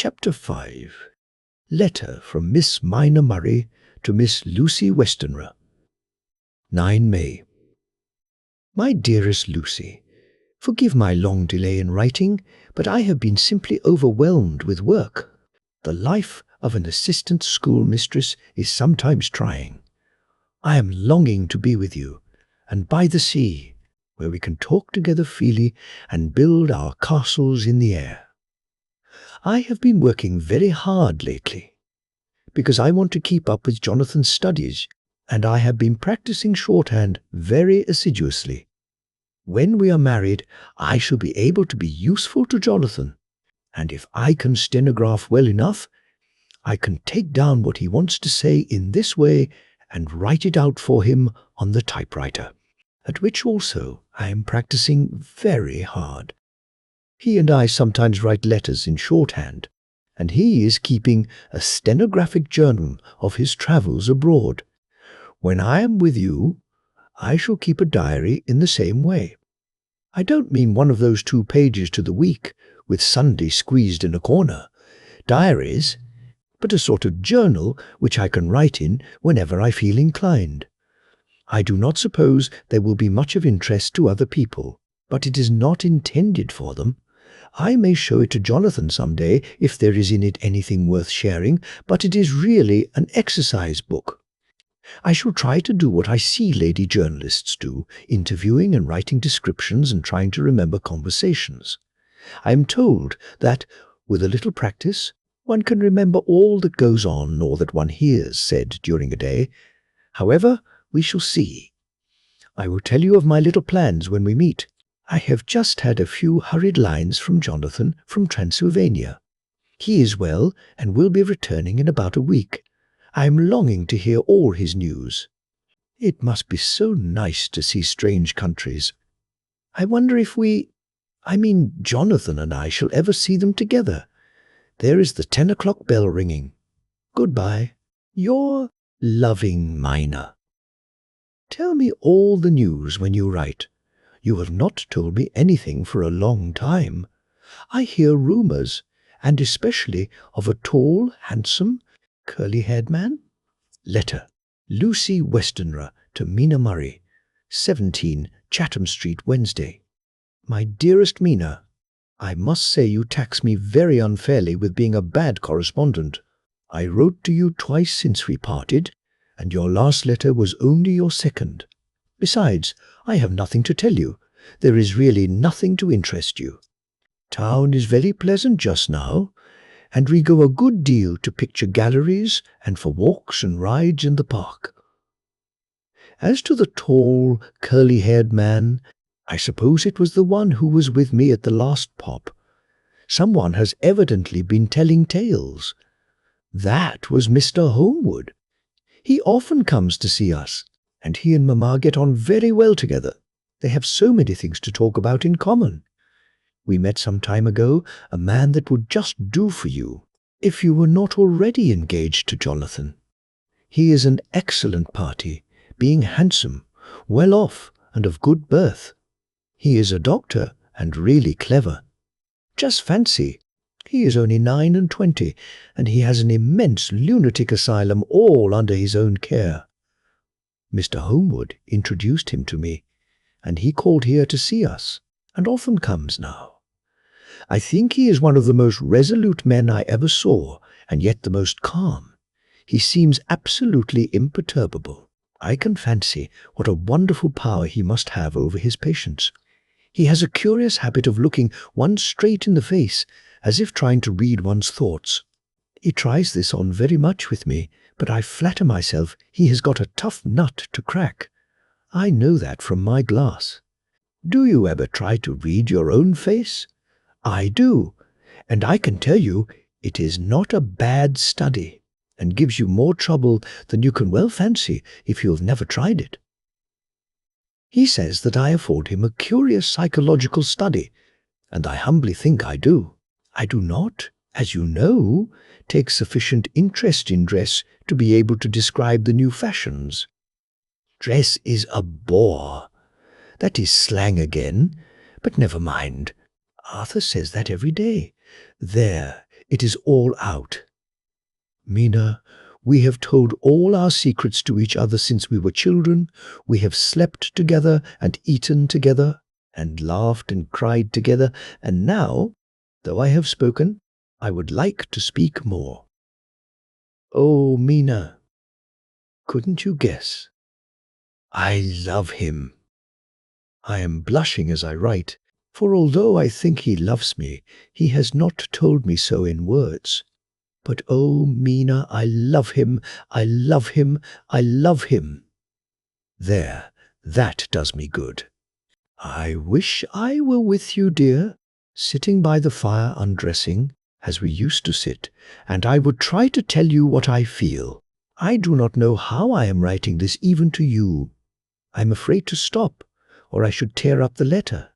Chapter 5. Letter from Miss Mina Murray to Miss Lucy Westenra. 9 May. My dearest Lucy, forgive my long delay in writing, but I have been simply overwhelmed with work. The life of an assistant schoolmistress is sometimes trying. I am longing to be with you, and by the sea, where we can talk together freely and build our castles in the air. I have been working very hard lately, because I want to keep up with Jonathan's studies, and I have been practicing shorthand very assiduously. When we are married, I shall be able to be useful to Jonathan, and if I can stenograph well enough, I can take down what he wants to say in this way and write it out for him on the typewriter, at which also I am practicing very hard. He and I sometimes write letters in shorthand, and he is keeping a stenographic journal of his travels abroad. When I am with you, I shall keep a diary in the same way. I don't mean one of those 2 pages to the week, with Sunday squeezed in a corner, diaries, but a sort of journal which I can write in whenever I feel inclined. I do not suppose there will be much of interest to other people, but it is not intended for them. I may show it to Jonathan some day if there is in it anything worth sharing, but it is really an exercise book. I shall try to do what I see lady journalists do, interviewing and writing descriptions and trying to remember conversations. I am told that, with a little practice, one can remember all that goes on or that one hears said during a day. However, we shall see. I will tell you of my little plans when we meet. I have just had a few hurried lines from Jonathan from Transylvania. He is well and will be returning in about a week. I am longing to hear all his news. It must be so nice to see strange countries. I wonder if Jonathan and I shall ever see them together. There is the 10 o'clock bell ringing. Goodbye. Your loving Mina. Tell me all the news when you write. You have not told me anything for a long time. I hear rumours, and especially of a tall, handsome, curly-haired man. Letter. Lucy Westenra to Mina Murray, 17 Chatham Street, Wednesday. My dearest Mina, I must say you tax me very unfairly with being a bad correspondent. I wrote to you twice since we parted, and your last letter was only your second. Besides, I have nothing to tell you. There is really nothing to interest you. Town is very pleasant just now, and we go a good deal to picture galleries and for walks and rides in the park. As to the tall, curly-haired man, I suppose it was the one who was with me at the last pop. Someone has evidently been telling tales. That was Mr. Homewood. He often comes to see us, and he and Mamma get on very well together. They have so many things to talk about in common. We met some time ago a man that would just do for you, if you were not already engaged to Jonathan. He is an excellent party, being handsome, well off, and of good birth. He is a doctor, and really clever. Just fancy, he is only 29, and he has an immense lunatic asylum all under his own care. Mr. Homewood introduced him to me, and he called here to see us, and often comes now. I think he is one of the most resolute men I ever saw, and yet the most calm. He seems absolutely imperturbable. I can fancy what a wonderful power he must have over his patients. He has a curious habit of looking one straight in the face, as if trying to read one's thoughts. He tries this on very much with me, but I flatter myself he has got a tough nut to crack. I know that from my glass. Do you ever try to read your own face? I do, and I can tell you it is not a bad study, and gives you more trouble than you can well fancy if you have never tried it. He says that I afford him a curious psychological study, and I humbly think I do. I do not, as you know, take sufficient interest in dress to be able to describe the new fashions. Dress is a bore. That is slang again, but never mind. Arthur says that every day. There, It is all out. Mina, we have told all our secrets to each other since we were children. We have slept together and eaten together and laughed and cried together. And now, though I have spoken, I would like to speak more. Oh, Mina, couldn't you guess? I love him. I am blushing as I write, for although I think he loves me, he has not told me so in words. But oh, Mina, I love him, I love him, I love him. There, that does me good. I wish I were with you, dear, sitting by the fire undressing, as we used to sit, and I would try to tell you what I feel. I do not know how I am writing this even to you. I am afraid to stop, or I should tear up the letter.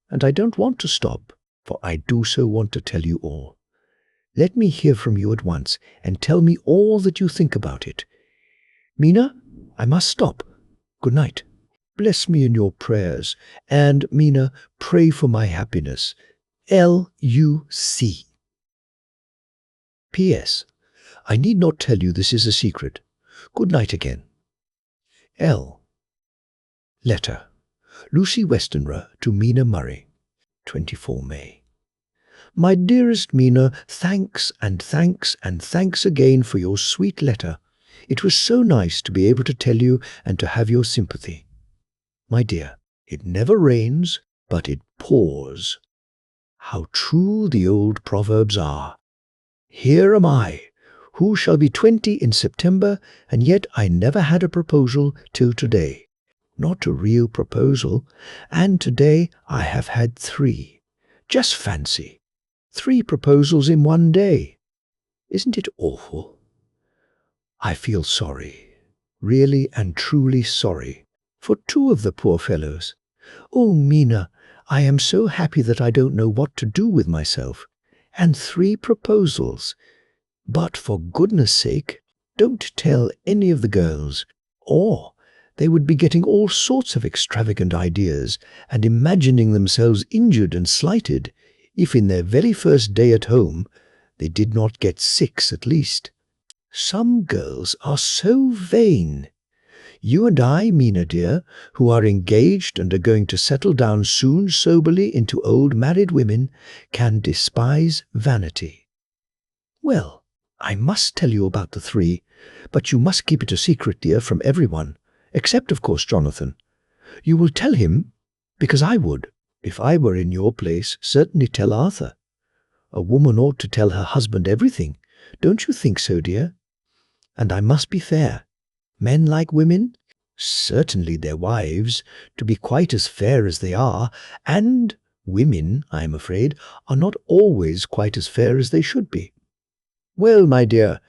And I don't want to stop, for I do so want to tell you all. Let me hear from you at once, and tell me all that you think about it. Mina, I must stop. Good night. Bless me in your prayers, and, Mina, pray for my happiness. L.U.C. P.S. I need not tell you this is a secret. Good night again. L. Letter. Lucy Westenra to Mina Murray. 24 May. My dearest Mina, thanks and thanks and thanks again for your sweet letter. It was so nice to be able to tell you and to have your sympathy. My dear, it never rains, but it pours. How true the old proverbs are. Here am I, who shall be 20 in September, and yet I never had a proposal till today. Not a real proposal, and today I have had 3. Just fancy, 3 proposals in one day. Isn't it awful? I feel sorry, really and truly sorry, for 2 of the poor fellows. Oh, Mina, I am so happy that I don't know what to do with myself. And 3 proposals. But for goodness sake, don't tell any of the girls, or they would be getting all sorts of extravagant ideas and imagining themselves injured and slighted if in their very first day at home they did not get 6 at least. Some girls are so vain. You and I, Mina dear, who are engaged and are going to settle down soon soberly into old married women, can despise vanity. Well, I must tell you about the 3, but you must keep it a secret, dear, from everyone, except, of course, Jonathan. You will tell him, because I would, if I were in your place, certainly tell Arthur. A woman ought to tell her husband everything. Don't you think so, dear? And I must be fair. Men like women, certainly their wives, to be quite as fair as they are, and women, I am afraid, are not always quite as fair as they should be. Well, my dear,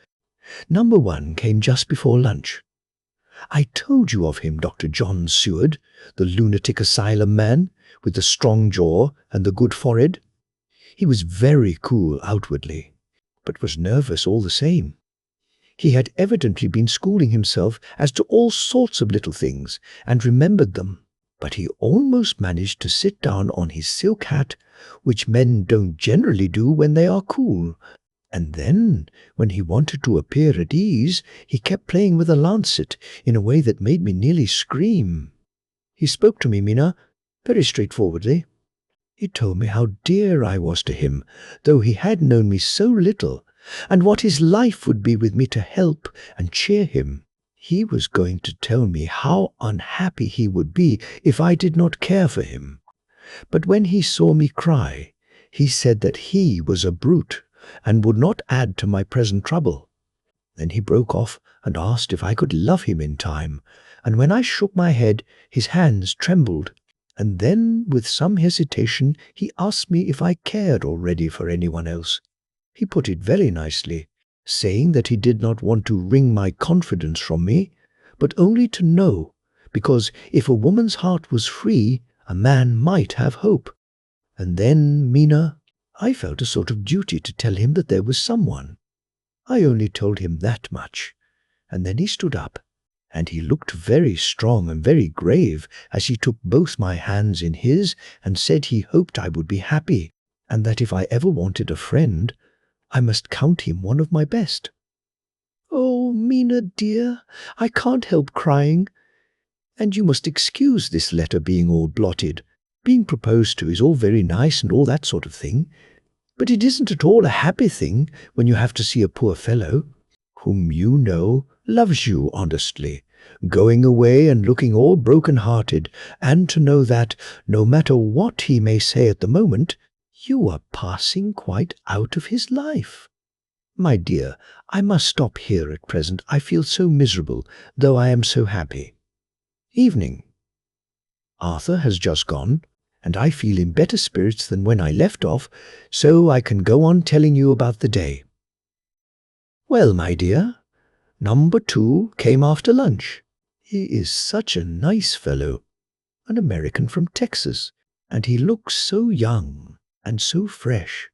number 1 came just before lunch. I told you of him, Dr. John Seward, the lunatic asylum man, with the strong jaw and the good forehead. He was very cool outwardly, but was nervous all the same. He had evidently been schooling himself as to all sorts of little things, and remembered them, but he almost managed to sit down on his silk hat, which men don't generally do when they are cool. And then, when he wanted to appear at ease, he kept playing with a lancet in a way that made me nearly scream. He spoke to me, Mina, very straightforwardly. He told me how dear I was to him, though he had known me so little, and what his life would be with me to help and cheer him. He was going to tell me how unhappy he would be if I did not care for him. But when he saw me cry, he said that he was a brute and would not add to my present trouble. Then he broke off and asked if I could love him in time, and when I shook my head, his hands trembled, and then, with some hesitation, he asked me if I cared already for anyone else. He put it very nicely, saying that he did not want to wring my confidence from me, but only to know, because if a woman's heart was free, a man might have hope. And then, Mina, I felt a sort of duty to tell him that there was someone. I only told him that much, and then he stood up, and he looked very strong and very grave as he took both my hands in his and said he hoped I would be happy, and that if I ever wanted a friend, I must count him one of my best. Oh, Mina dear, I can't help crying. And you must excuse this letter being all blotted. Being proposed to is all very nice and all that sort of thing, but it isn't at all a happy thing when you have to see a poor fellow, whom you know loves you honestly, going away and looking all broken-hearted, and to know that, no matter what he may say at the moment, you are passing quite out of his life. My dear, I must stop here at present. I feel so miserable, though I am so happy. Evening. Arthur has just gone, and I feel in better spirits than when I left off, so I can go on telling you about the day. Well, my dear, number 2 came after lunch. He is such a nice fellow, an American from Texas, and he looks so young and so fresh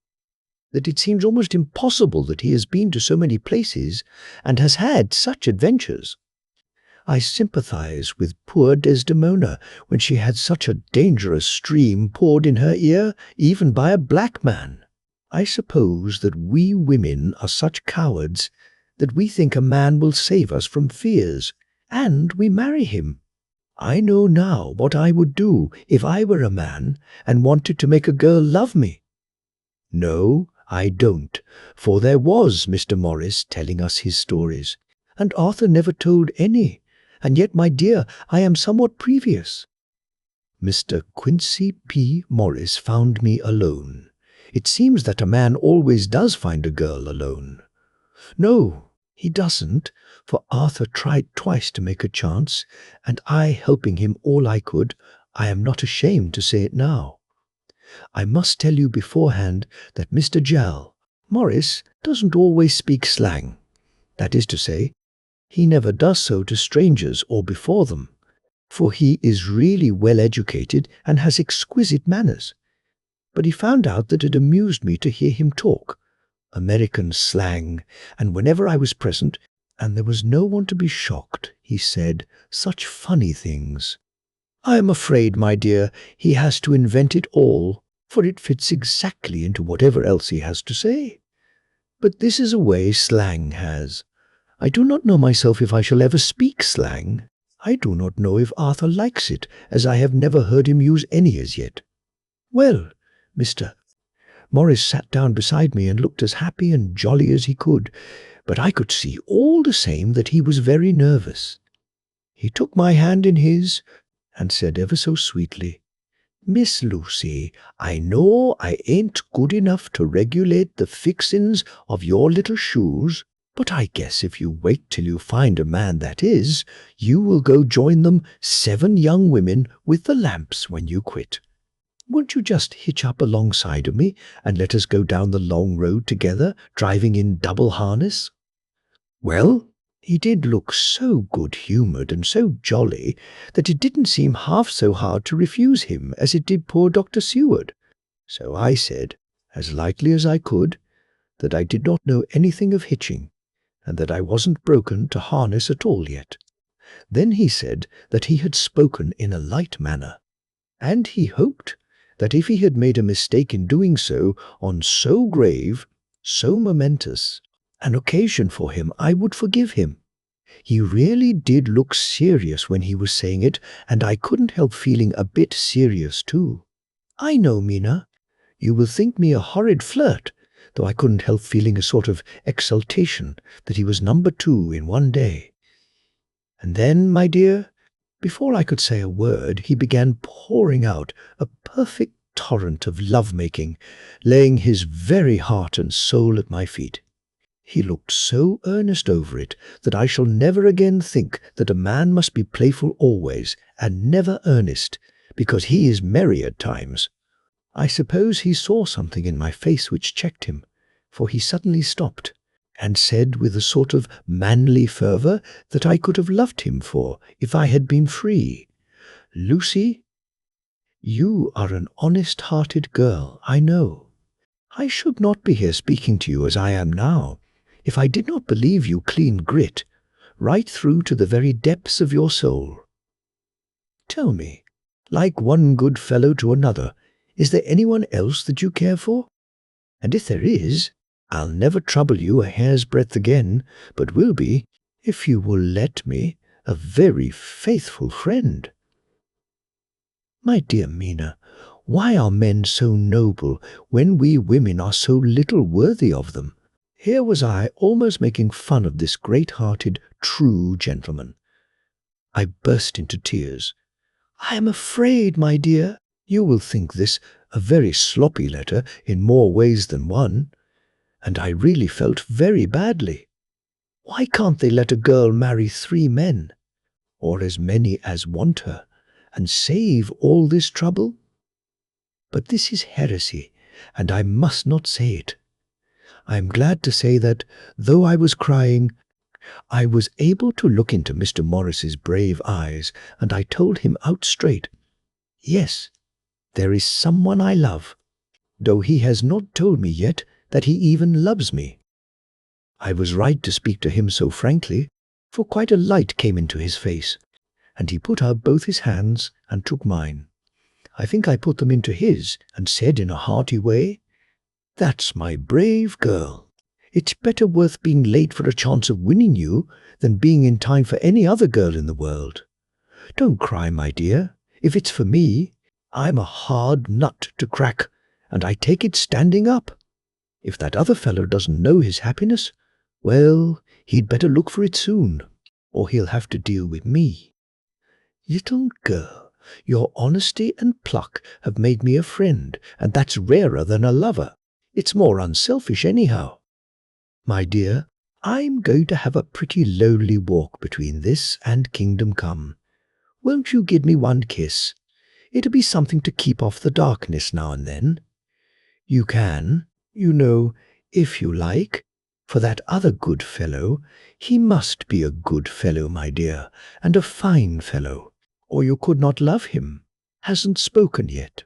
that it seems almost impossible that he has been to so many places and has had such adventures. I sympathize with poor Desdemona when she had such a dangerous stream poured in her ear, even by a black man. I suppose that we women are such cowards that we think a man will save us from fears, and we marry him. I know now what I would do if I were a man and wanted to make a girl love me. No, I don't, for there was Mr. Morris telling us his stories, and Arthur never told any. And yet, my dear, I am somewhat previous. Mr. Quincy P. Morris found me alone. It seems that a man always does find a girl alone. No, he doesn't, for Arthur tried twice to make a chance, and I helping him all I could, I am not ashamed to say it now. I must tell you beforehand that Mr. Jal Morris doesn't always speak slang. That is to say, he never does so to strangers or before them, for he is really well educated and has exquisite manners. But he found out that it amused me to hear him talk American slang, and whenever I was present, and there was no one to be shocked, he said such funny things. I am afraid, my dear, he has to invent it all, for it fits exactly into whatever else he has to say. But this is a way slang has. I do not know myself if I shall ever speak slang. I do not know if Arthur likes it, as I have never heard him use any as yet. Well, Mr. Morris sat down beside me and looked as happy and jolly as he could, but I could see all the same that he was very nervous. He took my hand in his and said ever so sweetly, "Miss Lucy, I know I ain't good enough to regulate the fixin's of your little shoes, but I guess if you wait till you find a man that is, you will go join them 7 young women with the lamps when you quit. Won't you just hitch up alongside of me and let us go down the long road together, driving in double harness?" Well, he did look so good-humoured and so jolly that it didn't seem half so hard to refuse him as it did poor Dr. Seward. So I said, as lightly as I could, that I did not know anything of hitching, and that I wasn't broken to harness at all yet. Then he said that he had spoken in a light manner, and he hoped that if he had made a mistake in doing so on so grave, so momentous an occasion for him, I would forgive him. He really did look serious when he was saying it, and I couldn't help feeling a bit serious too. I know, Mina, you will think me a horrid flirt, though I couldn't help feeling a sort of exultation that he was number 2 in one day. And then, my dear, before I could say a word, he began pouring out a perfect torrent of love-making, laying his very heart and soul at my feet. He looked so earnest over it that I shall never again think that a man must be playful always and never earnest, because he is merry at times. I suppose he saw something in my face which checked him, for he suddenly stopped, and said with a sort of manly fervour that I could have loved him for if I had been free, "Lucy, you are an honest-hearted girl, I know. I should not be here speaking to you as I am now, if I did not believe you clean grit, right through to the very depths of your soul. Tell me, like one good fellow to another, is there anyone else that you care for? And if there is, I'll never trouble you a hair's breadth again, but will be, if you will let me, a very faithful friend. My dear Mina, why are men so noble when we women are so little worthy of them? Here was I almost making fun of this great-hearted, true gentleman. I burst into tears. I am afraid, my dear, you will think this a very sloppy letter in more ways than one, and I really felt very badly. Why can't they let a girl marry 3 men, or as many as want her, and save all this trouble? But this is heresy, and I must not say it. I am glad to say that, though I was crying, I was able to look into Mr. Morris's brave eyes, and I told him out straight, yes, there is someone I love, though he has not told me yet that he even loves me. I was right to speak to him so frankly, for quite a light came into his face, and he put out both his hands and took mine. I think I put them into his and said in a hearty way, "That's my brave girl. It's better worth being late for a chance of winning you than being in time for any other girl in the world. Don't cry, my dear. If it's for me, I'm a hard nut to crack, and I take it standing up. If that other fellow doesn't know his happiness, well, he'd better look for it soon, or he'll have to deal with me. Little girl, your honesty and pluck have made me a friend, and that's rarer than a lover. It's more unselfish anyhow. My dear, I'm going to have a pretty lonely walk between this and Kingdom Come. Won't you give me one kiss? It'll be something to keep off the darkness now and then. You can, you know, if you like, for that other good fellow, he must be a good fellow, my dear, and a fine fellow, or you could not love him, hasn't spoken yet.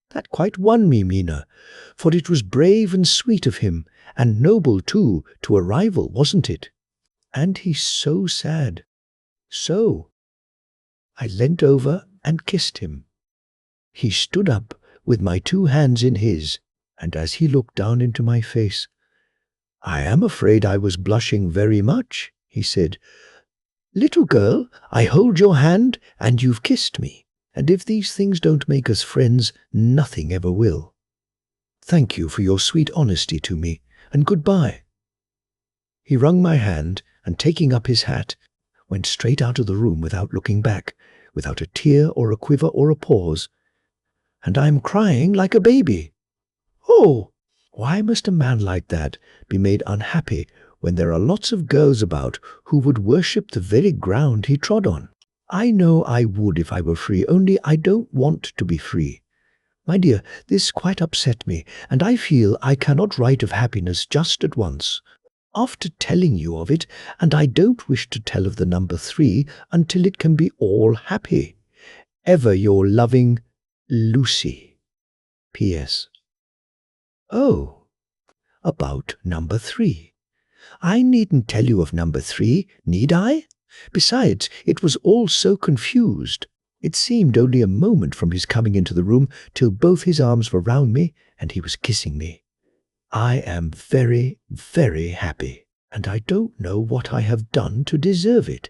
That quite won me, Mina, for it was brave and sweet of him, and noble too, to a rival, wasn't it? And he's so sad. So. I leant over and kissed him. He stood up with my 2 hands in his, and as he looked down into my face, "I am afraid I was blushing very much," he said. "Little girl, I hold your hand and you've kissed me, and if these things don't make us friends, nothing ever will. Thank you for your sweet honesty to me, and goodbye." He wrung my hand, and taking up his hat, went straight out of the room without looking back, without a tear or a quiver or a pause. And I am crying like a baby. Oh, why must a man like that be made unhappy when there are lots of girls about who would worship the very ground he trod on? I know I would if I were free, only I don't want to be free. My dear, this quite upset me, and I feel I cannot write of happiness just at once. After telling you of it, and I don't wish to tell of the number 3 until it can be all happy. Ever your loving Lucy. P.S. Oh, about number 3. I needn't tell you of number 3, need I? Besides, it was all so confused. It seemed only a moment from his coming into the room till both his arms were round me and he was kissing me. I am very, very happy, and I don't know what I have done to deserve it.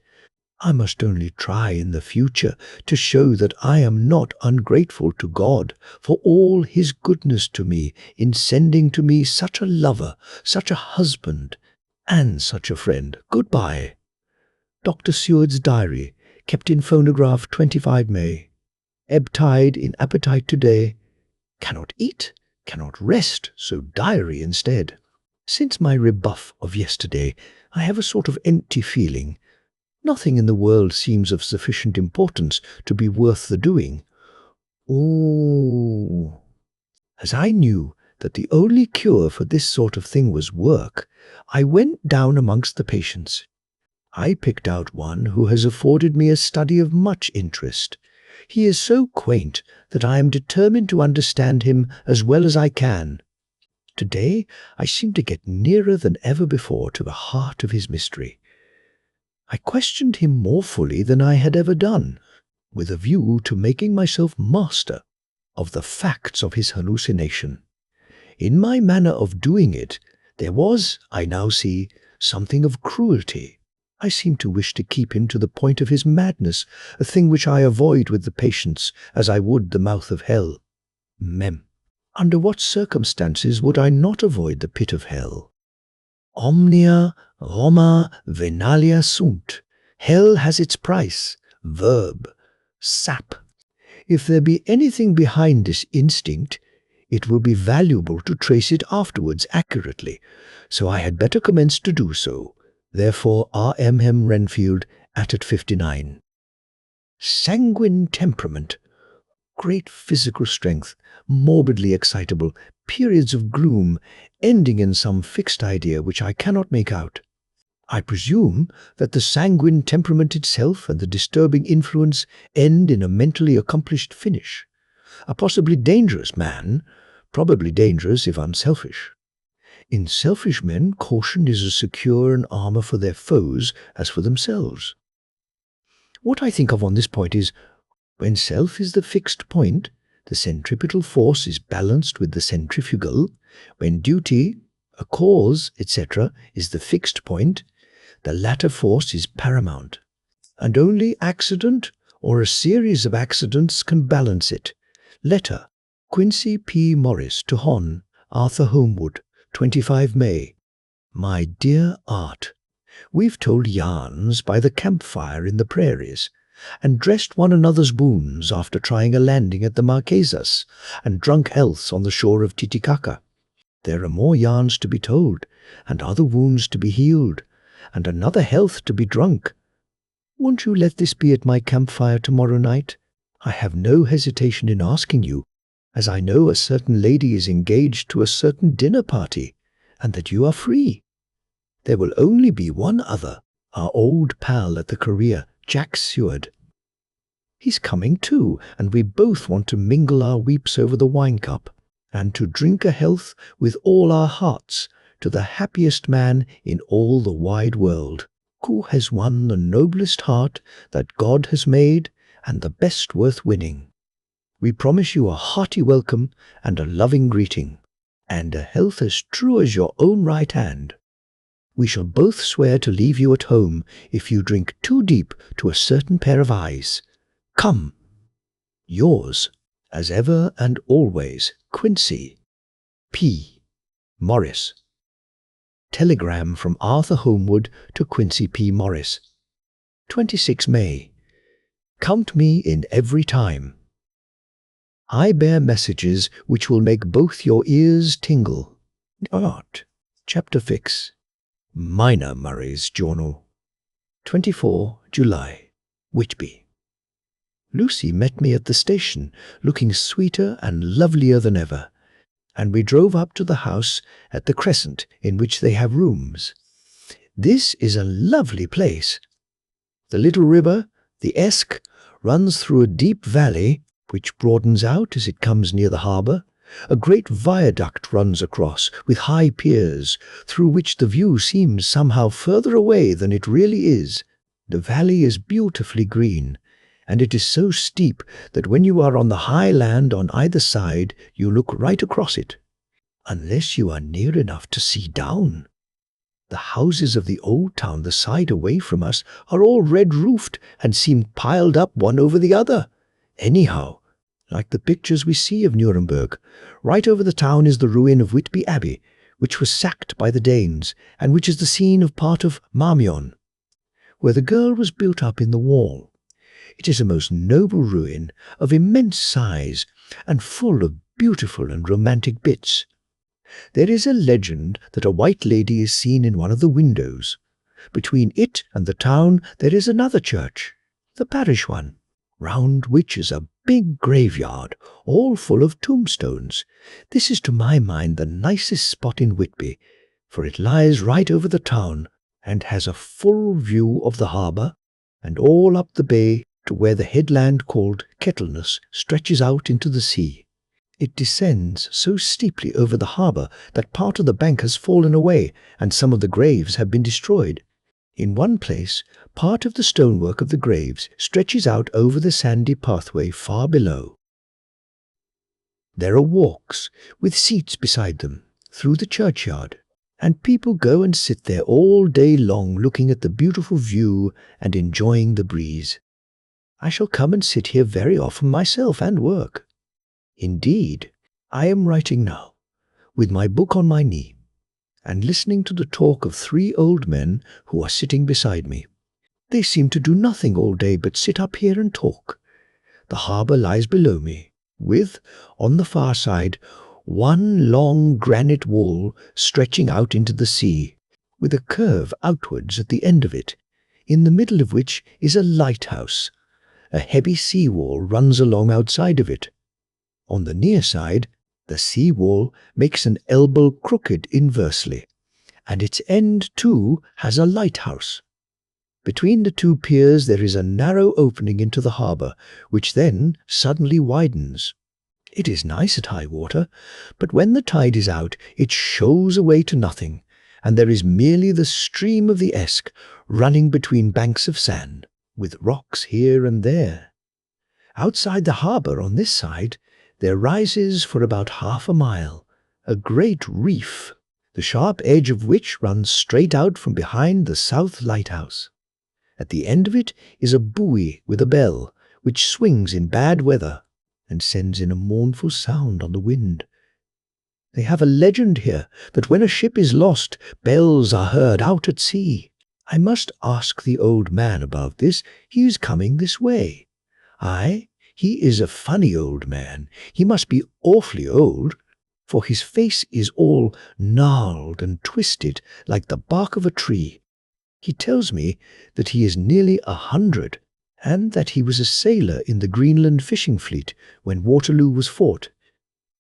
I must only try in the future to show that I am not ungrateful to God for all his goodness to me in sending to me such a lover, such a husband, and such a friend. Goodbye. Dr. Seward's diary, kept in phonograph 25 May. Ebb tide in appetite today. Cannot eat, cannot rest, so diary instead. Since my rebuff of yesterday, I have a sort of empty feeling. Nothing in the world seems of sufficient importance to be worth the doing. Oh, as I knew that the only cure for this sort of thing was work, I went down amongst the patients. I picked out one who has afforded me a study of much interest. He is so quaint that I am determined to understand him as well as I can. Today I seem to get nearer than ever before to the heart of his mystery. I questioned him more fully than I had ever done, with a view to making myself master of the facts of his hallucination. In my manner of doing it, There was, I now see, something of cruelty. I seem to wish to keep him to the point of his madness, a thing which I avoid with the patience as I would the mouth of hell. Mem. Under what circumstances would I not avoid the pit of hell? Omnia Roma venalia sunt. Hell has its price. Verb. Sap. If there be anything behind this instinct, it will be valuable to trace it afterwards accurately, so I had better commence to do so. Therefore, R. M. M. Renfield, at 59. Sanguine temperament. Great physical strength, morbidly excitable, periods of gloom, ending in some fixed idea which I cannot make out. I presume that the sanguine temperament itself and the disturbing influence end in a mentally accomplished finish. A possibly dangerous man, probably dangerous if unselfish. In selfish men, caution is as secure an armor for their foes as for themselves. What I think of on this point is, when self is the fixed point, the centripetal force is balanced with the centrifugal. When duty, a cause, etc., is the fixed point, the latter force is paramount. And only accident or a series of accidents can balance it. Letter, Quincy P. Morris to Hon. Arthur Homewood, 25 May. My dear Art, we've told yarns by the campfire in the prairies, and dressed one another's wounds after trying a landing at the Marquesas, and drunk healths on the shore of Titicaca. There are more yarns to be told, and other wounds to be healed, and another health to be drunk. Won't you let this be at my campfire tomorrow night? I have no hesitation in asking you, as I know a certain lady is engaged to a certain dinner party, and that you are free. There will only be one other, our old pal at the Korea, Jack Seward. He's coming too, and we both want to mingle our weeps over the wine cup, and to drink a health with all our hearts to the happiest man in all the wide world, who has won the noblest heart that God has made and the best worth winning. We promise you a hearty welcome and a loving greeting, and a health as true as your own right hand. We shall both swear to leave you at home if you drink too deep to a certain pair of eyes. Come. Yours, as ever and always, Quincy P. Morris. Telegram from Arthur Homewood to Quincy P. Morris. 26 May. Count me in every time. I bear messages which will make both your ears tingle. Art. Chapter Fix. Minor Murray's Journal. 24 July. Whitby. Lucy met me at the station, looking sweeter and lovelier than ever, and we drove up to the house at the Crescent in which they have rooms. This is a lovely place. The little river, the Esk, runs through a deep valley, which broadens out as it comes near the harbour. A great viaduct runs across, with high piers, through which the view seems somehow further away than it really is. The valley is beautifully green, and it is so steep that when you are on the high land on either side, you look right across it, unless you are near enough to see down. The houses of the old town the side away from us are all red-roofed and seem piled up one over the other. Anyhow, like the pictures we see of Nuremberg, right over the town is the ruin of Whitby Abbey, which was sacked by the Danes, and which is the scene of part of Marmion, where the girl was built up in the wall. It is a most noble ruin, of immense size, and full of beautiful and romantic bits. There is a legend that a white lady is seen in one of the windows. Between it and the town there is another church, the parish one, round which is a big graveyard, all full of tombstones. This is to my mind the nicest spot in Whitby, for it lies right over the town, and has a full view of the harbour, and all up the bay to where the headland called Kettleness stretches out into the sea. It descends so steeply over the harbour that part of the bank has fallen away, and some of the graves have been destroyed. In one place, part of the stonework of the graves stretches out over the sandy pathway far below. There are walks, with seats beside them, through the churchyard, and people go and sit there all day long looking at the beautiful view and enjoying the breeze. I shall come and sit here very often myself and work. Indeed, I am writing now, with my book on my knee, and listening to the talk of 3 old men who are sitting beside me. They seem to do nothing all day but sit up here and talk. The harbour lies below me, with, on the far side, one long granite wall stretching out into the sea, with a curve outwards at the end of it, in the middle of which is a lighthouse. A heavy sea wall runs along outside of it. On the near side, the sea wall makes an elbow crooked inversely, and its end, too, has a lighthouse. Between the 2 piers there is a narrow opening into the harbour, which then suddenly widens. It is nice at high water, but when the tide is out it shows away to nothing, and there is merely the stream of the Esk running between banks of sand, with rocks here and there. Outside the harbour on this side there rises for about half a mile a great reef, the sharp edge of which runs straight out from behind the south lighthouse. At the end of it is a buoy with a bell, which swings in bad weather and sends in a mournful sound on the wind. They have a legend here that when a ship is lost, bells are heard out at sea. I must ask the old man about this. He is coming this way. Aye, he is a funny old man. He must be awfully old, for his face is all gnarled and twisted like the bark of a tree. He tells me that he is nearly 100, and that he was a sailor in the Greenland fishing fleet when Waterloo was fought.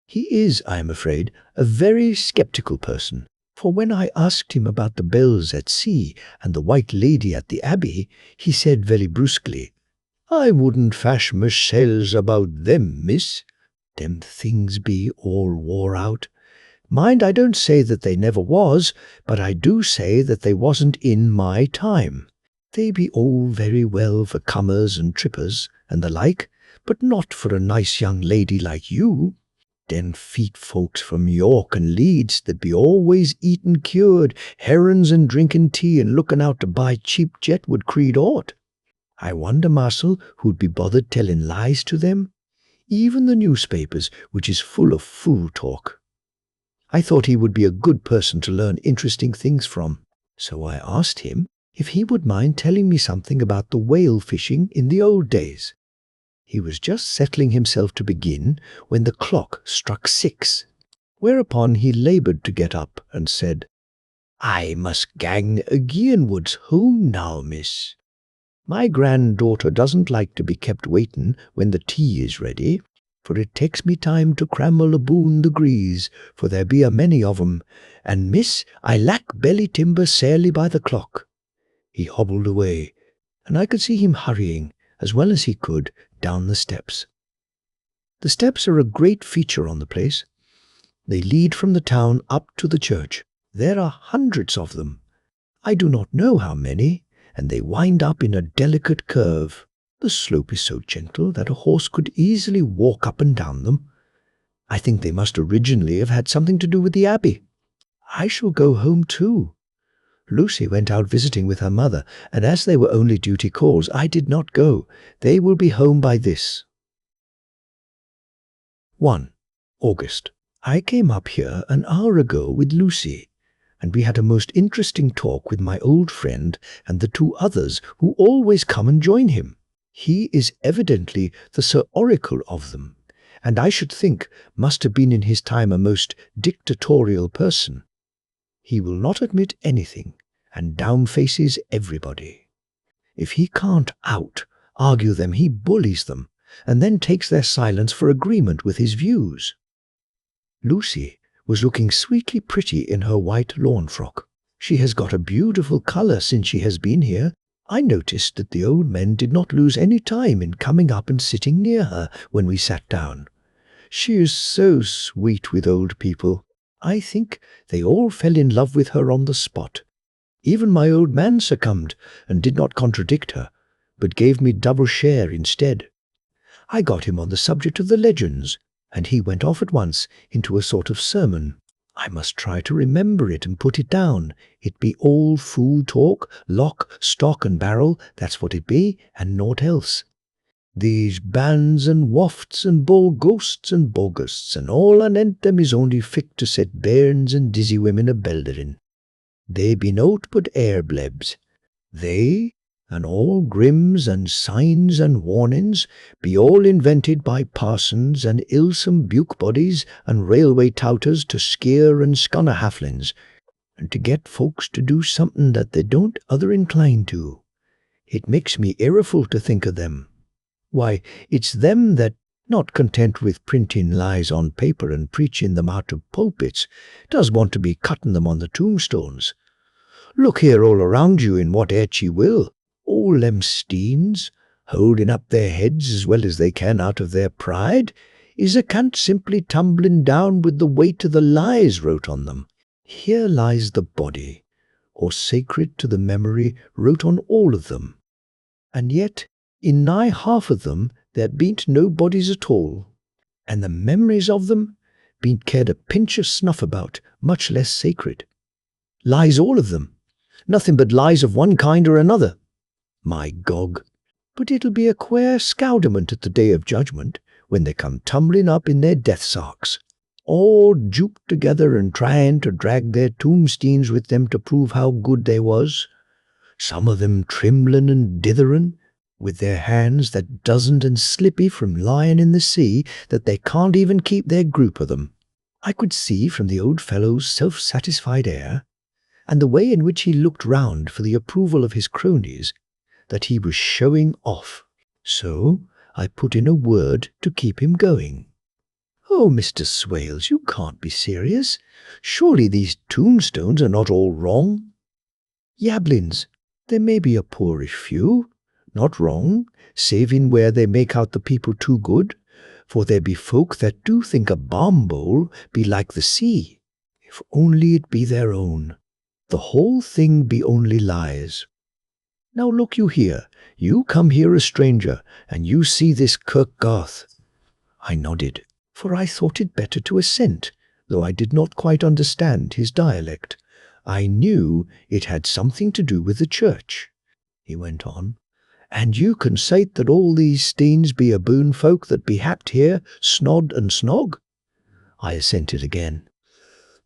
He is, I am afraid, a very sceptical person, for when I asked him about the bells at sea and the White Lady at the Abbey, he said very brusquely, "I wouldn't fash myself about them, miss. Them things be all wore out. Mind, I don't say that they never was, but I do say that they wasn't in my time. They be all very well for comers and trippers and the like, but not for a nice young lady like you. Them feet folks from York and Leeds that be always eatin' cured herrings and drinking tea and looking out to buy cheap jet would creed aught. I wonder, Marcel, who'd be bothered telling lies to them? Even the newspapers, which is full of fool talk. I thought he would be a good person to learn interesting things from, so I asked him if he would mind telling me something about the whale fishing in the old days. He was just settling himself to begin when the clock struck 6, whereupon he laboured to get up and said, "I must gang againwards home now, miss. My granddaughter doesn't like to be kept waiting when the tea is ready, for it takes me time to crammel aboon the grease, for there be a many of 'em, and miss, I lack belly timber sairly by the clock." He hobbled away, and I could see him hurrying, as well as he could, down the steps. The steps are a great feature on the place. They lead from the town up to the church. There are hundreds of them. I do not know how many, and they wind up in a delicate curve. The slope is so gentle that a horse could easily walk up and down them. I think they must originally have had something to do with the Abbey. I shall go home too. Lucy went out visiting with her mother, and as they were only duty calls, I did not go. They will be home by this. 1. August. I came up here an hour ago with Lucy, and we had a most interesting talk with my old friend and the 2 others who always come and join him. He is evidently the Sir Oracle of them, and I should think must have been in his time a most dictatorial person. He will not admit anything, and downfaces everybody. If he can't argue them, he bullies them, and then takes their silence for agreement with his views. Lucy was looking sweetly pretty in her white lawn frock. She has got a beautiful colour since she has been here. I noticed that the old men did not lose any time in coming up and sitting near her when we sat down. She is so sweet with old people. I think they all fell in love with her on the spot. Even my old man succumbed and did not contradict her, but gave me double share instead. I got him on the subject of the legends, and he went off at once into a sort of sermon. I must try to remember it and put it down. It be all fool talk, lock, stock and barrel, that's what it be, and naught else. These bands and wafts and ball ghosts and boggusts and all anent them is only fit to set bairns and dizzy women a belderin. They be nought but air blebs. They, and all grims and signs and warnings, be all invented by parsons and ilsome buke bodies and railway touters to skeer and scunner halflins, and to get folks to do something that they don't other incline to. It makes me irreful to think of them. Why, it's them that, not content with printing lies on paper and preaching them out of pulpits, does want to be cutting them on the tombstones. Look here all around you in what ye will, all them steens, holding up their heads as well as they can out of their pride, is a cant simply tumbling down with the weight of the lies wrote on them. Here lies the body, or sacred to the memory, wrote on all of them. And yet, in nigh half of them there bean't no bodies at all, and the memories of them bean't cared a pinch of snuff about, much less sacred. Lies all of them, nothing but lies of one kind or another. My gog, but it'll be a queer scowdament at the day of judgment, when they come tumbling up in their death sarks, all juped together and trying to drag their tombsteins with them to prove how good they was, some of them trembling and dithering, with their hands that doesn't and slippy from lying in the sea that they can't even keep their group of them. I could see from the old fellow's self-satisfied air, and the way in which he looked round for the approval of his cronies, that he was showing off. So I put in a word to keep him going. "Oh, Mr. Swales, you can't be serious. Surely these tombstones are not all wrong?" "Yabblins, there may be a poorish few, not wrong, saving where they make out the people too good, for there be folk that do think a balm bowl be like the sea, if only it be their own. The whole thing be only lies. Now look you here, you come here a stranger, and you see this Kirk Garth." I nodded, for I thought it better to assent, though I did not quite understand his dialect. I knew it had something to do with the church. He went on, "And you consait that all these steens be a boon folk that be happed here, snod and snog?" I assented again.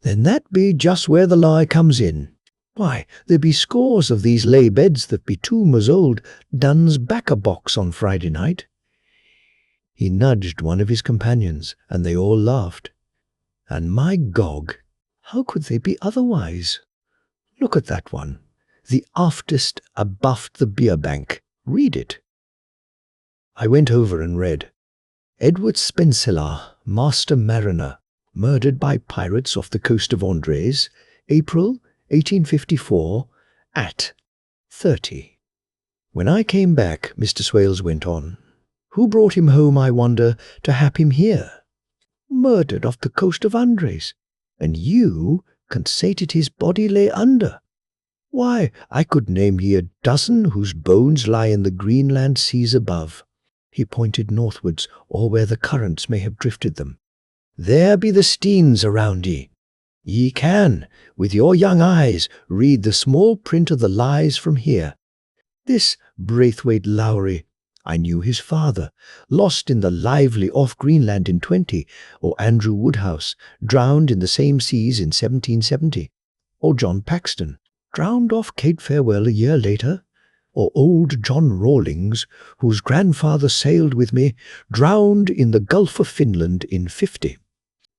"Then that be just where the lie comes in. Why, there be scores of these lay beds that be 2 months old done's back a box on Friday night." He nudged one of his companions, and they all laughed. And my gog, how could they be otherwise? Look at that one, the aftest abaft the beer bank. Read it. I went over and read, "Edward Spencelar, Master Mariner, murdered by pirates off the coast of Andres, April 1854, at 30. When I came back, Mr. Swales went on, "Who brought him home, I wonder, to hap him here? Murdered off the coast of Andres, and you consated his body lay under. Why, I could name ye a dozen whose bones lie in the Greenland seas above." He pointed northwards, or where the currents may have drifted them. "There be the steens around ye. Ye can, with your young eyes, read the small print of the lies from here. This Braithwaite Lowry, I knew his father, lost in the lively off Greenland in 20, or Andrew Woodhouse, drowned in the same seas in 1770, or John Paxton, drowned off Cape Farewell a year later, or old John Rawlings, whose grandfather sailed with me, drowned in the Gulf of Finland in 50.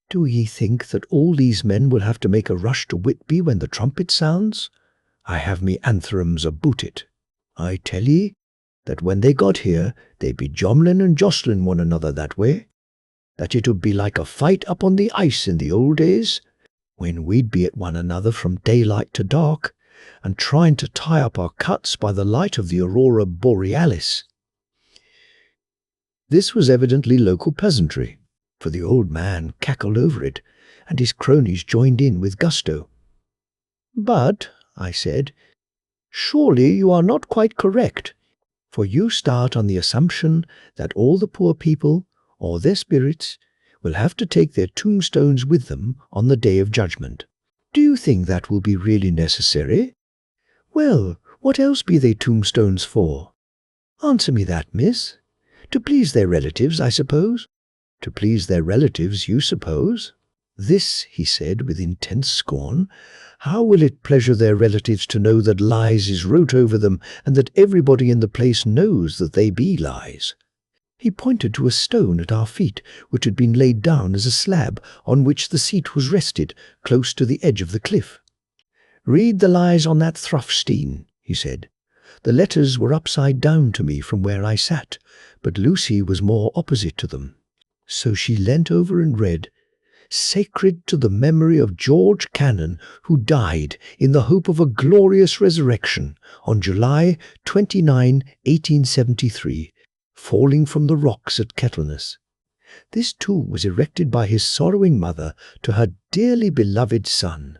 Do ye think that all these men will have to make a rush to Whitby when the trumpet sounds? I have me antherems aboot it. I tell ye that when they got here, they be jomlin and jostlin one another that way, that it would be like a fight up on the ice in the old days, when we'd be at one another from daylight to dark, and trying to tie up our cuts by the light of the aurora borealis." This was evidently local peasantry, for the old man cackled over it, and his cronies joined in with gusto. "But," I said, "surely you are not quite correct, for you start on the assumption that all the poor people, or their spirits, will have to take their tombstones with them on the day of judgment. Do you think that will be really necessary? Well, what else be they tombstones for? Answer me that, miss. To please their relatives, I suppose. To please their relatives, you suppose? This, he said with intense scorn. How will it pleasure their relatives to know that lies is wrote over them, and that everybody in the place knows that they be lies? He pointed to a stone at our feet, which had been laid down as a slab on which the seat was rested, close to the edge of the cliff. Read the lies on that thruffstein, he said. The letters were upside down to me from where I sat, but Lucy was more opposite to them. So she leant over and read, "Sacred to the memory of George Cannon, who died in the hope of a glorious resurrection on July 29, 1873, falling from the rocks at Kettleness. This tomb was erected by his sorrowing mother to her dearly beloved son.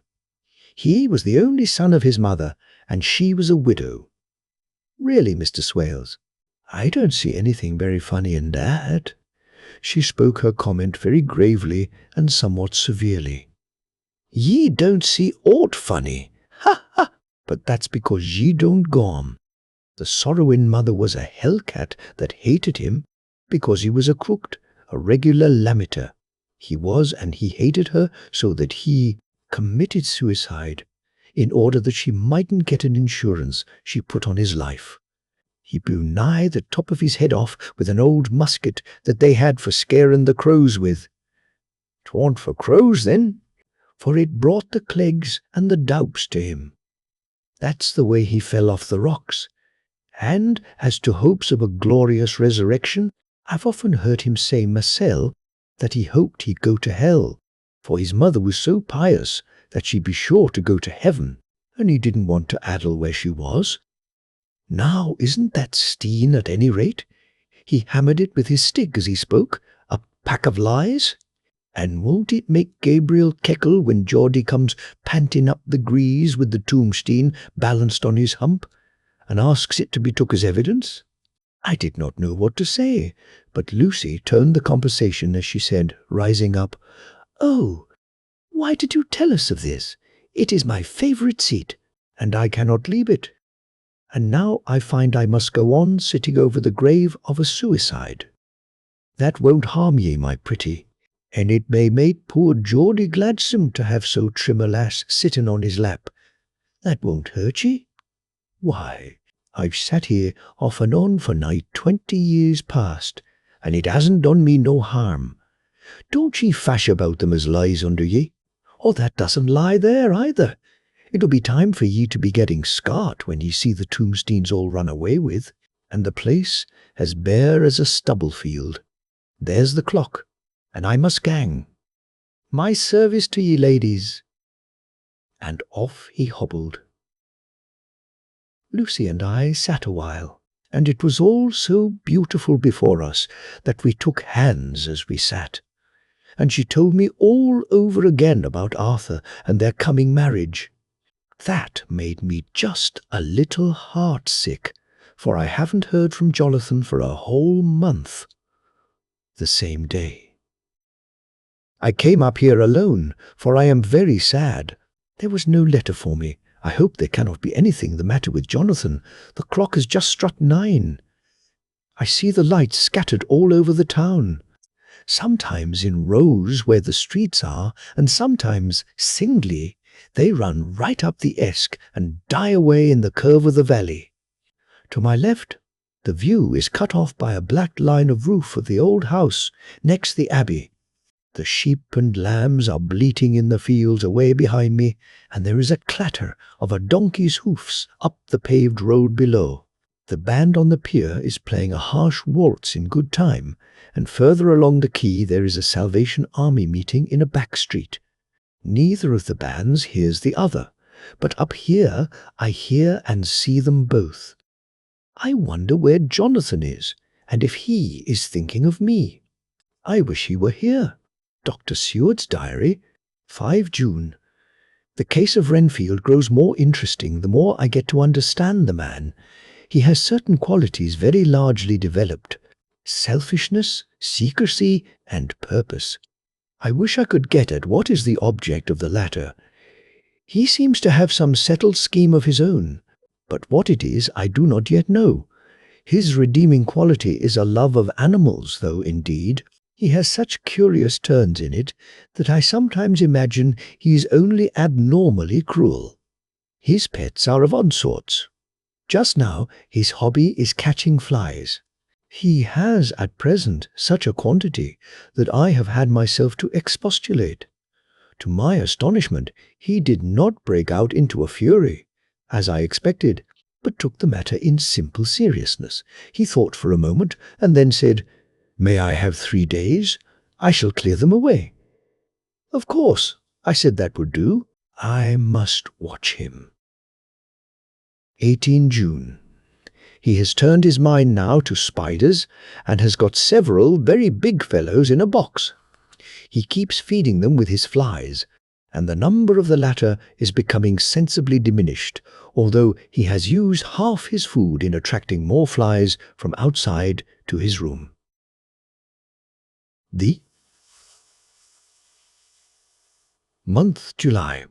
He was the only son of his mother, and she was a widow." Really, Mr. Swales, I don't see anything very funny in that. She spoke her comment very gravely and somewhat severely. "Ye don't see aught funny. Ha, ha! But that's because ye don't go 'em. The sorrowing mother was a hellcat that hated him because he was a crooked, a regular lamiter. He was, and he hated her so that he committed suicide in order that she mightn't get an insurance she put on his life. He blew nigh the top of his head off with an old musket that they had for scaring the crows with. 'Twarn't for crows then, for it brought the clegs and the doups to him. That's the way he fell off the rocks. And as to hopes of a glorious resurrection, I've often heard him say mysel' that he hoped he'd go to hell, for his mother was so pious that she'd be sure to go to heaven, and he didn't want to addle where she was. Now, isn't that Steen at any rate? He hammered it with his stick as he spoke, a pack of lies. And won't it make Gabriel keckle when Geordie comes panting up the grease with the tombstone balanced on his hump, and asks it to be took as evidence?" I did not know what to say, but Lucy turned the conversation as she said, rising up, "Oh, why did you tell us of this? It is my favourite seat, and I cannot leave it. And now I find I must go on sitting over the grave of a suicide. That won't harm ye, my pretty, and it may make poor Geordie gladsome to have so trim a lass sitting on his lap. That won't hurt ye. Why, I've sat here off and on for nigh 20 years past, and it hasn't done me no harm. Don't ye fash about them as lies under ye, or that doesn't lie there either. It'll be time for ye to be getting scart when ye see the tombstones all run away with, and the place as bare as a stubble field. There's the clock, and I must gang. My service to ye, ladies." And off he hobbled. Lucy and I sat a while, and it was all so beautiful before us that we took hands as we sat. And she told me all over again about Arthur and their coming marriage. That made me just a little heart-sick, for I haven't heard from Jonathan for a whole month. The same day. I came up here alone, for I am very sad. There was no letter for me. I hope there cannot be anything the matter with Jonathan. The clock has just struck 9. I see the lights scattered all over the town, sometimes in rows where the streets are, and sometimes singly. They run right up the Esk and die away in the curve of the valley. To my left, the view is cut off by a black line of roof of the old house next the abbey. The sheep and lambs are bleating in the fields away behind me, and there is a clatter of a donkey's hoofs up the paved road below. The band on the pier is playing a harsh waltz in good time, and further along the quay there is a Salvation Army meeting in a back street. Neither of the bands hears the other, but up here I hear and see them both. I wonder where Jonathan is, and if he is thinking of me. I wish he were here. Dr. Seward's diary, 5 June. The case of Renfield grows more interesting the more I get to understand the man. He has certain qualities very largely developed: selfishness, secrecy, and purpose. I wish I could get at what is the object of the latter. He seems to have some settled scheme of his own, but what it is I do not yet know. His redeeming quality is a love of animals, though, indeed, he has such curious turns in it that I sometimes imagine he is only abnormally cruel. His pets are of odd sorts. Just now his hobby is catching flies. He has at present such a quantity that I have had myself to expostulate. To my astonishment, he did not break out into a fury, as I expected, but took the matter in simple seriousness. He thought for a moment, and then said, "May I have 3 days? I shall clear them away." "Of course," I said that would do. I must watch him. 18 June. He has turned his mind now to spiders, and has got several very big fellows in a box. He keeps feeding them with his flies, and the number of the latter is becoming sensibly diminished, although he has used half his food in attracting more flies from outside to his room. The month July.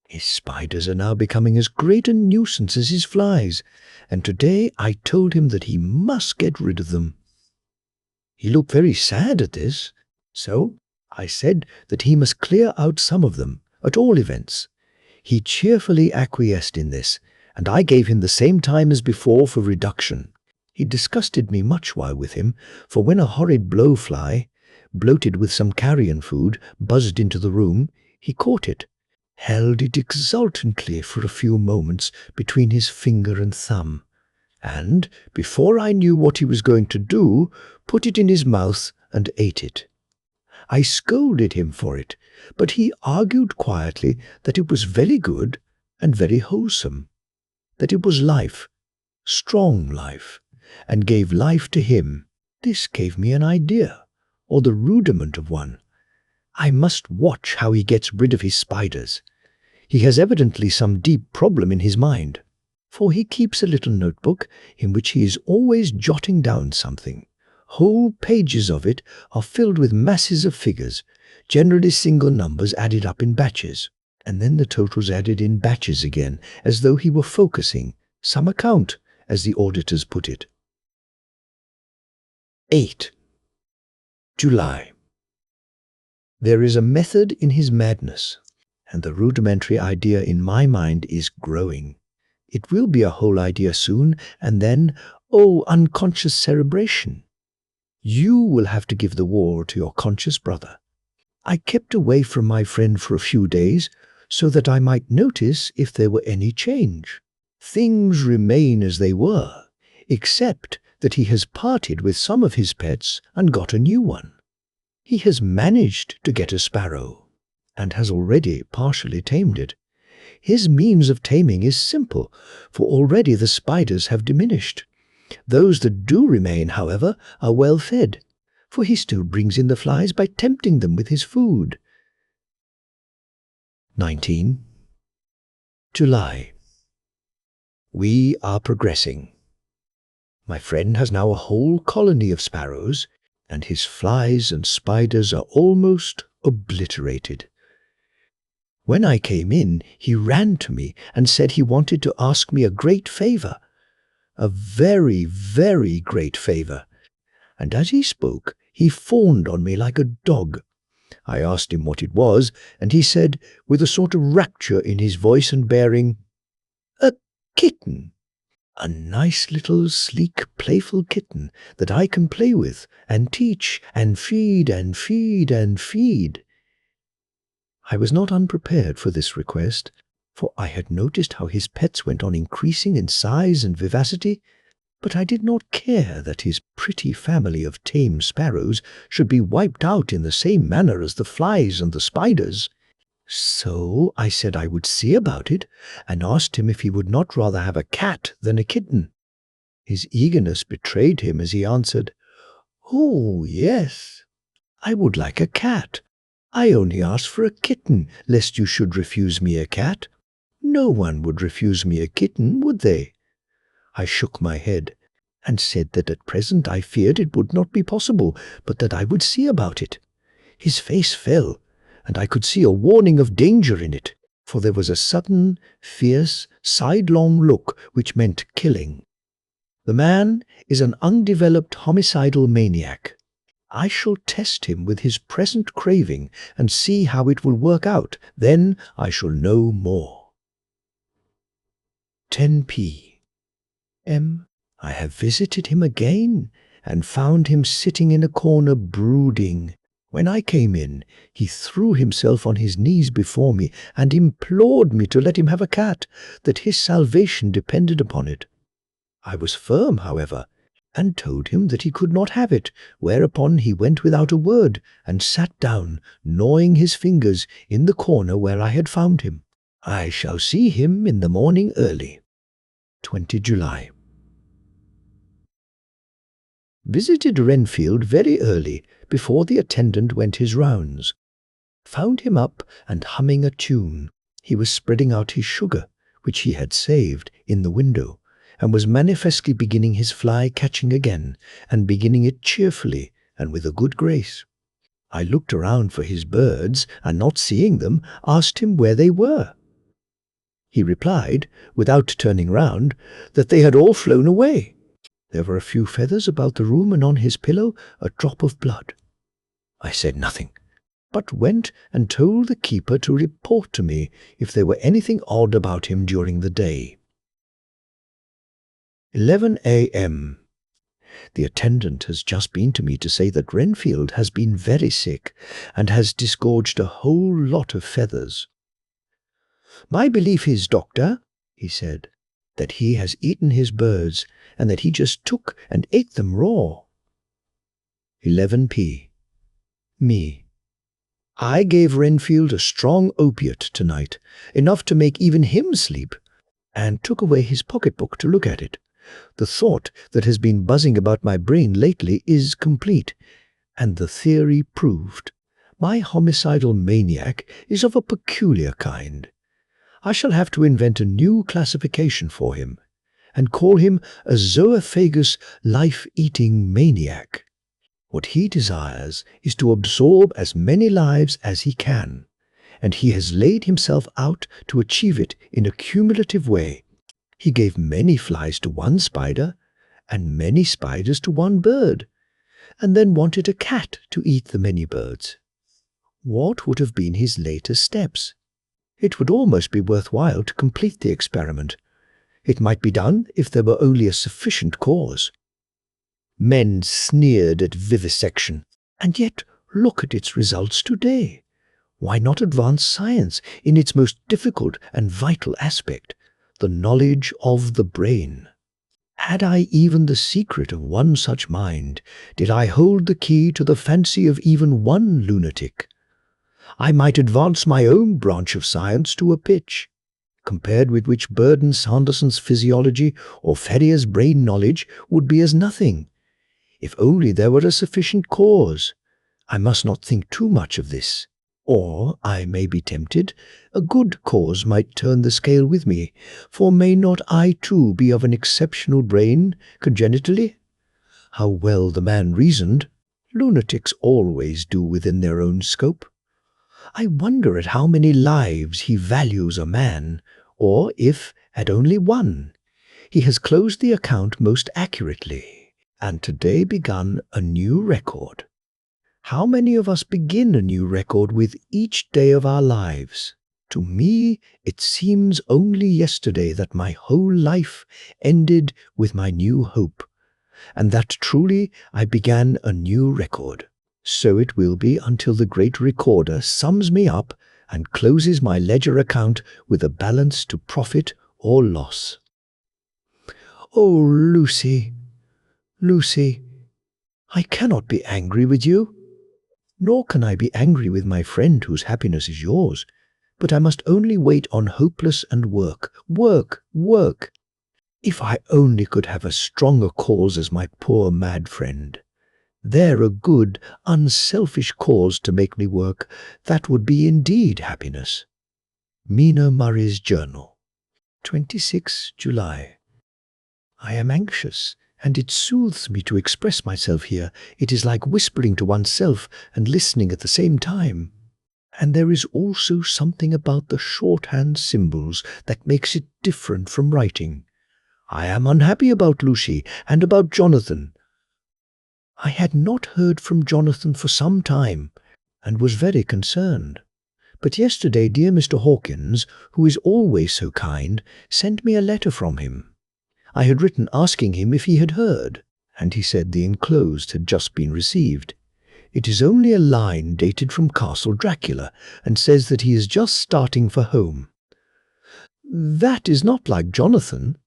His spiders are now becoming as great a nuisance as his flies, and today I told him that he must get rid of them. He looked very sad at this, so I said that he must clear out some of them, at all events. He cheerfully acquiesced in this, and I gave him the same time as before for reduction. He disgusted me much while with him, for when a horrid blowfly, bloated with some carrion food, buzzed into the room, he caught it, held it exultantly for a few moments between his finger and thumb, and, before I knew what he was going to do, put it in his mouth and ate it. I scolded him for it, but he argued quietly that it was very good and very wholesome, that it was life, strong life, and gave life to him. This gave me an idea, or the rudiment of one. I must watch how he gets rid of his spiders. He has evidently some deep problem in his mind, for he keeps a little notebook in which he is always jotting down something. Whole pages of it are filled with masses of figures, generally single numbers added up in batches, and then the totals added in batches again, as though he were focusing, some account, as the auditors put it. 8 July. There is a method in his madness, and the rudimentary idea in my mind is growing. It will be a whole idea soon, and then, oh, unconscious cerebration! You will have to give the war to your conscious brother. I kept away from my friend for a few days, so that I might notice if there were any change. Things remain as they were, except that he has parted with some of his pets and got a new one. He has managed to get a sparrow, and has already partially tamed it. His means of taming is simple, for already the spiders have diminished. Those that do remain, however, are well fed, for he still brings in the flies by tempting them with his food. 19 July. We are progressing. My friend has now a whole colony of sparrows, and his flies and spiders are almost obliterated. When I came in, he ran to me and said he wanted to ask me a great favor, a very, very great favor, and as he spoke, he fawned on me like a dog. I asked him what it was, and he said, with a sort of rapture in his voice and bearing, "A kitten. A nice little sleek, playful kitten that I can play with and teach and feed and feed and feed." I was not unprepared for this request, for I had noticed how his pets went on increasing in size and vivacity, but I did not care that his pretty family of tame sparrows should be wiped out in the same manner as the flies and the spiders. So I said I would see about it, and asked him if he would not rather have a cat than a kitten. His eagerness betrayed him as he answered, "Oh, yes, I would like a cat. I only asked for a kitten, lest you should refuse me a cat. No one would refuse me a kitten, would they?" I shook my head, and said that at present I feared it would not be possible, but that I would see about it. His face fell, and I could see a warning of danger in it, for there was a sudden, fierce, sidelong look which meant killing. The man is an undeveloped homicidal maniac. I shall test him with his present craving and see how it will work out. Then I shall know more. 10 p.m. I have visited him again and found him sitting in a corner brooding. When I came in, he threw himself on his knees before me and implored me to let him have a cat, that his salvation depended upon it. I was firm, however, and told him that he could not have it, whereupon he went without a word and sat down, gnawing his fingers in the corner where I had found him. I shall see him in the morning early. 20 July. Visited Renfield very early, before the attendant went his rounds. Found him up and humming a tune. He was spreading out his sugar, which he had saved, in the window, and was manifestly beginning his fly-catching again, and beginning it cheerfully and with a good grace. I looked around for his birds, and not seeing them, asked him where they were. He replied, without turning round, that they had all flown away. There were a few feathers about the room, and on his pillow a drop of blood. I said nothing, but went and told the keeper to report to me if there were anything odd about him during the day. 11 a.m. The attendant has just been to me to say that Renfield has been very sick and has disgorged a whole lot of feathers. "My belief is, doctor," he said, "that he has eaten his birds and that he just took and ate them raw." 11 p. Me. I gave Renfield a strong opiate tonight, enough to make even him sleep, and took away his pocketbook to look at it. The thought that has been buzzing about my brain lately is complete, and the theory proved. My homicidal maniac is of a peculiar kind. I shall have to invent a new classification for him, and call him a zoophagous, life-eating maniac. What he desires is to absorb as many lives as he can, and he has laid himself out to achieve it in a cumulative way. He gave many flies to one spider, and many spiders to one bird, and then wanted a cat to eat the many birds. What would have been his later steps? It would almost be worthwhile to complete the experiment. It might be done if there were only a sufficient cause. Men sneered at vivisection, and yet look at its results today. Why not advance science in its most difficult and vital aspect, the knowledge of the brain? Had I even the secret of one such mind, did I hold the key to the fancy of even one lunatic, I might advance my own branch of science to a pitch, compared with which Burdon Sanderson's physiology or Ferrier's brain knowledge would be as nothing. If only there were a sufficient cause. I must not think too much of this. Or, I may be tempted, a good cause might turn the scale with me, for may not I too be of an exceptional brain, congenitally? How well the man reasoned! Lunatics always do within their own scope. I wonder at how many lives he values a man, or if, at only one, he has closed the account most accurately, and today begun a new record. How many of us begin a new record with each day of our lives? To me, it seems only yesterday that my whole life ended with my new hope, and that truly I began a new record. So it will be until the great recorder sums me up and closes my ledger account with a balance to profit or loss. Oh, Lucy, Lucy, I cannot be angry with you. Nor can I be angry with my friend whose happiness is yours, but I must only wait on hopeless and work. If I only could have as strong a cause as my poor mad friend. There a good, unselfish cause to make me work, that would be indeed happiness. Mina Murray's Journal, 26 July. I am anxious and it soothes me to express myself here. It is like whispering to oneself and listening at the same time. And there is also something about the shorthand symbols that makes it different from writing. I am unhappy about Lucy and about Jonathan. I had not heard from Jonathan for some time, and was very concerned. But yesterday dear Mr. Hawkins, who is always so kind, sent me a letter from him. I had written asking him if he had heard, and he said the enclosed had just been received. It is only a line dated from Castle Dracula, and says that he is just starting for home. That is not like Jonathan.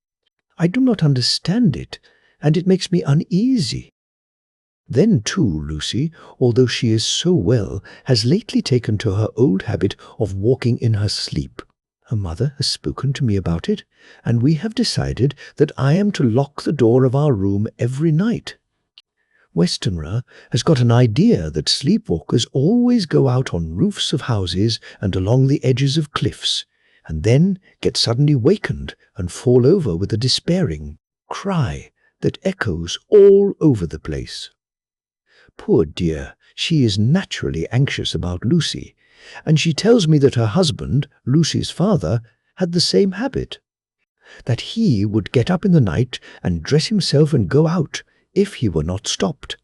I do not understand it, and it makes me uneasy. Then, too, Lucy, although she is so well, has lately taken to her old habit of walking in her sleep. Her mother has spoken to me about it, and we have decided that I am to lock the door of our room every night. Westenra has got an idea that sleepwalkers always go out on roofs of houses and along the edges of cliffs, and then get suddenly wakened and fall over with a despairing cry that echoes all over the place. Poor dear, she is naturally anxious about Lucy, and she tells me that her husband, Lucy's father, had the same habit, that he would get up in the night and dress himself and go out if he were not stopped.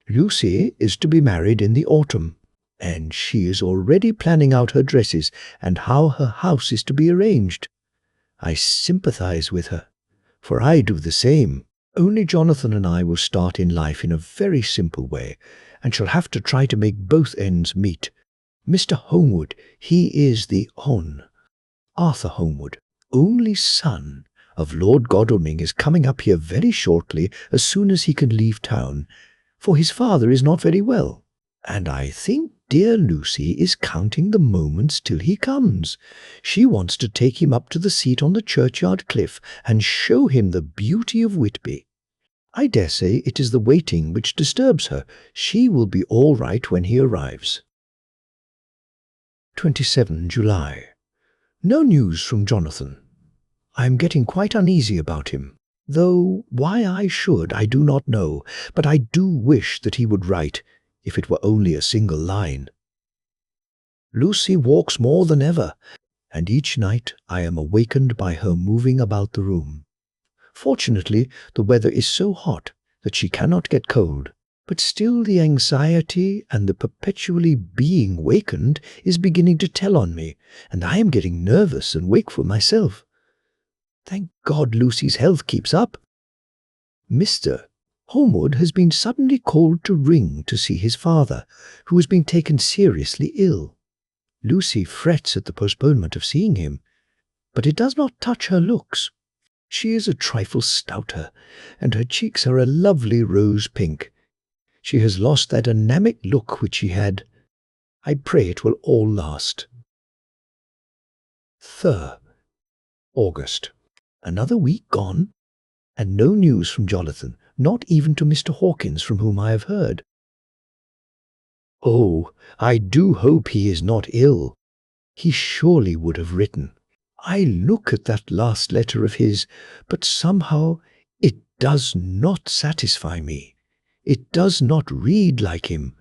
Lucy is to be married in the autumn, and she is already planning out her dresses and how her house is to be arranged. I sympathize with her, for I do the same. Only Jonathan and I will start in life in a very simple way, and shall have to try to make both ends meet. Mr. Homewood, he is the Arthur Homewood, only son of Lord Godalming, is coming up here very shortly as soon as he can leave town, for his father is not very well, and I think dear Lucy is counting the moments till he comes. She wants to take him up to the seat on the churchyard cliff and show him the beauty of Whitby. I dare say it is the waiting which disturbs her. She will be all right when he arrives. 27 July. No news from Jonathan. I am getting quite uneasy about him, though why I should I do not know, but I do wish that he would write, if it were only a single line. Lucy walks more than ever, and each night I am awakened by her moving about the room. Fortunately, the weather is so hot that she cannot get cold, but still the anxiety and the perpetually being wakened is beginning to tell on me, and I am getting nervous and wakeful myself. Thank God Lucy's health keeps up. Mr. Homewood has been suddenly called to Ring to see his father, who has been taken seriously ill. Lucy frets at the postponement of seeing him, but it does not touch her looks. She is a trifle stouter, and her cheeks are a lovely rose pink. She has lost that anemic look which she had. I pray it will all last. 3rd August. Another week gone, and no news from Jonathan, not even to Mr. Hawkins, from whom I have heard. Oh, I do hope he is not ill. He surely would have written. I look at that last letter of his, but somehow it does not satisfy me. It does not read like him,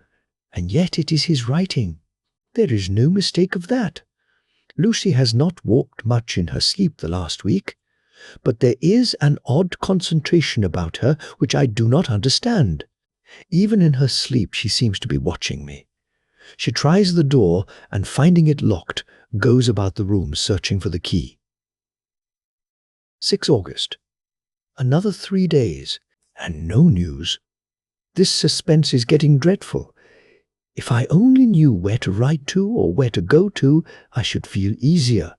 and yet it is his writing. There is no mistake of that. Lucy has not walked much in her sleep the last week, but there is an odd concentration about her which I do not understand. Even in her sleep she seems to be watching me. She tries the door, and finding it locked, goes about the room searching for the key. 6 August. Another 3 days, and no news. This suspense is getting dreadful. If I only knew where to write to or where to go to, I should feel easier.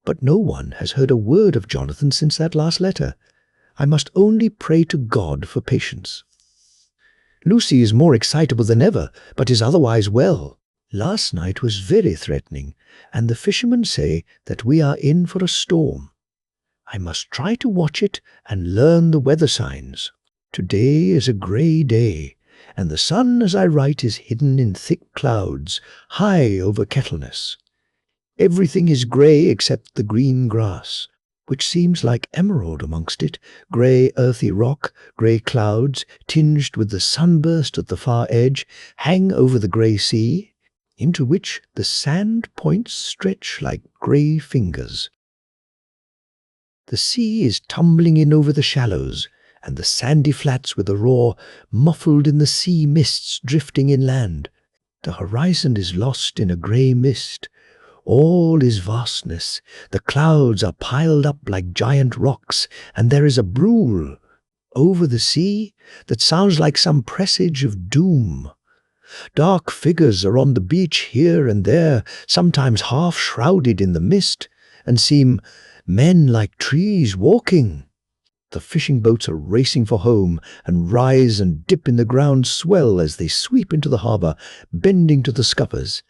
But no one has heard a word of Jonathan since that last letter. I must only pray to God for patience. Lucy is more excitable than ever, but is otherwise well. Last night was very threatening, and the fishermen say that we are in for a storm. I must try to watch it and learn the weather signs. Today is a grey day, and the sun as I write is hidden in thick clouds, high over Kettleness. Everything is grey except the green grass. which seems like emerald amongst it, grey earthy rock, grey clouds, tinged with the sunburst at the far edge, hang over the grey sea, into which the sand points stretch like grey fingers. The sea is tumbling in over the shallows, and the sandy flats with a roar, muffled in the sea mists drifting inland. The horizon is lost in a grey mist. All is vastness. The clouds are piled up like giant rocks, and there is a brool over the sea that sounds like some presage of doom. Dark figures are on the beach here and there, sometimes half shrouded in the mist, and seem men like trees walking. The fishing boats are racing for home, and rise and dip in the ground swell as they sweep into the harbour, bending to the scuppers.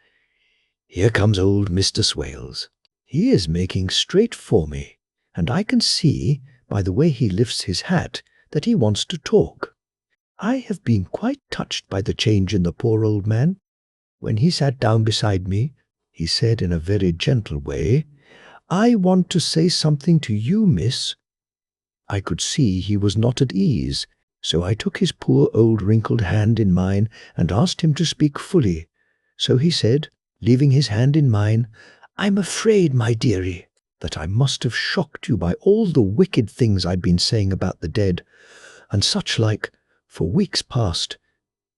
Here comes old Mr. Swales. He is making straight for me, and I can see, by the way he lifts his hat, that he wants to talk. I have been quite touched by the change in the poor old man. When he sat down beside me, he said in a very gentle way, "I want to say something to you, miss." I could see he was not at ease, so I took his poor old wrinkled hand in mine and asked him to speak fully. So he said, leaving his hand in mine, "I'm afraid, my dearie, that I must have shocked you by all the wicked things I'd been saying about the dead, and such like, for weeks past,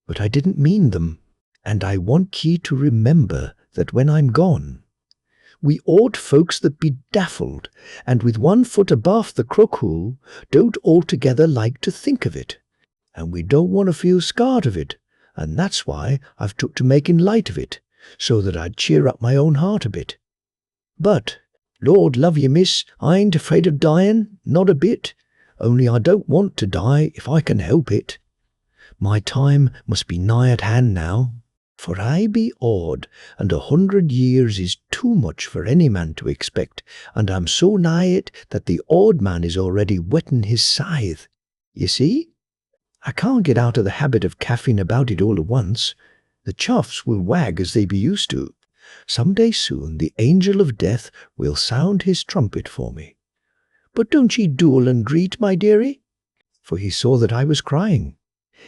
but I didn't mean them, and I want ye to remember that when I'm gone, we odd folks that be daffled, and with one foot abaft the crook-hole, don't altogether like to think of it, and we don't want to feel scarred of it, and that's why I've took to making light of it, so that I'd cheer up my own heart a bit. But, Lord love you, miss, I ain't afraid of dying, not a bit, only I don't want to die if I can help it. My time must be nigh at hand now, for I be odd, and 100 years is too much for any man to expect, and I'm so nigh it that the odd man is already whetting his scythe. You see? I can't get out of the habit of caffing about it all at once. The chuffs will wag as they be used to. Some day soon the angel of death will sound his trumpet for me. But don't ye duel and greet, my dearie?" For he saw that I was crying.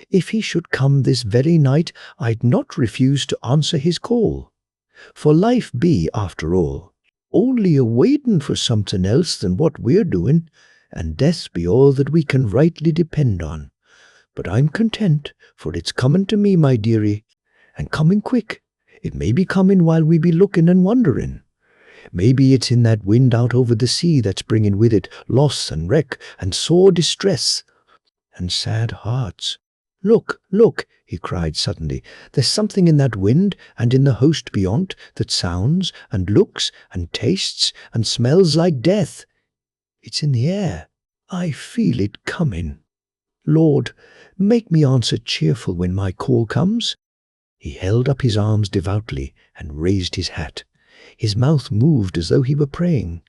"If he should come this very night, I'd not refuse to answer his call. For life be, after all, only a waiting for something else than what we're doing, and death be all that we can rightly depend on. But I'm content, for it's coming to me, my dearie, and coming quick. It may be coming while we be looking and wondering. Maybe it's in that wind out over the sea that's bringing with it loss and wreck and sore distress and sad hearts. Look, look," he cried suddenly, "there's something in that wind and in the host beyond that sounds and looks and tastes and smells like death. It's in the air. I feel it coming. Lord, make me answer cheerful when my call comes." He held up his arms devoutly and raised his hat. His mouth moved as though he were praying.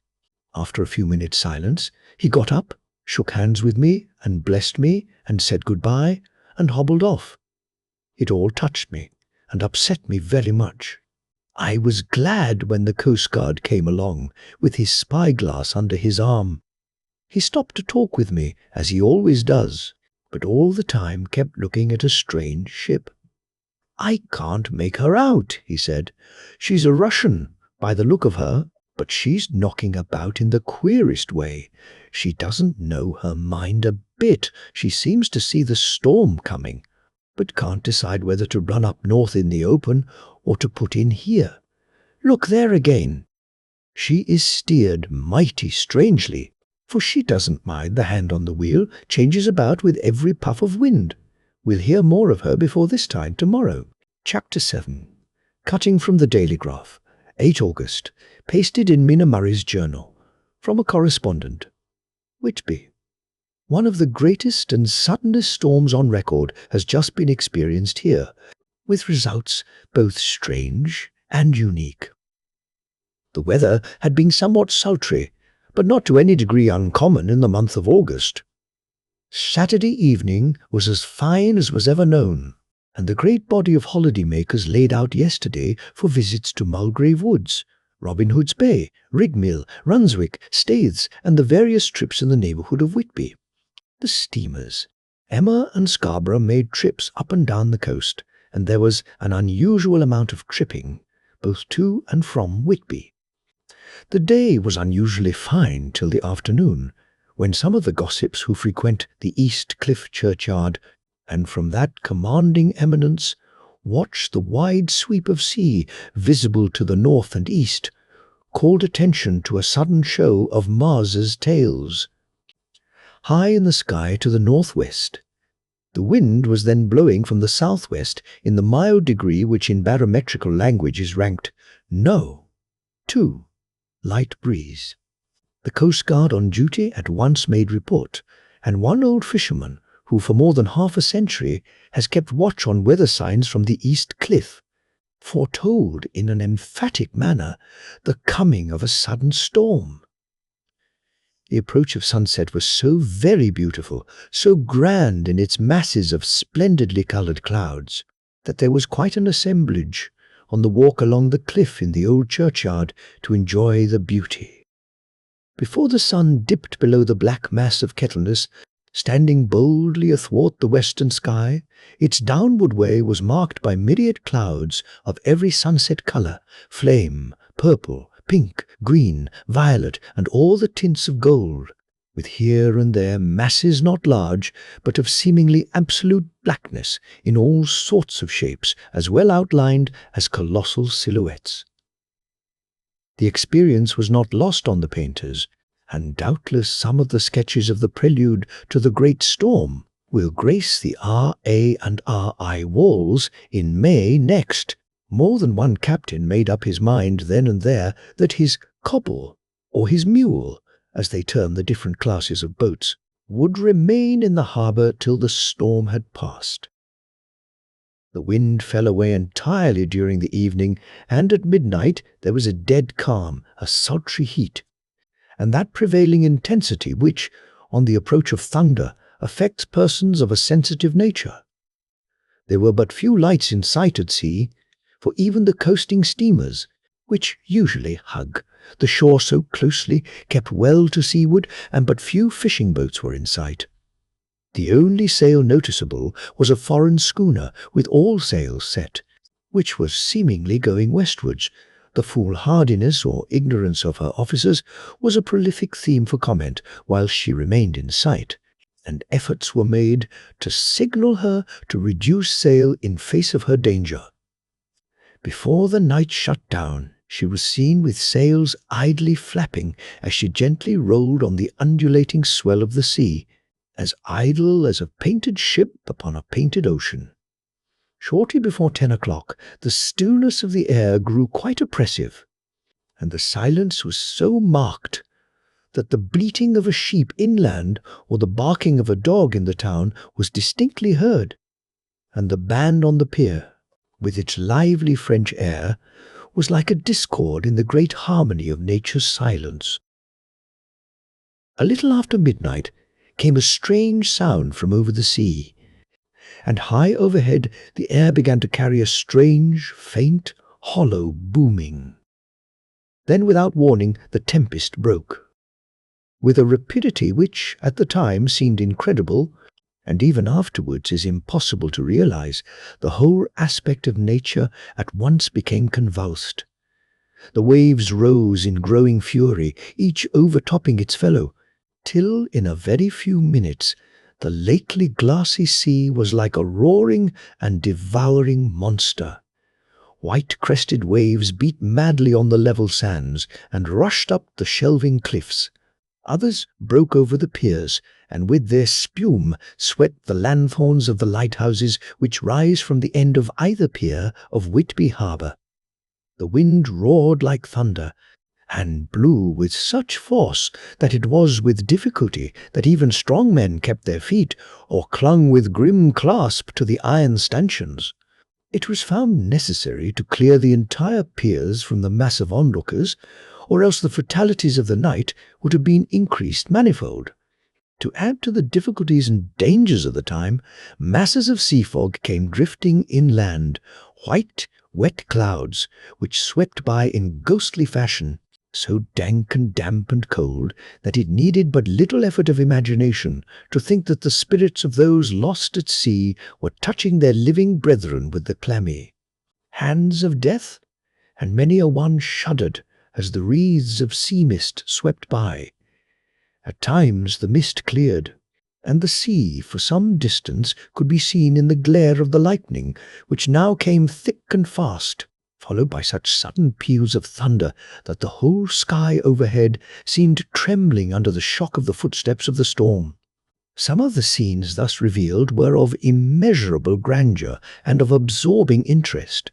After a few minutes' silence, he got up, shook hands with me, and blessed me, and said goodbye, and hobbled off. It all touched me, and upset me very much. I was glad when the Coast Guard came along, with his spyglass under his arm. He stopped to talk with me, as he always does, but all the time kept looking at a strange ship. "I can't make her out," he said. "She's a Russian, by the look of her, but she's knocking about in the queerest way. She doesn't know her mind a bit. She seems to see the storm coming, but can't decide whether to run up north in the open or to put in here. Look there again. She is steered mighty strangely, for she doesn't mind the hand on the wheel changes about with every puff of wind. We'll hear more of her before this time tomorrow." Chapter 7. Cutting from the Daily Graph, 8 August, pasted in Mina Murray's journal, from a correspondent. Whitby. One of the greatest and suddenest storms on record has just been experienced here, with results both strange and unique. The weather had been somewhat sultry, but not to any degree uncommon in the month of August. Saturday evening was as fine as was ever known, and the great body of holiday-makers laid out yesterday for visits to Mulgrave Woods, Robin Hood's Bay, Rigmill, Runswick, Staithes, and the various trips in the neighbourhood of Whitby. The steamers. Emma and Scarborough made trips up and down the coast, and there was an unusual amount of tripping, both to and from Whitby. The day was unusually fine till the afternoon, when some of the gossips who frequent the East Cliff churchyard, and from that commanding eminence watch the wide sweep of sea visible to the north and east, called attention to a sudden show of Mars's tails. High in the sky to the northwest, the wind was then blowing from the southwest in the mild degree which in barometrical language is ranked No. 2. Light breeze. The Coast Guard on duty at once made report, and one old fisherman, who for more than half a century has kept watch on weather signs from the East Cliff, foretold in an emphatic manner the coming of a sudden storm. The approach of sunset was so very beautiful, so grand in its masses of splendidly coloured clouds, that there was quite an assemblage on the walk along the cliff in the old churchyard to enjoy the beauty. Before the sun dipped below the black mass of Kettleness, standing boldly athwart the western sky, its downward way was marked by myriad clouds of every sunset colour, flame, purple, pink, green, violet, and all the tints of gold, with here and there masses not large, but of seemingly absolute blackness in all sorts of shapes, as well outlined as colossal silhouettes. The experience was not lost on the painters, and doubtless some of the sketches of the prelude to the great storm will grace the R.A. and R.I. walls in May next. More than one captain made up his mind then and there that his cobble, or his mule, as they term the different classes of boats, would remain in the harbour till the storm had passed. The wind fell away entirely during the evening, and at midnight there was a dead calm, a sultry heat, and that prevailing intensity which, on the approach of thunder, affects persons of a sensitive nature. There were but few lights in sight at sea, for even the coasting steamers, which usually hug the shore so closely, kept well to seaward, and but few fishing boats were in sight. The only sail noticeable was a foreign schooner with all sails set, which was seemingly going westwards. The foolhardiness or ignorance of her officers was a prolific theme for comment while she remained in sight, and efforts were made to signal her to reduce sail in face of her danger. Before the night shut down, she was seen with sails idly flapping as she gently rolled on the undulating swell of the sea, as idle as a painted ship upon a painted ocean. Shortly before 10 o'clock, the stillness of the air grew quite oppressive, and the silence was so marked that the bleating of a sheep inland or the barking of a dog in the town was distinctly heard, and the band on the pier, with its lively French air, was like a discord in the great harmony of nature's silence. A little after midnight came a strange sound from over the sea, and high overhead the air began to carry a strange, faint, hollow booming. Then without warning the tempest broke. With a rapidity which at the time seemed incredible, and even afterwards is impossible to realize, the whole aspect of nature at once became convulsed. The waves rose in growing fury, each overtopping its fellow, till in a very few minutes the lately glassy sea was like a roaring and devouring monster. White-crested waves beat madly on the level sands and rushed up the shelving cliffs. Others broke over the piers, and with their spume swept the lanthorns of the lighthouses which rise from the end of either pier of Whitby harbour. The wind roared like thunder, and blew with such force that it was with difficulty that even strong men kept their feet, or clung with grim clasp to the iron stanchions. It was found necessary to clear the entire piers from the mass of onlookers, or else the fatalities of the night would have been increased manifold. To add to the difficulties and dangers of the time, masses of sea fog came drifting inland, white wet clouds which swept by in ghostly fashion, so dank and damp and cold that it needed but little effort of imagination to think that the spirits of those lost at sea were touching their living brethren with the clammy hands of death, and many a one shuddered as the wreaths of sea mist swept by. At times the mist cleared, and the sea for some distance could be seen in the glare of the lightning, which now came thick and fast, followed by such sudden peals of thunder that the whole sky overhead seemed trembling under the shock of the footsteps of the storm. Some of the scenes thus revealed were of immeasurable grandeur and of absorbing interest.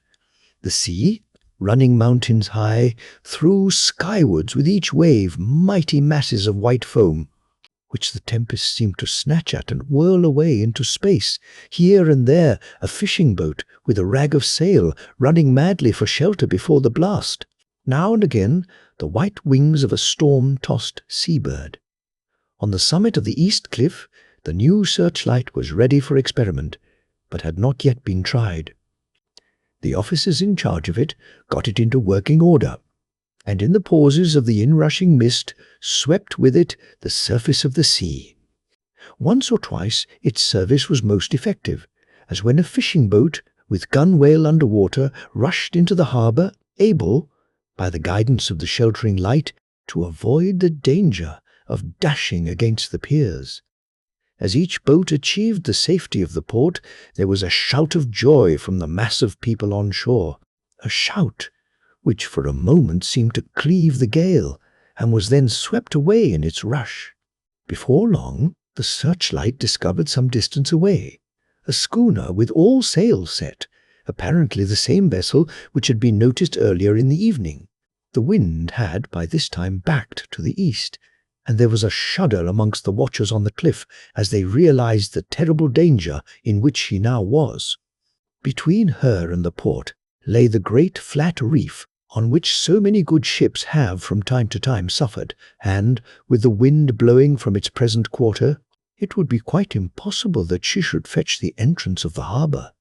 The sea, running mountains high, threw skywards with each wave mighty masses of white foam, which the tempest seemed to snatch at and whirl away into space. Here and there a fishing boat with a rag of sail running madly for shelter before the blast. Now and again the white wings of a storm-tossed seabird. On the summit of the east cliff the new searchlight was ready for experiment, but had not yet been tried. The officers in charge of it got it into working order, and in the pauses of the inrushing mist swept with it the surface of the sea. Once or twice its service was most effective, as when a fishing boat with gunwale under water rushed into the harbour, able, by the guidance of the sheltering light, to avoid the danger of dashing against the piers. As each boat achieved the safety of the port, there was a shout of joy from the mass of people on shore, a shout which for a moment seemed to cleave the gale, and was then swept away in its rush. Before long, the searchlight discovered some distance away a schooner with all sails set, apparently the same vessel which had been noticed earlier in the evening. The wind had by this time backed to the east, and there was a shudder amongst the watchers on the cliff as they realized the terrible danger in which she now was. Between her and the port lay the great flat reef on which so many good ships have from time to time suffered, and, with the wind blowing from its present quarter, it would be quite impossible that she should fetch the entrance of the harbour.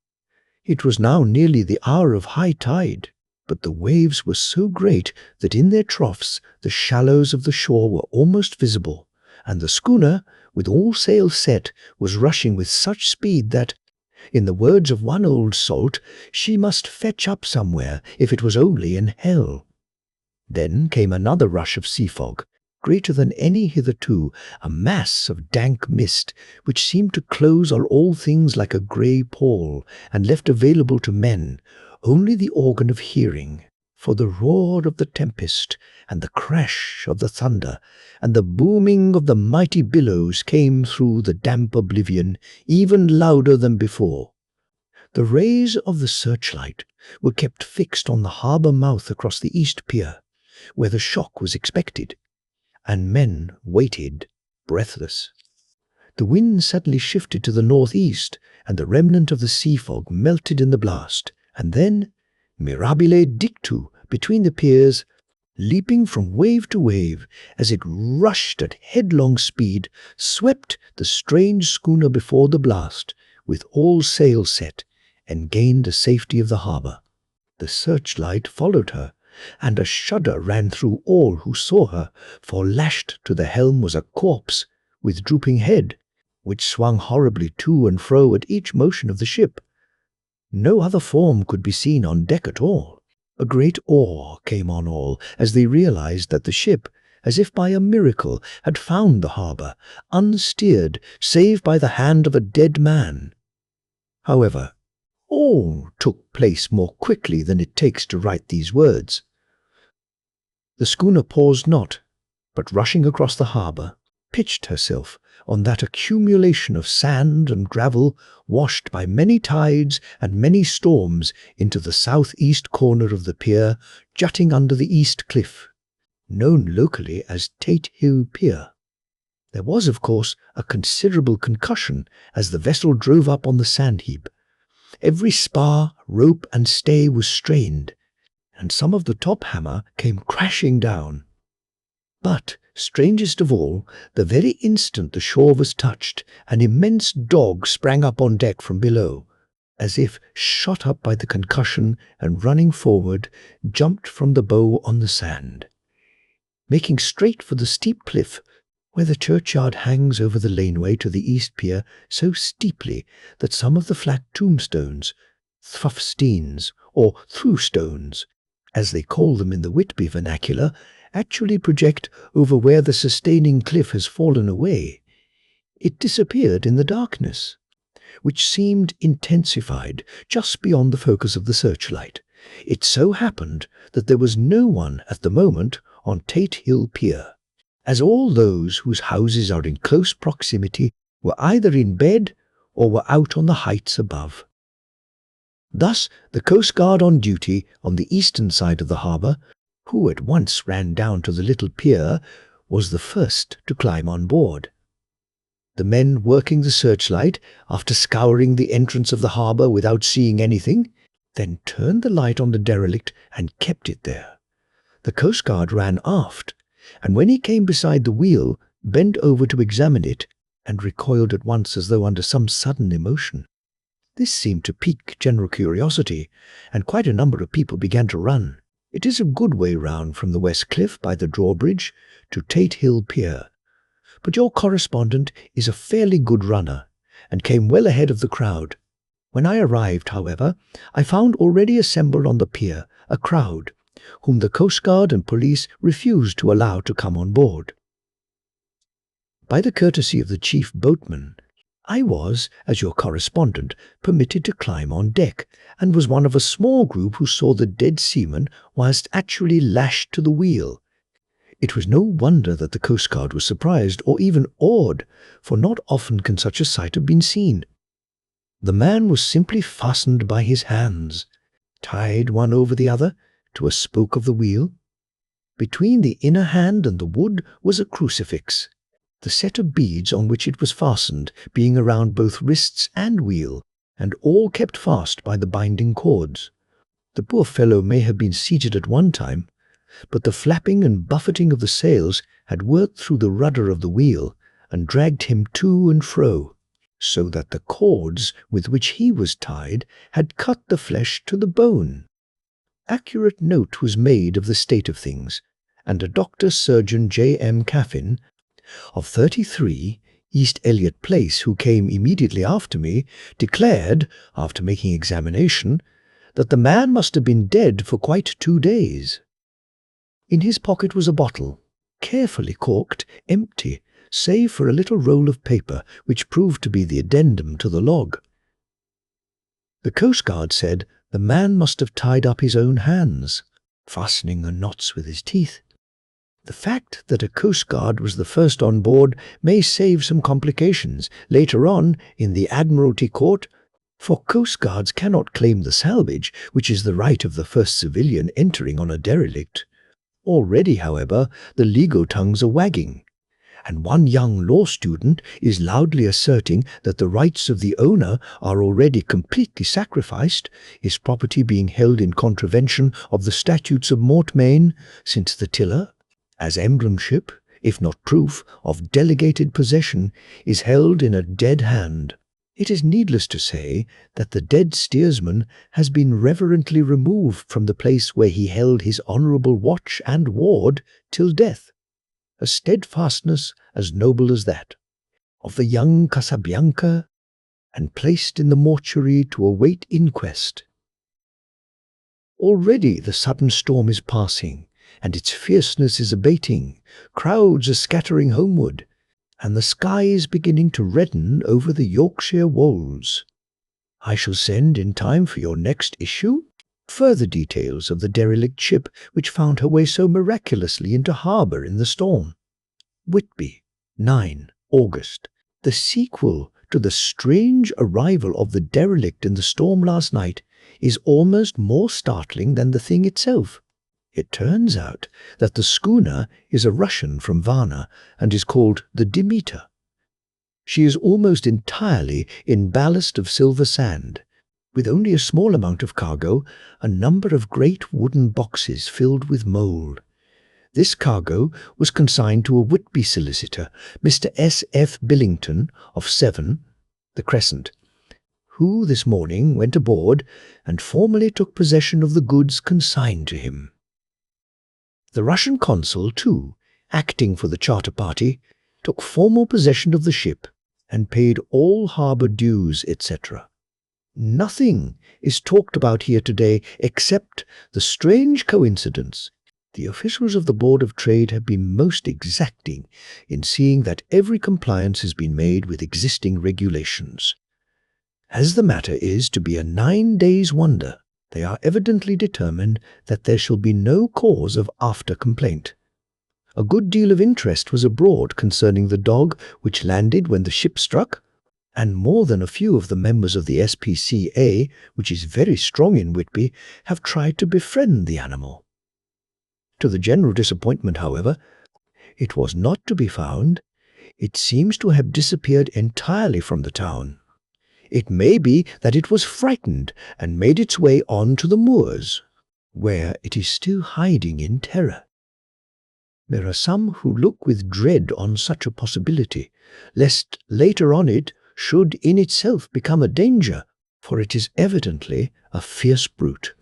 It was now nearly the hour of high tide, but the waves were so great that in their troughs the shallows of the shore were almost visible, and the schooner, with all sails set, was rushing with such speed that, in the words of one old salt, she must fetch up somewhere, if it was only in hell. Then came another rush of sea fog, greater than any hitherto, a mass of dank mist, which seemed to close on all things like a grey pall, and left available to men only the organ of hearing, for the roar of the tempest, and the crash of the thunder, and the booming of the mighty billows came through the damp oblivion even louder than before. The rays of the searchlight were kept fixed on the harbour mouth across the east pier, where the shock was expected, and men waited, breathless. The wind suddenly shifted to the northeast, and the remnant of the sea fog melted in the blast, and then, mirabile dictu, between the piers, leaping from wave to wave, as it rushed at headlong speed, swept the strange schooner before the blast, with all sails set, and gained the safety of the harbour. The searchlight followed her, and a shudder ran through all who saw her, for lashed to the helm was a corpse with drooping head, which swung horribly to and fro at each motion of the ship. No other form could be seen on deck at all. A great awe came on all as they realized that the ship, as if by a miracle, had found the harbour, unsteered save by the hand of a dead man. However, all took place more quickly than it takes to write these words. The schooner paused not, but rushing across the harbour, pitched herself on that accumulation of sand and gravel washed by many tides and many storms into the south-east corner of the pier jutting under the east cliff, known locally as Tate Hill Pier. There was, of course, a considerable concussion as the vessel drove up on the sand heap. Every spar, rope, and stay was strained, and some of the top hammer came crashing down. But, strangest of all, the very instant the shore was touched, an immense dog sprang up on deck from below. as if shot up by the concussion and running forward, jumped from the bow on the sand, making straight for the steep cliff where the churchyard hangs over the laneway to the east pier so steeply that some of the flat tombstones, thruffsteins or throughstones, as they call them in the Whitby vernacular, actually project over where the sustaining cliff has fallen away. It disappeared in the darkness, which seemed intensified just beyond the focus of the searchlight. It so happened that there was no one at the moment on Tate Hill Pier, as all those whose houses are in close proximity were either in bed or were out on the heights above. Thus the Coast Guard on duty on the eastern side of the harbour, who at once ran down to the little pier, was the first to climb on board. The men working the searchlight, after scouring the entrance of the harbour without seeing anything, then turned the light on the derelict and kept it there. The Coast Guard ran aft, and when he came beside the wheel, bent over to examine it, and recoiled at once as though under some sudden emotion. This seemed to pique general curiosity, and quite a number of people began to run. It is a good way round from the West Cliff by the drawbridge to Tate Hill Pier, but your correspondent is a fairly good runner, and came well ahead of the crowd. When I arrived, however, I found already assembled on the pier a crowd, whom the Coast Guard and police refused to allow to come on board. By the courtesy of the chief boatman, I was, as your correspondent, permitted to climb on deck, and was one of a small group who saw the dead seaman whilst actually lashed to the wheel. It was no wonder that the Coast Guard was surprised or even awed, for not often can such a sight have been seen. The man was simply fastened by his hands, tied one over the other, to a spoke of the wheel. Between the inner hand and the wood was a crucifix, the set of beads on which it was fastened being around both wrists and wheel, and all kept fast by the binding cords. The poor fellow may have been seated at one time, but the flapping and buffeting of the sails had worked through the rudder of the wheel and dragged him to and fro, so that the cords with which he was tied had cut the flesh to the bone. Accurate note was made of the state of things, and a Dr. Surgeon J.M. Caffin, of 33 East Elliot Place, who came immediately after me, declared, after making examination, that the man must have been dead for quite 2 days. In his pocket was a bottle, carefully corked, empty, save for a little roll of paper which proved to be the addendum to the log. The Coast Guard said the man must have tied up his own hands, fastening the knots with his teeth. The fact that a Coast Guard was the first on board may save some complications later on in the Admiralty Court, for Coast Guards cannot claim the salvage, which is the right of the first civilian entering on a derelict. Already, however, the legal tongues are wagging, and one young law student is loudly asserting that the rights of the owner are already completely sacrificed, his property being held in contravention of the statutes of mortmain, since the tiller, as emblemship, if not proof, of delegated possession, is held in a dead hand. It is needless to say that the dead steersman has been reverently removed from the place where he held his honourable watch and ward till death, a steadfastness as noble as that of the young Casabianca, and placed in the mortuary to await inquest. Already the sudden storm is passing, and its fierceness is abating. Crowds are scattering homeward, and the sky is beginning to redden over the Yorkshire wolds. I shall send, in time for your next issue, further details of the derelict ship which found her way so miraculously into harbour in the storm. Whitby, 9 August. The sequel to the strange arrival of the derelict in the storm last night is almost more startling than the thing itself. It turns out that the schooner is a Russian from Varna and is called the Demeter. She is almost entirely in ballast of silver sand, with only a small amount of cargo, a number of great wooden boxes filled with mould. This cargo was consigned to a Whitby solicitor, Mr. S. F. Billington, of 7, the Crescent, who this morning went aboard and formally took possession of the goods consigned to him. The Russian consul, too, acting for the charter party, took formal possession of the ship and paid all harbour dues, etc. Nothing is talked about here today except the strange coincidence. The officials of the Board of Trade have been most exacting in seeing that every compliance has been made with existing regulations. As the matter is to be a 9 days' wonder, they are evidently determined that there shall be no cause of after-complaint. A good deal of interest was abroad concerning the dog which landed when the ship struck, and more than a few of the members of the SPCA, which is very strong in Whitby, have tried to befriend the animal. To the general disappointment, however, it was not to be found. It seems to have disappeared entirely from the town. It may be that it was frightened and made its way on to the moors, where it is still hiding in terror. There are some who look with dread on such a possibility, lest later on it should in itself become a danger, for it is evidently a fierce brute.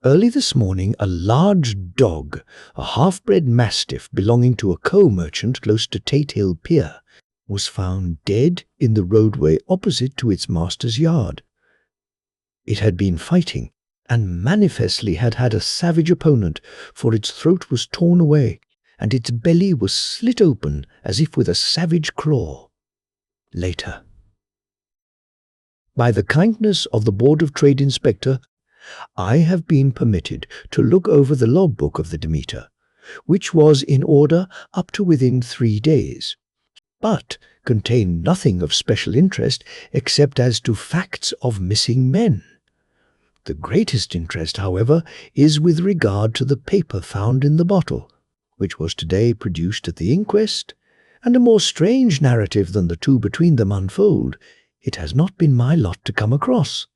Early this morning a large dog, a half-bred mastiff belonging to a coal merchant close to Tate Hill Pier, was found dead in the roadway opposite to its master's yard. It had been fighting, and manifestly had had a savage opponent, for its throat was torn away, and its belly was slit open as if with a savage claw. Later. By the kindness of the Board of Trade Inspector, I have been permitted to look over the logbook of the Demeter, which was in order up to within 3 days, but contained nothing of special interest except as to facts of missing men. The greatest interest, however, is with regard to the paper found in the bottle, which was today produced at the inquest, and a more strange narrative than the two between them unfold it has not been my lot to come across.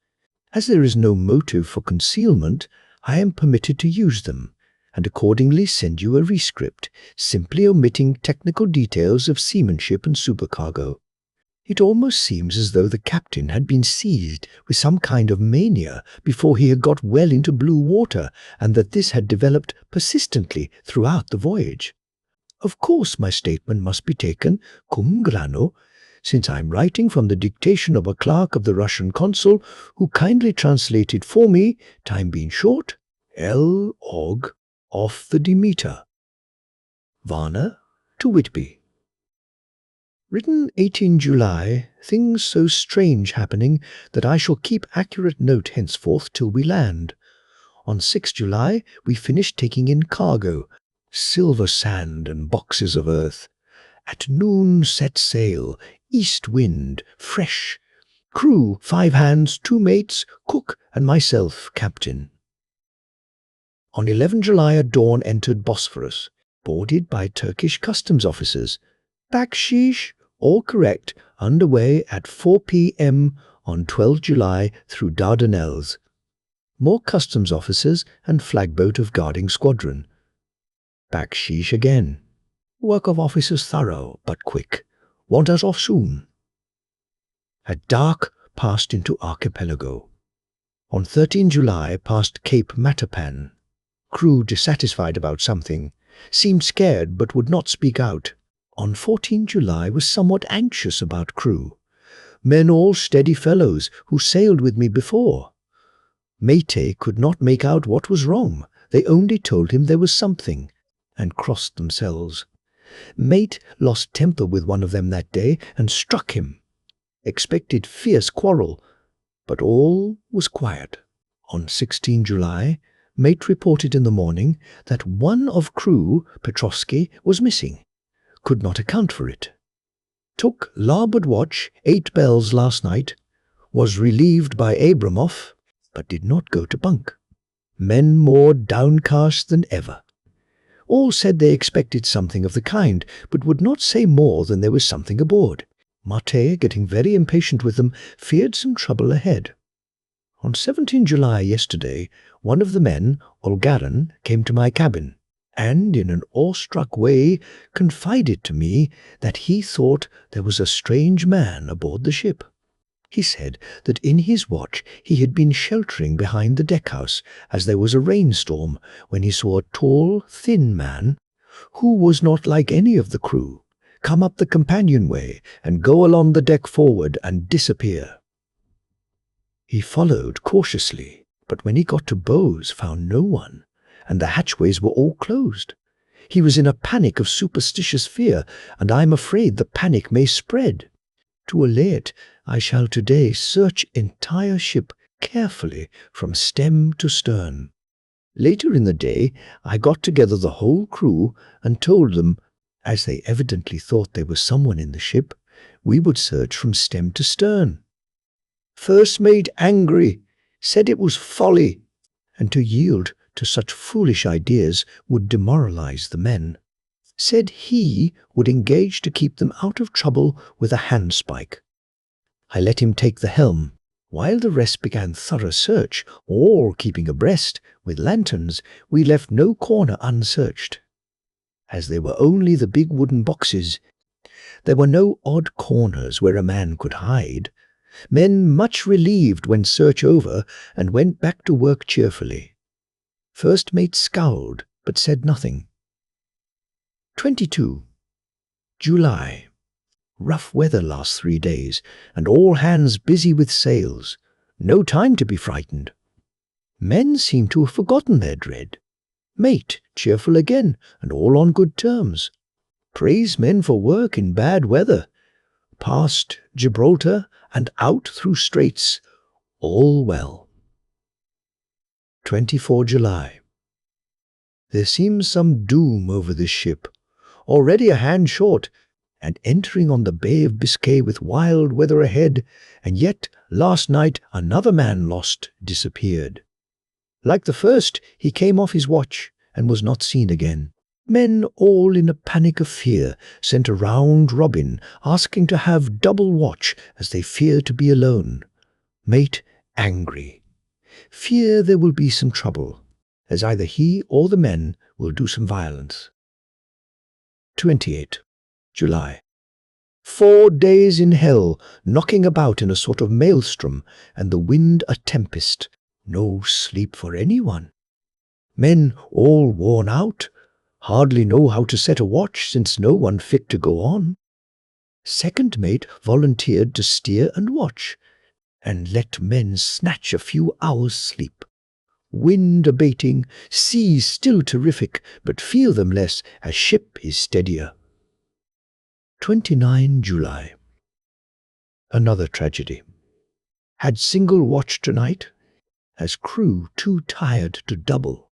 As there is no motive for concealment, I am permitted to use them, and accordingly send you a rescript, simply omitting technical details of seamanship and supercargo. It almost seems as though the captain had been seized with some kind of mania before he had got well into blue water, and that this had developed persistently throughout the voyage. Of course my statement must be taken cum grano, since I am writing from the dictation of a clerk of the Russian consul, who kindly translated for me, time being short, L. Og. Off the Demeter. Varna to Whitby. Written 18 July, things so strange happening that I shall keep accurate note henceforth till we land. On 6 July we finished taking in cargo, silver sand and boxes of earth. At noon set sail, east wind, fresh. Crew 5 hands, 2 mates, cook and myself, captain. On 11 July at dawn entered Bosphorus, boarded by Turkish customs officers. Bakshish, all correct, underway at 4 p.m. on 12 July through Dardanelles. More customs officers and flagboat of guarding squadron. Bakshish again. Work of officers thorough, but quick. Want us off soon. At dark, passed into Archipelago. On 13 July, passed Cape Matapan. Crew dissatisfied about something. Seemed scared, but would not speak out. On 14 July, was somewhat anxious about crew. Men all steady fellows, who sailed with me before. Mate could not make out what was wrong. They only told him there was something, and crossed themselves. Mate lost temper with one of them that day, and struck him. Expected fierce quarrel, but all was quiet. On 16 July, Mate reported in the morning that one of crew, Petrovsky, was missing. Could not account for it. Took larboard watch 8 bells last night. Was relieved by Abramoff, but did not go to bunk. Men more downcast than ever. All said they expected something of the kind, but would not say more than there was something aboard. Mate, getting very impatient with them, feared some trouble ahead. On 17 July yesterday, one of the men, Olgarin, came to my cabin, and in an awestruck way confided to me that he thought there was a strange man aboard the ship. He said that in his watch he had been sheltering behind the deckhouse as there was a rainstorm when he saw a tall, thin man, who was not like any of the crew, come up the companionway and go along the deck forward and disappear. He followed cautiously, but when he got to bows found no one, and the hatchways were all closed. He was in a panic of superstitious fear, and I am afraid the panic may spread. To allay it, I shall today search entire ship carefully from stem to stern. Later in the day, I got together the whole crew and told them, as they evidently thought there was someone in the ship, we would search from stem to stern. First mate angry, said it was folly, and to yield to such foolish ideas would demoralize the men. Said he would engage to keep them out of trouble with a handspike. I let him take the helm, while the rest began thorough search, all keeping abreast. With lanterns, we left no corner unsearched. As there were only the big wooden boxes, there were no odd corners where a man could hide. Men much relieved when search over and went back to work cheerfully. First mate scowled, but said nothing. 22. July. Rough weather last 3 days, and all hands busy with sails. No time to be frightened. Men seem to have forgotten their dread. Mate cheerful again, and all on good terms. Praise men for work in bad weather. Past Gibraltar and out through straits. All well. 24 July. There seems some doom over this ship. Already a hand short, and entering on the Bay of Biscay with wild weather ahead, and yet last night another man disappeared. Like the first, he came off his watch and was not seen again. Men all in a panic of fear sent a round robin asking to have double watch as they fear to be alone. Mate angry. Fear there will be some trouble, as either he or the men will do some violence. 28. July. 4 days in hell, knocking about in a sort of maelstrom, and the wind a tempest. No sleep for anyone. Men all worn out, hardly know how to set a watch since no one fit to go on. Second mate volunteered to steer and watch, and let men snatch a few hours' sleep. Wind abating, seas still terrific, but feel them less as ship is steadier. 29 July. Another tragedy. Had single watch tonight, as crew too tired to double.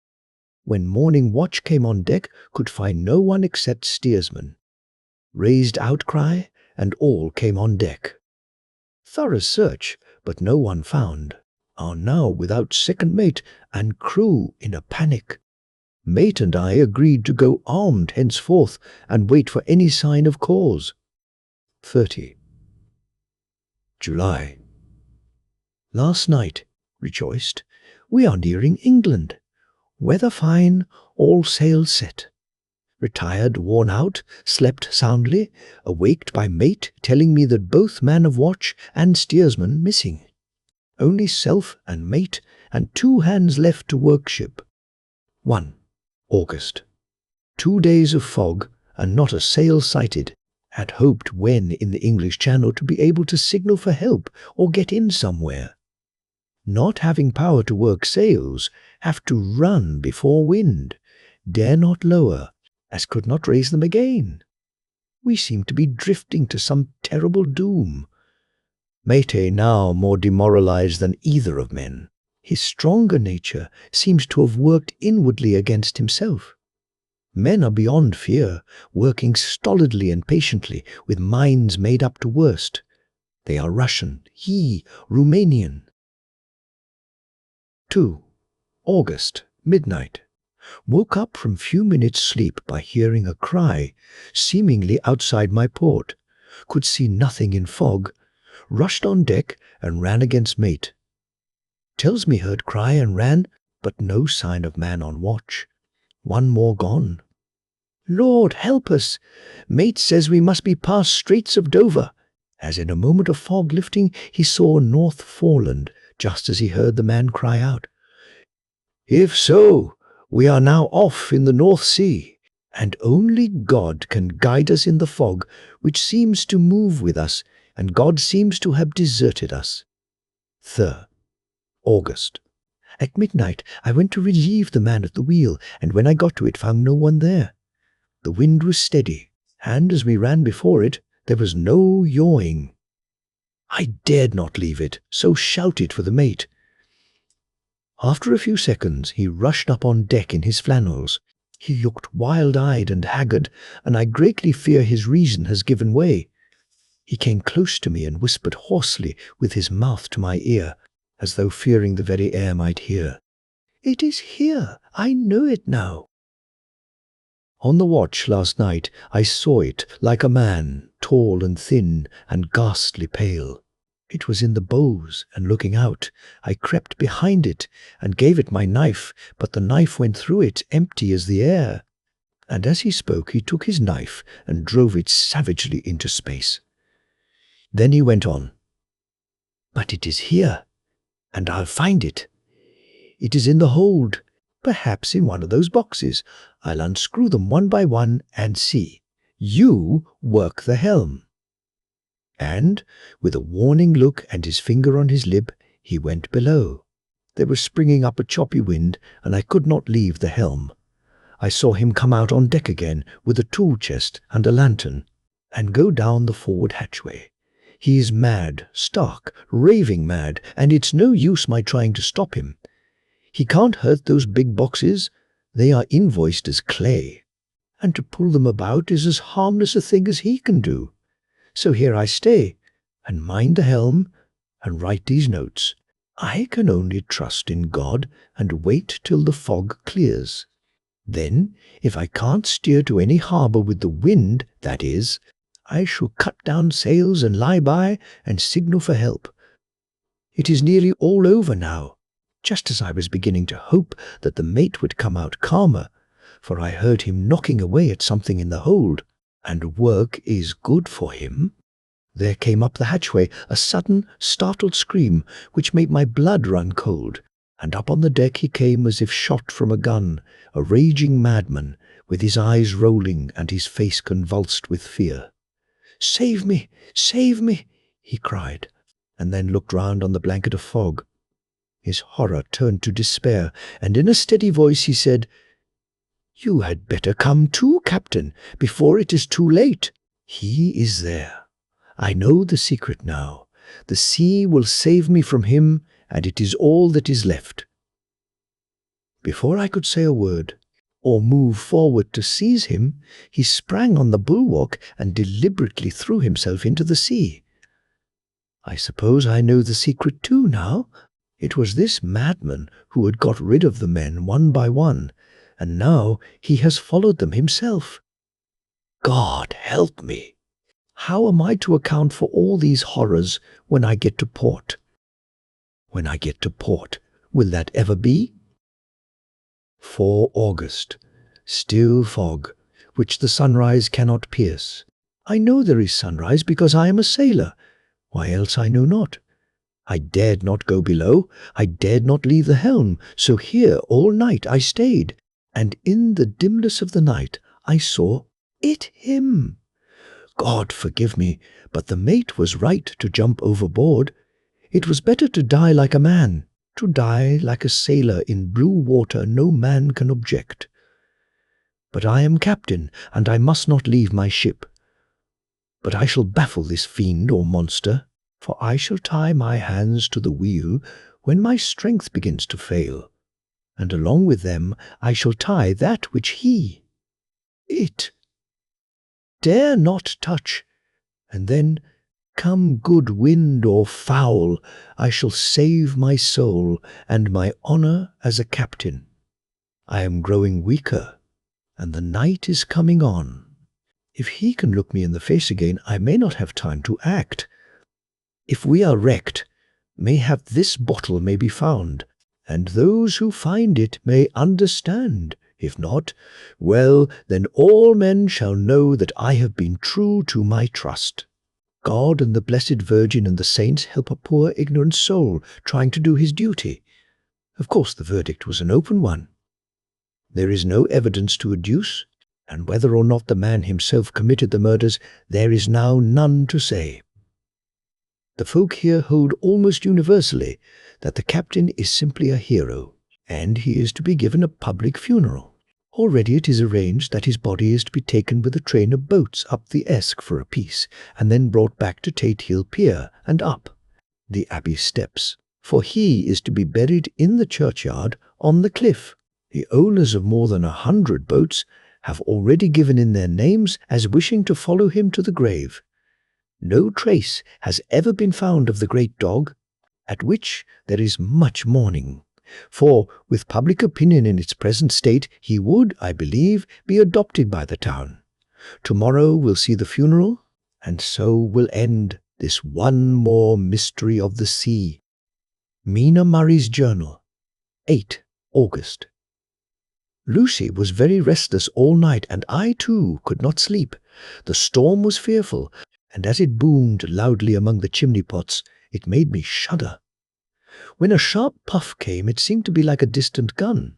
When morning watch came on deck, could find no one except steersman. Raised outcry, and all came on deck. Thorough search, but no one found. Are now without second mate, and crew in a panic. Mate and I agreed to go armed henceforth, and wait for any sign of cause. 30. July. Last night, rejoiced, we are nearing England. Weather fine, all sails set. Retired, worn out, slept soundly, awaked by mate telling me that both man of watch and steersman missing. Only self and mate, and 2 hands left to work ship. 1. August. 2 days of fog, and not a sail sighted. Had hoped when in the English Channel to be able to signal for help or get in somewhere. Not having power to work sails, have to run before wind. Dare not lower, as could not raise them again. We seem to be drifting to some terrible doom. Mate now more demoralized than either of men. His stronger nature seems to have worked inwardly against himself. Men are beyond fear, working stolidly and patiently with minds made up to worst. They are Russian, he Romanian. 2. August, midnight. Woke up from few minutes' sleep by hearing a cry, seemingly outside my port. Could see nothing in fog. Rushed on deck and ran against mate. Tells me heard cry and ran, but no sign of man on watch. 1 more gone. Lord help us! Mate says we must be past Straits of Dover, as in a moment of fog lifting he saw North Foreland, just as he heard the man cry out, "If so, we are now off in the North Sea, and only God can guide us in the fog which seems to move with us, and God seems to have deserted us." 3rd August. At midnight I went to relieve the man at the wheel, and when I got to it found no one there. The wind was steady, and as we ran before it, there was no yawing. I dared not leave it, so shouted for the mate. After a few seconds he rushed up on deck in his flannels. He looked wild-eyed and haggard, and I greatly fear his reason has given way. He came close to me and whispered hoarsely with his mouth to my ear, as though fearing the very air might hear, "It is here, I know it now." On the watch last night I saw it like a man, tall and thin and ghastly pale. It was in the bows, and looking out, I crept behind it and gave it my knife, but the knife went through it empty as the air. And as he spoke he took his knife and drove it savagely into space. Then he went on, "But it is here, and I'll find it. It is in the hold, perhaps in one of those boxes. I'll unscrew them one by one and see. You work the helm." And, with a warning look and his finger on his lip, he went below. There was springing up a choppy wind, and I could not leave the helm. I saw him come out on deck again with a tool chest and a lantern, and go down the forward hatchway. He is mad, stark, raving mad, and it's no use my trying to stop him. He can't hurt those big boxes. They are invoiced as clay, and to pull them about is as harmless a thing as he can do. So here I stay, and mind the helm, and write these notes. I can only trust in God and wait till the fog clears. Then, if I can't steer to any harbour with the wind, that is, I shall cut down sails and lie by and signal for help. It is nearly all over now, just as I was beginning to hope that the mate would come out calmer, for I heard him knocking away at something in the hold, and work is good for him. There came up the hatchway a sudden, startled scream, which made my blood run cold, and up on the deck he came as if shot from a gun, a raging madman, with his eyes rolling and his face convulsed with fear. "Save me! Save me!" he cried, and then looked round on the blanket of fog. His horror turned to despair, and in a steady voice he said, "You had better come too, Captain, before it is too late. He is there. I know the secret now. The sea will save me from him, and it is all that is left." Before I could say a word, or move forward to seize him, he sprang on the bulwark and deliberately threw himself into the sea. I suppose I know the secret too now. It was this madman who had got rid of the men one by one, and now he has followed them himself. God help me! How am I to account for all these horrors when I get to port? When I get to port, will that ever be? 4 August. Still fog, which the sunrise cannot pierce. I know there is sunrise because I am a sailor. Why else I know not. I dared not go below. I dared not leave the helm. So here all night I stayed, and in the dimness of the night I saw him. God forgive me, but the mate was right to jump overboard. It was better to die like a man. To die like a sailor in blue water no man can object. But I am captain, and I must not leave my ship. But I shall baffle this fiend or monster, for I shall tie my hands to the wheel when my strength begins to fail, and along with them I shall tie that which it dare not touch, and then, come good wind or foul, I shall save my soul and my honour as a captain. I am growing weaker, and the night is coming on. If he can look me in the face again, I may not have time to act. If we are wrecked, mayhap this bottle may be found, and those who find it may understand. If not, well, then all men shall know that I have been true to my trust. God and the Blessed Virgin and the saints help a poor ignorant soul trying to do his duty. Of course the verdict was an open one. There is no evidence to adduce, and whether or not the man himself committed the murders, there is now none to say. The folk here hold almost universally that the captain is simply a hero, and he is to be given a public funeral. Already it is arranged that his body is to be taken with a train of boats up the Esk for a piece, and then brought back to Tate Hill Pier and up the Abbey steps, for he is to be buried in the churchyard on the cliff. The owners of more than 100 boats have already given in their names as wishing to follow him to the grave. No trace has ever been found of the great dog, at which there is much mourning. For, with public opinion in its present state, he would, I believe, be adopted by the town. Tomorrow will see the funeral, and so will end this one more mystery of the sea. Mina Murray's Journal, 8 August. Lucy was very restless all night, and I too could not sleep. The storm was fearful, and as it boomed loudly among the chimney pots, it made me shudder. When a sharp puff came, it seemed to be like a distant gun.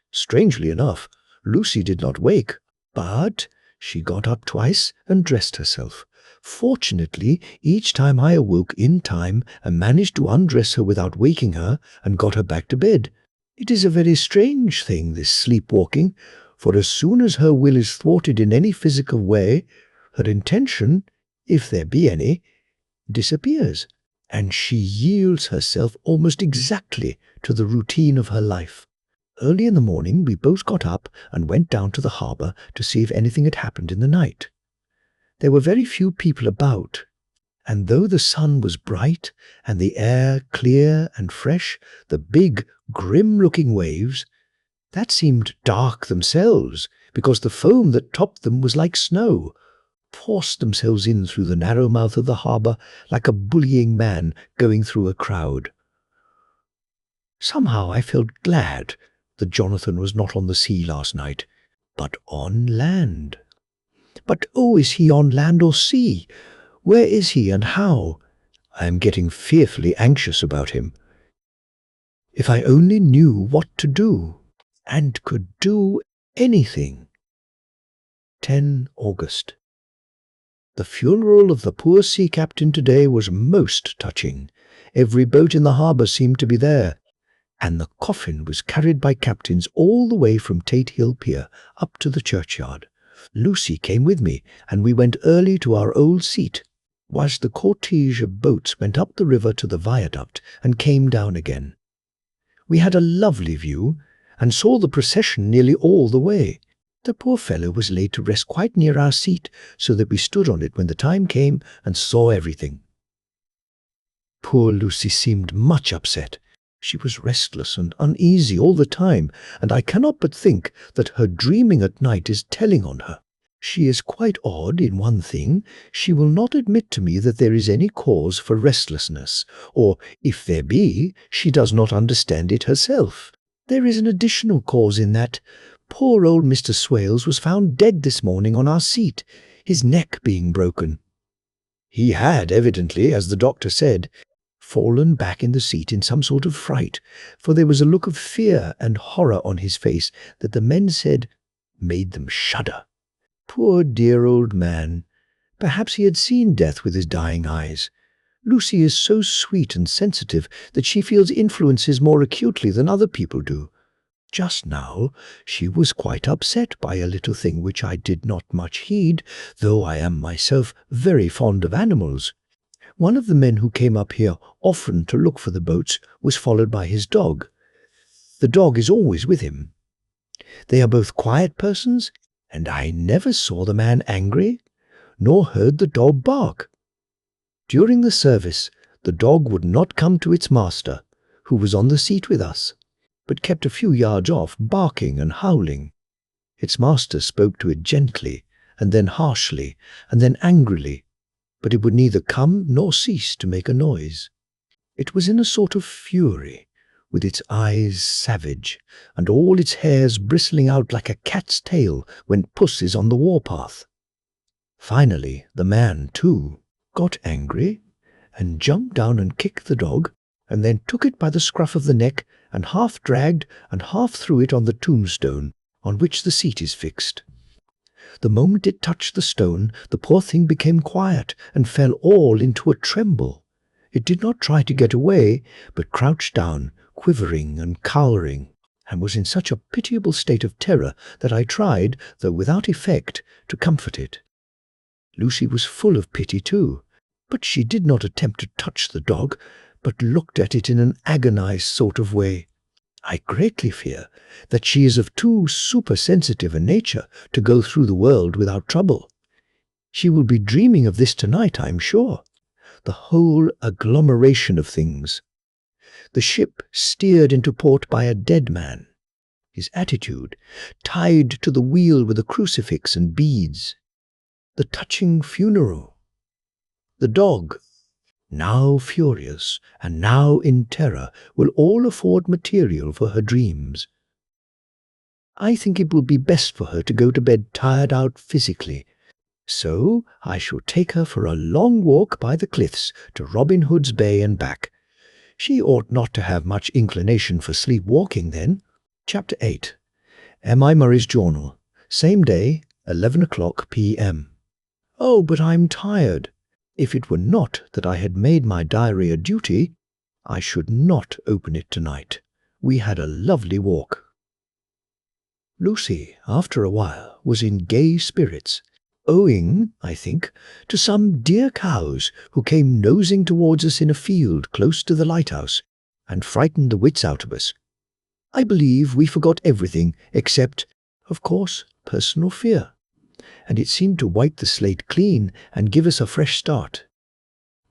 Strangely enough, Lucy did not wake, but she got up twice and dressed herself. Fortunately, each time I awoke in time and managed to undress her without waking her and got her back to bed. It is a very strange thing, this sleepwalking, for as soon as her will is thwarted in any physical way, her intention, if there be any, disappears, and she yields herself almost exactly to the routine of her life. Early in the morning we both got up and went down to the harbour to see if anything had happened in the night. There were very few people about, and though the sun was bright and the air clear and fresh, the big, grim-looking waves, that seemed dark themselves, because the foam that topped them was like snow, forced themselves in through the narrow mouth of the harbour like a bullying man going through a crowd. Somehow I felt glad that Jonathan was not on the sea last night, but on land. But oh, is he on land or sea? Where is he and how? I am getting fearfully anxious about him. If I only knew what to do, and could do anything. 10 August. The funeral of the poor sea captain today was most touching. Every boat in the harbour seemed to be there, and the coffin was carried by captains all the way from Tate Hill Pier up to the churchyard. Lucy came with me, and we went early to our old seat, whilst the cortege of boats went up the river to the viaduct and came down again. We had a lovely view, and saw the procession nearly all the way. The poor fellow was laid to rest quite near our seat, so that we stood on it when the time came and saw everything. Poor Lucy seemed much upset. She was restless and uneasy all the time, and I cannot but think that her dreaming at night is telling on her. She is quite odd in one thing. She will not admit to me that there is any cause for restlessness, or, if there be, she does not understand it herself. There is an additional cause in that poor old Mr. Swales was found dead this morning on our seat, his neck being broken. He had evidently, as the doctor said, fallen back in the seat in some sort of fright, for there was a look of fear and horror on his face that the men said made them shudder. Poor dear old man! Perhaps he had seen death with his dying eyes. Lucy is so sweet and sensitive that she feels influences more acutely than other people do. Just now she was quite upset by a little thing which I did not much heed, though I am myself very fond of animals. One of the men who came up here often to look for the boats was followed by his dog. The dog is always with him. They are both quiet persons, and I never saw the man angry, nor heard the dog bark. During the service, the dog would not come to its master, who was on the seat with us, but kept a few yards off, barking and howling. Its master spoke to it gently, and then harshly, and then angrily, but it would neither come nor cease to make a noise. It was in a sort of fury, with its eyes savage, and all its hairs bristling out like a cat's tail when puss is on the warpath. Finally, the man, too, got angry, and jumped down and kicked the dog, and then took it by the scruff of the neck and half dragged and half threw it on the tombstone on which the seat is fixed. The moment it touched the stone, the poor thing became quiet and fell all into a tremble. It did not try to get away, but crouched down, quivering and cowering, and was in such a pitiable state of terror that I tried, though without effect, to comfort it. Lucy was full of pity too, but she did not attempt to touch the dog, but looked at it in an agonized sort of way. I greatly fear that she is of too supersensitive a nature to go through the world without trouble. She will be dreaming of this tonight, I am sure. The whole agglomeration of things. The ship steered into port by a dead man. His attitude, tied to the wheel with a crucifix and beads. The touching funeral. The dog, now furious and now in terror, will all afford material for her dreams. I think it will be best for her to go to bed tired out physically, so I shall take her for a long walk by the cliffs to Robin Hood's Bay and back. She ought not to have much inclination for sleep-walking then. Chapter 8. M.I. Murray's Journal. Same day, 11 o'clock p.m. Oh, but I'm tired. If it were not that I had made my diary a duty, I should not open it tonight. We had a lovely walk. Lucy, after a while, was in gay spirits, owing, I think, to some dear cows who came nosing towards us in a field close to the lighthouse, and frightened the wits out of us. I believe we forgot everything except, of course, personal fear, and it seemed to wipe the slate clean and give us a fresh start.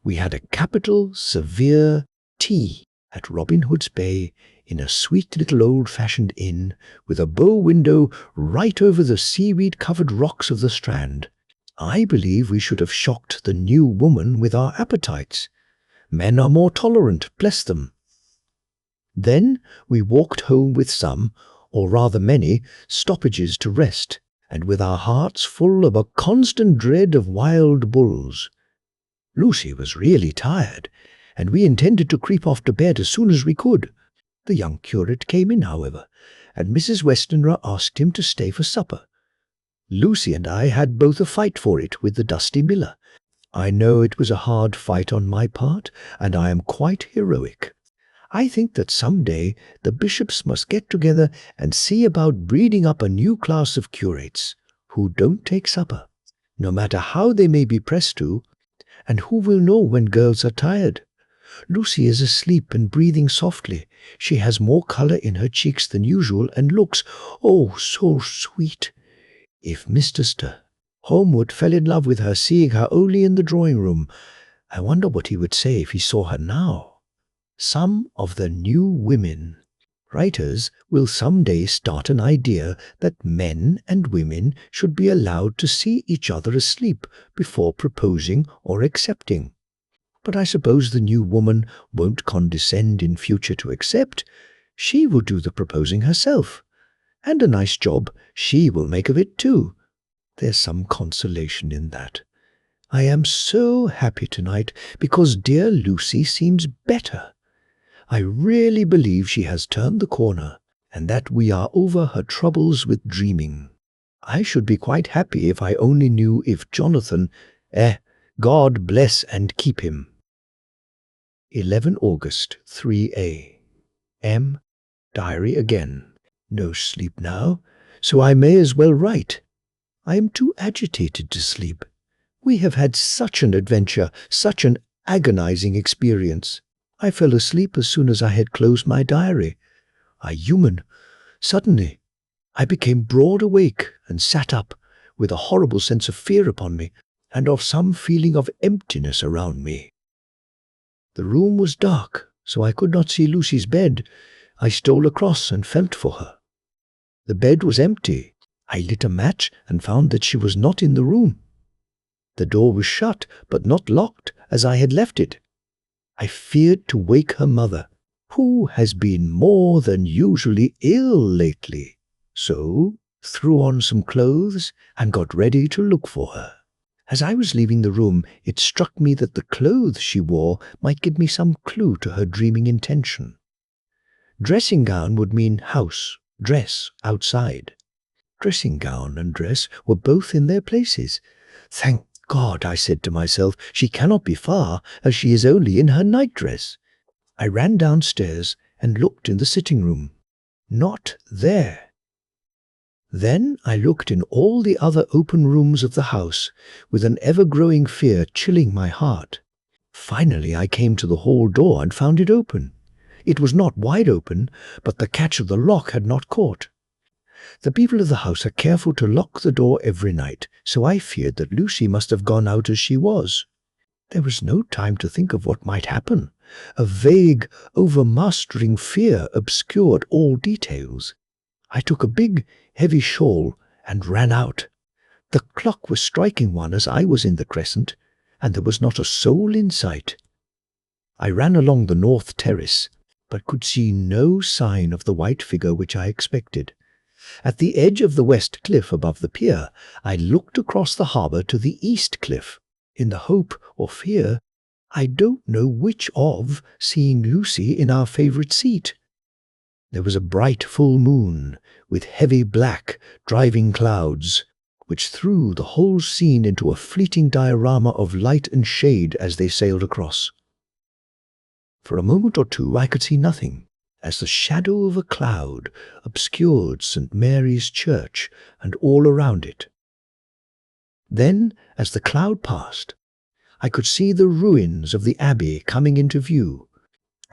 We had a capital, severe tea at Robin Hood's Bay in a sweet little old-fashioned inn with a bow window right over the seaweed-covered rocks of the Strand. I believe we should have shocked the new woman with our appetites. Men are more tolerant, bless them. Then we walked home with some, or rather many, stoppages to rest, and with our hearts full of a constant dread of wild bulls. Lucy was really tired, and we intended to creep off to bed as soon as we could. The young curate came in, however, and Mrs. Westenra asked him to stay for supper. Lucy and I had both a fight for it with the dusty miller. I know it was a hard fight on my part, and I am quite heroic. I think that some day the bishops must get together and see about breeding up a new class of curates who don't take supper, no matter how they may be pressed to, and who will know when girls are tired. Lucy is asleep and breathing softly. She has more colour in her cheeks than usual and looks, oh, so sweet. If Mr. Holmwood fell in love with her seeing her only in the drawing-room, I wonder what he would say if he saw her now. Some of the new women writers will some day start an idea that men and women should be allowed to see each other asleep before proposing or accepting. But I suppose the new woman won't condescend in future to accept. She will do the proposing herself. And a nice job she will make of it too. There's some consolation in that. I am so happy tonight because dear Lucy seems better. I really believe she has turned the corner, and that we are over her troubles with dreaming. I should be quite happy if I only knew if Jonathan, God bless and keep him. 11 August, 3 a.m. Diary again. No sleep now, so I may as well write. I am too agitated to sleep. We have had such an adventure, such an agonizing experience. I fell asleep as soon as I had closed my diary. Suddenly, I became broad awake and sat up, with a horrible sense of fear upon me, and of some feeling of emptiness around me. The room was dark, so I could not see Lucy's bed. I stole across and felt for her. The bed was empty. I lit a match and found that she was not in the room. The door was shut, but not locked, as I had left it. I feared to wake her mother, who has been more than usually ill lately, so threw on some clothes and got ready to look for her. As I was leaving the room, it struck me that the clothes she wore might give me some clue to her dreaming intention. Dressing gown would mean house, dress, outside. Dressing gown and dress were both in their places. Thank God, I said to myself, she cannot be far, as she is only in her nightdress. I ran downstairs and looked in the sitting room. Not there. Then I looked in all the other open rooms of the house, with an ever-growing fear chilling my heart. Finally I came to the hall door and found it open. It was not wide open, but the catch of the lock had not caught. The people of the house are careful to lock the door every night, so I feared that Lucy must have gone out as she was. There was no time to think of what might happen. A vague, overmastering fear obscured all details. I took a big, heavy shawl and ran out. The clock was striking one as I was in the crescent, and there was not a soul in sight. I ran along the north terrace, but could see no sign of the white figure which I expected. At the edge of the west cliff above the pier, I looked across the harbour to the east cliff, in the hope or fear, I don't know which of, seeing Lucy in our favourite seat. There was a bright full moon, with heavy black, driving clouds, which threw the whole scene into a fleeting diorama of light and shade as they sailed across. For a moment or two I could see nothing, as the shadow of a cloud obscured St. Mary's Church and all around it. Then, as the cloud passed, I could see the ruins of the abbey coming into view,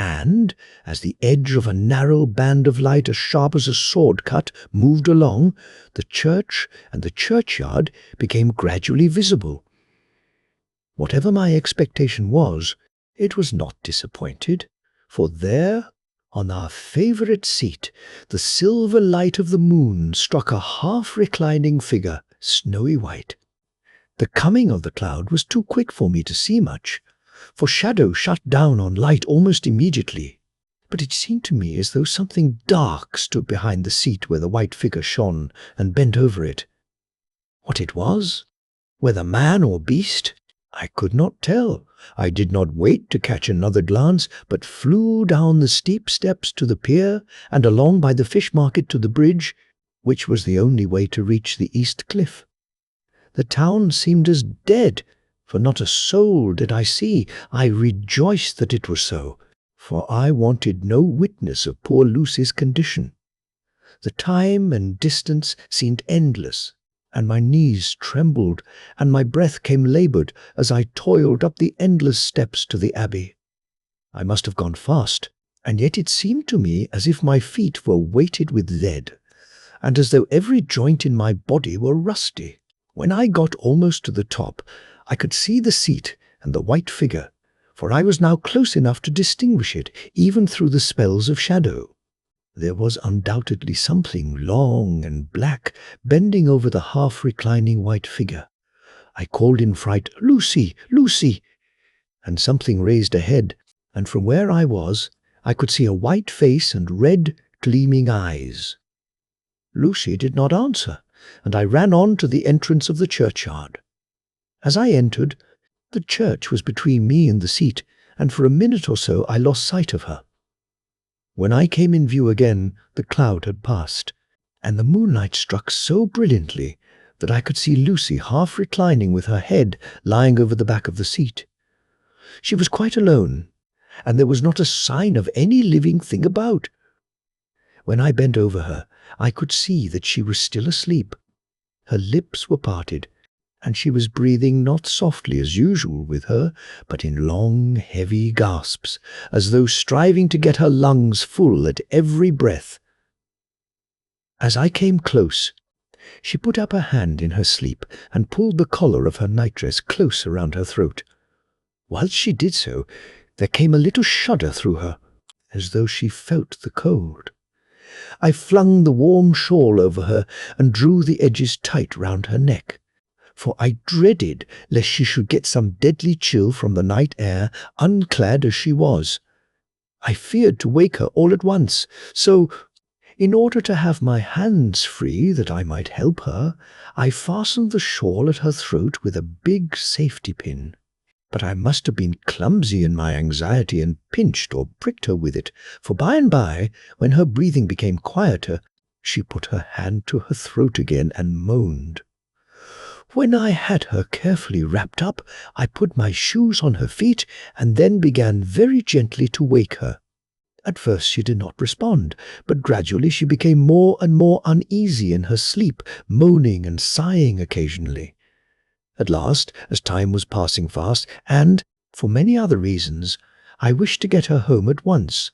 and, as the edge of a narrow band of light as sharp as a sword cut moved along, the church and the churchyard became gradually visible. Whatever my expectation was, it was not disappointed, for there, on our favourite seat, the silver light of the moon struck a half-reclining figure, snowy white. The coming of the cloud was too quick for me to see much, for shadow shut down on light almost immediately, but it seemed to me as though something dark stood behind the seat where the white figure shone and bent over it. What it was, whether man or beast, I could not tell. I did not wait to catch another glance, but flew down the steep steps to the pier and along by the fish market to the bridge, which was the only way to reach the east cliff. The town seemed as dead, for not a soul did I see. I rejoiced that it was so, for I wanted no witness of poor Lucy's condition. The time and distance seemed endless, and my knees trembled, and my breath came laboured as I toiled up the endless steps to the abbey. I must have gone fast, and yet it seemed to me as if my feet were weighted with lead, and as though every joint in my body were rusty. When I got almost to the top, I could see the seat and the white figure, for I was now close enough to distinguish it, even through the spells of shadow. There was undoubtedly something long and black bending over the half-reclining white figure. I called in fright, "Lucy, Lucy!" and something raised a head, and from where I was, I could see a white face and red, gleaming eyes. Lucy did not answer, and I ran on to the entrance of the churchyard. As I entered, the church was between me and the seat, and for a minute or so I lost sight of her. When I came in view again, the cloud had passed, and the moonlight struck so brilliantly that I could see Lucy half reclining with her head lying over the back of the seat. She was quite alone, and there was not a sign of any living thing about. When I bent over her, I could see that she was still asleep. Her lips were parted, and she was breathing not softly as usual with her, but in long, heavy gasps, as though striving to get her lungs full at every breath. As I came close, she put up her hand in her sleep and pulled the collar of her nightdress close around her throat. Whilst she did so, there came a little shudder through her, as though she felt the cold. I flung the warm shawl over her and drew the edges tight round her neck, for I dreaded lest she should get some deadly chill from the night air, unclad as she was. I feared to wake her all at once, so, In order to have my hands free that I might help her, I fastened the shawl at her throat with a big safety pin. But I must have been clumsy in my anxiety and pinched or pricked her with it, for by and by, when her breathing became quieter, she put her hand to her throat again and moaned. When I had her carefully wrapped up, I put my shoes on her feet and then began very gently to wake her. At first she did not respond, but gradually she became more and more uneasy in her sleep, moaning and sighing occasionally. At last, as time was passing fast, and, for many other reasons, I wished to get her home at once,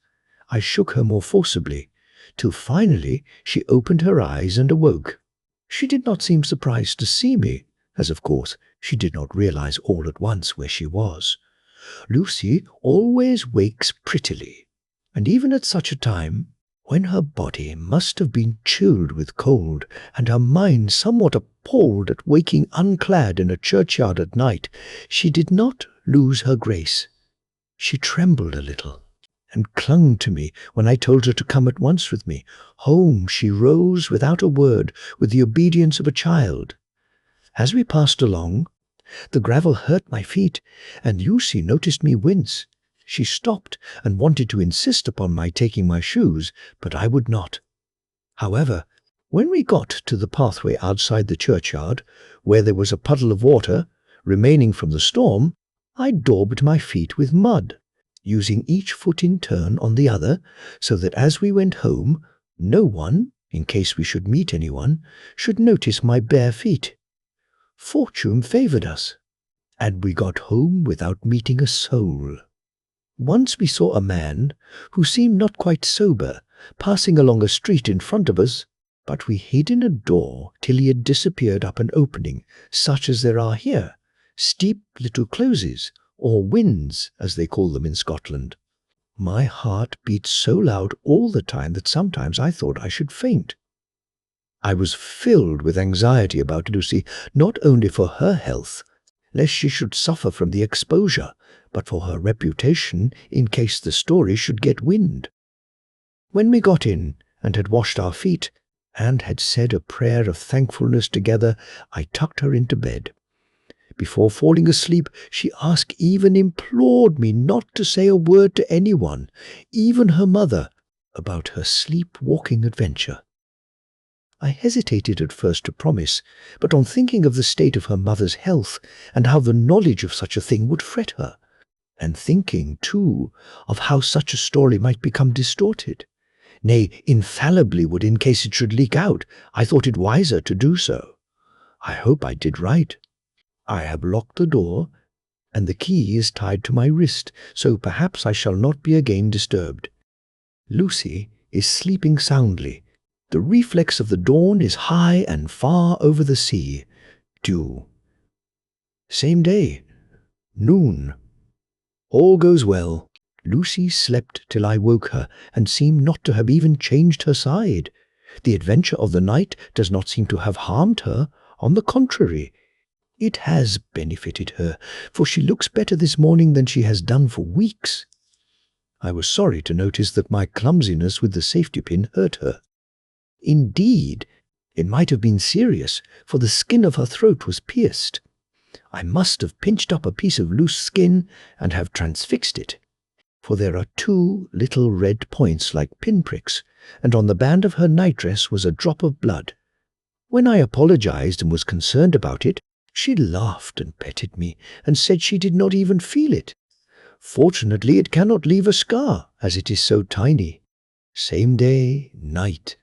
I shook her more forcibly, till finally she opened her eyes and awoke. She did not seem surprised to see me, as of course she did not realize all at once where she was. Lucy always wakes prettily, and even at such a time, when her body must have been chilled with cold, and her mind somewhat appalled at waking unclad in a churchyard at night, she did not lose her grace. She trembled a little, and clung to me when I told her to come at once with me. Home she rose without a word, with the obedience of a child. As we passed along, the gravel hurt my feet, and Lucy noticed me wince. She stopped and wanted to insist upon my taking my shoes, but I would not. However, when we got to the pathway outside the churchyard, where there was a puddle of water remaining from the storm, I daubed my feet with mud, using each foot in turn on the other, so that as we went home, no one, in case we should meet anyone, should notice my bare feet. Fortune favored us, and we got home without meeting a soul. Once we saw a man, who seemed not quite sober, passing along a street in front of us, but we hid in a door till he had disappeared up an opening, such as there are here, steep little closes, or winds, as they call them in Scotland. My heart beat so loud all the time that sometimes I thought I should faint. I was filled with anxiety about Lucy, not only for her health, lest she should suffer from the exposure, but for her reputation in case the story should get wind. When we got in and had washed our feet, and had said a prayer of thankfulness together, I tucked her into bed. Before falling asleep, she asked, even implored me not to say a word to anyone, even her mother, about her sleep-walking adventure. I hesitated at first to promise, but on thinking of the state of her mother's health, and how the knowledge of such a thing would fret her, and thinking, too, of how such a story might become distorted, nay, infallibly would in case it should leak out, I thought it wiser to do so. I hope I did right. I have locked the door, and the key is tied to my wrist, so perhaps I shall not be again disturbed. Lucy is sleeping soundly. The reflex of the dawn is high and far over the sea. Dew. Same day. Noon. All goes well. Lucy slept till I woke her, and seemed not to have even changed her side. The adventure of the night does not seem to have harmed her. On the contrary, it has benefited her, for she looks better this morning than she has done for weeks. I was sorry to notice that my clumsiness with the safety pin hurt her. Indeed, it might have been serious, for the skin of her throat was pierced. I must have pinched up a piece of loose skin and have transfixed it, for there are 2 little red points like pinpricks, and on the band of her nightdress was a drop of blood. When I apologized and was concerned about it, she laughed and petted me, and said she did not even feel it. Fortunately, it cannot leave a scar, as it is so tiny. Same day, night.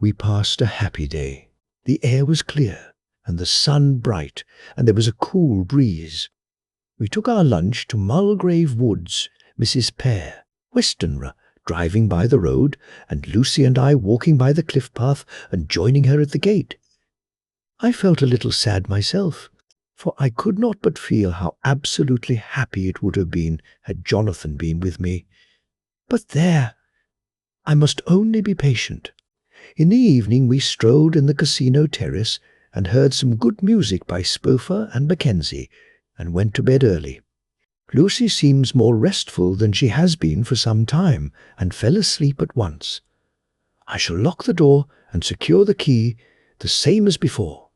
We passed a happy day. The air was clear, and the sun bright, and there was a cool breeze. We took our lunch to Mulgrave Woods, Mrs. Pear, Westenra, driving by the road, and Lucy and I walking by the cliff path and joining her at the gate. I felt a little sad myself, for I could not but feel how absolutely happy it would have been had Jonathan been with me. But there, I must only be patient. In the evening we strolled in the casino terrace and heard some good music by Spofer and Mackenzie, and went to bed early. Lucy seems more restful than she has been for some time, and fell asleep at once. I shall lock the door and secure the key the same as before,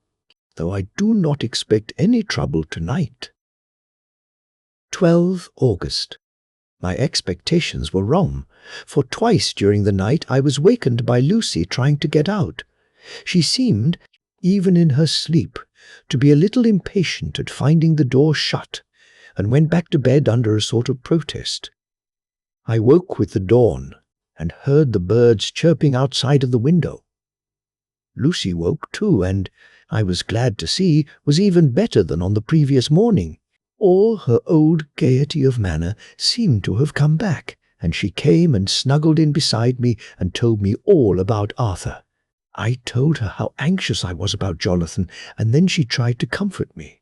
though I do not expect any trouble tonight. 12 August. My expectations were wrong, for twice during the night I was wakened by Lucy trying to get out. She seemed, even in her sleep, to be a little impatient at finding the door shut, and went back to bed under a sort of protest. I woke with the dawn, and heard the birds chirping outside of the window. Lucy woke too, and, I was glad to see, was even better than on the previous morning. All her old gaiety of manner seemed to have come back, and she came and snuggled in beside me and told me all about Arthur. I told her how anxious I was about Jonathan, and then she tried to comfort me.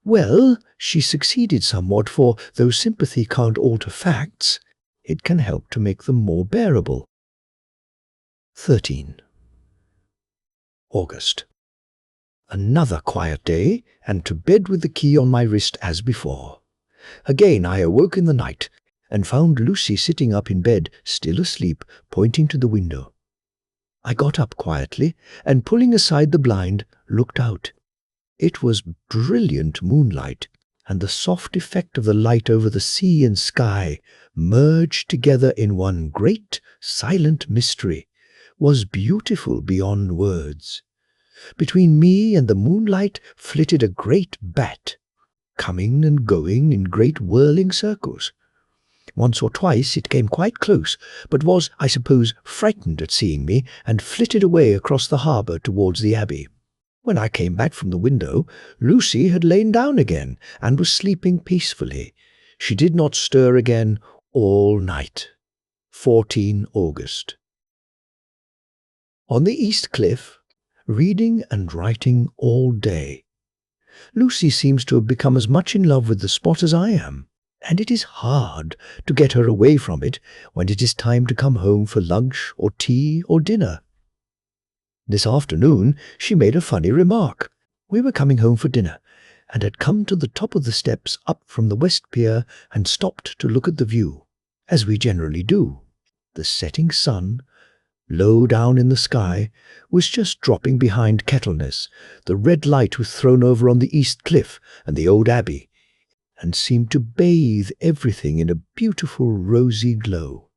Well, she succeeded somewhat, for though sympathy can't alter facts, it can help to make them more bearable. 13 August. Another quiet day, and to bed with the key on my wrist as before. Again I awoke in the night, and found Lucy sitting up in bed, still asleep, pointing to the window. I got up quietly, and pulling aside the blind, looked out. It was brilliant moonlight, and the soft effect of the light over the sea and sky, merged together in one great, silent mystery, was beautiful beyond words. Between me and the moonlight flitted a great bat, coming and going in great whirling circles. Once or twice it came quite close, but was, I suppose, frightened at seeing me, and flitted away across the harbour towards the Abbey. When I came back from the window, Lucy had lain down again, and was sleeping peacefully. She did not stir again all night. 14 August. On the East Cliff, reading and writing all day. Lucy seems to have become as much in love with the spot as I am, and it is hard to get her away from it when it is time to come home for lunch or tea or dinner. This afternoon she made a funny remark. We were coming home for dinner, and had come to the top of the steps up from the West Pier and stopped to look at the view, as we generally do. The setting sun, low down in the sky, was just dropping behind Kettleness. The red light was thrown over on the East Cliff and the old Abbey, and seemed to bathe everything in a beautiful rosy glow.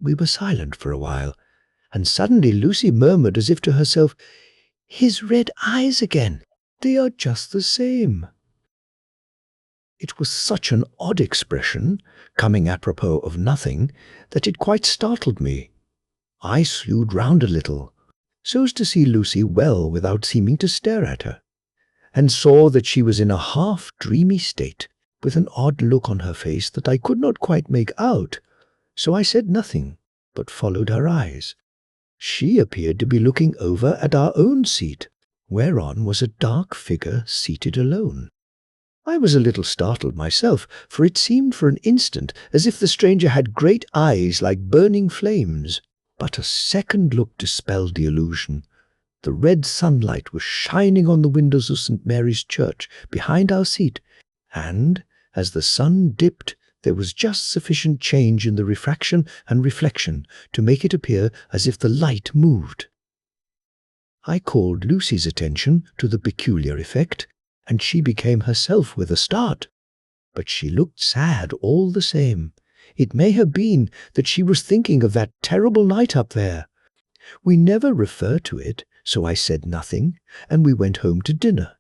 We were silent for a while, and suddenly Lucy murmured as if to herself, "His red eyes again! They are just the same." It was such an odd expression, coming apropos of nothing, that it quite startled me. I slewed round a little, so as to see Lucy well without seeming to stare at her, and saw that she was in a half-dreamy state, with an odd look on her face that I could not quite make out, so I said nothing, but followed her eyes. She appeared to be looking over at our own seat, whereon was a dark figure seated alone. I was a little startled myself, for it seemed for an instant as if the stranger had great eyes like burning flames. But a second look dispelled the illusion. The red sunlight was shining on the windows of St. Mary's Church behind our seat, and, as the sun dipped, there was just sufficient change in the refraction and reflection to make it appear as if the light moved. I called Lucy's attention to the peculiar effect, and she became herself with a start. But she looked sad all the same. It may have been that she was thinking of that terrible night up there. We never refer to it, so I said nothing, and we went home to dinner.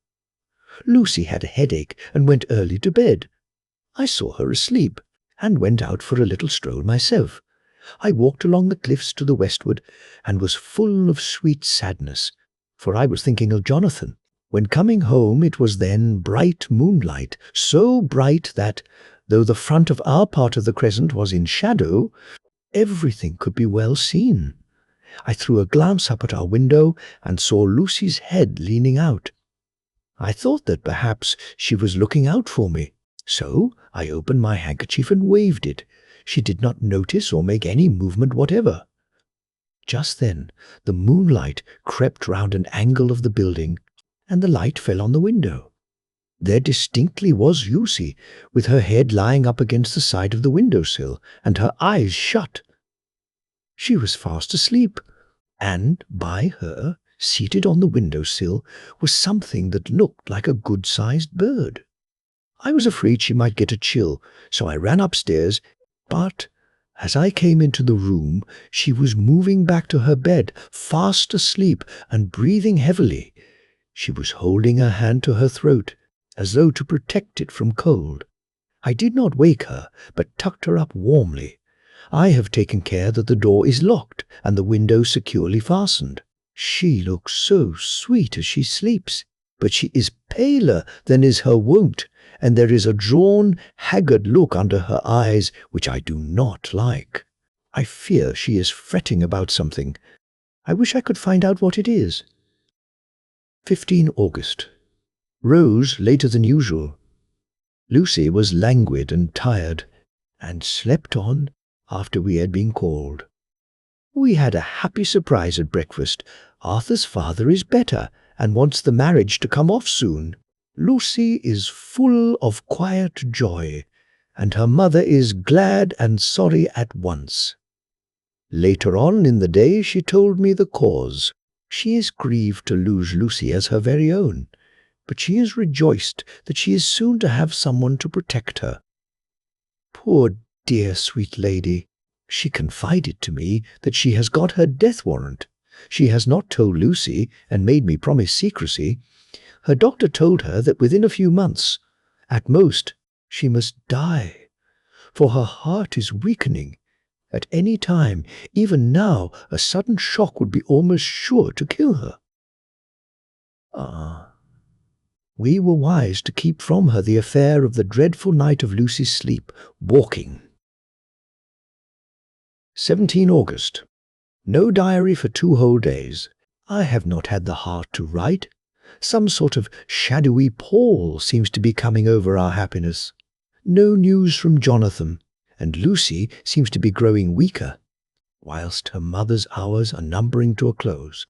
Lucy had a headache and went early to bed. I saw her asleep, and went out for a little stroll myself. I walked along the cliffs to the westward, and was full of sweet sadness, for I was thinking of Jonathan. When coming home it was then bright moonlight, so bright that, though the front of our part of the crescent was in shadow, everything could be well seen. I threw a glance up at our window, and saw Lucy's head leaning out. I thought that perhaps she was looking out for me, so I opened my handkerchief and waved it. She did not notice or make any movement whatever. Just then the moonlight crept round an angle of the building, and the light fell on the window. There distinctly was Lucy, with her head lying up against the side of the window-sill, and her eyes shut. She was fast asleep, and by her, seated on the window-sill, was something that looked like a good-sized bird. I was afraid she might get a chill, so I ran upstairs, but as I came into the room, she was moving back to her bed, fast asleep and breathing heavily. She was holding her hand to her throat, as though to protect it from cold. I did not wake her, but tucked her up warmly. I have taken care that the door is locked and the window securely fastened. She looks so sweet as she sleeps, but she is paler than is her wont, and there is a drawn, haggard look under her eyes which I do not like. I fear she is fretting about something. I wish I could find out what it is. 15 August. Rose later than usual. Lucy was languid and tired, and slept on after we had been called. We had a happy surprise at breakfast. Arthur's father is better and wants the marriage to come off soon. Lucy is full of quiet joy, and her mother is glad and sorry at once. Later on in the day she told me the cause. She is grieved to lose Lucy as her very own, but she is rejoiced that she is soon to have someone to protect her. Poor dear sweet lady, she confided to me that she has got her death warrant. She has not told Lucy and made me promise secrecy. Her doctor told her that within a few months, at most, she must die, for her heart is weakening. At any time, even now, a sudden shock would be almost sure to kill her. We were wise to keep from her the affair of the dreadful night of Lucy's sleep, walking. 17 August. No diary for 2 whole days. I have not had the heart to write. Some sort of shadowy pall seems to be coming over our happiness. No news from Jonathan, and Lucy seems to be growing weaker, whilst her mother's hours are numbering to a close.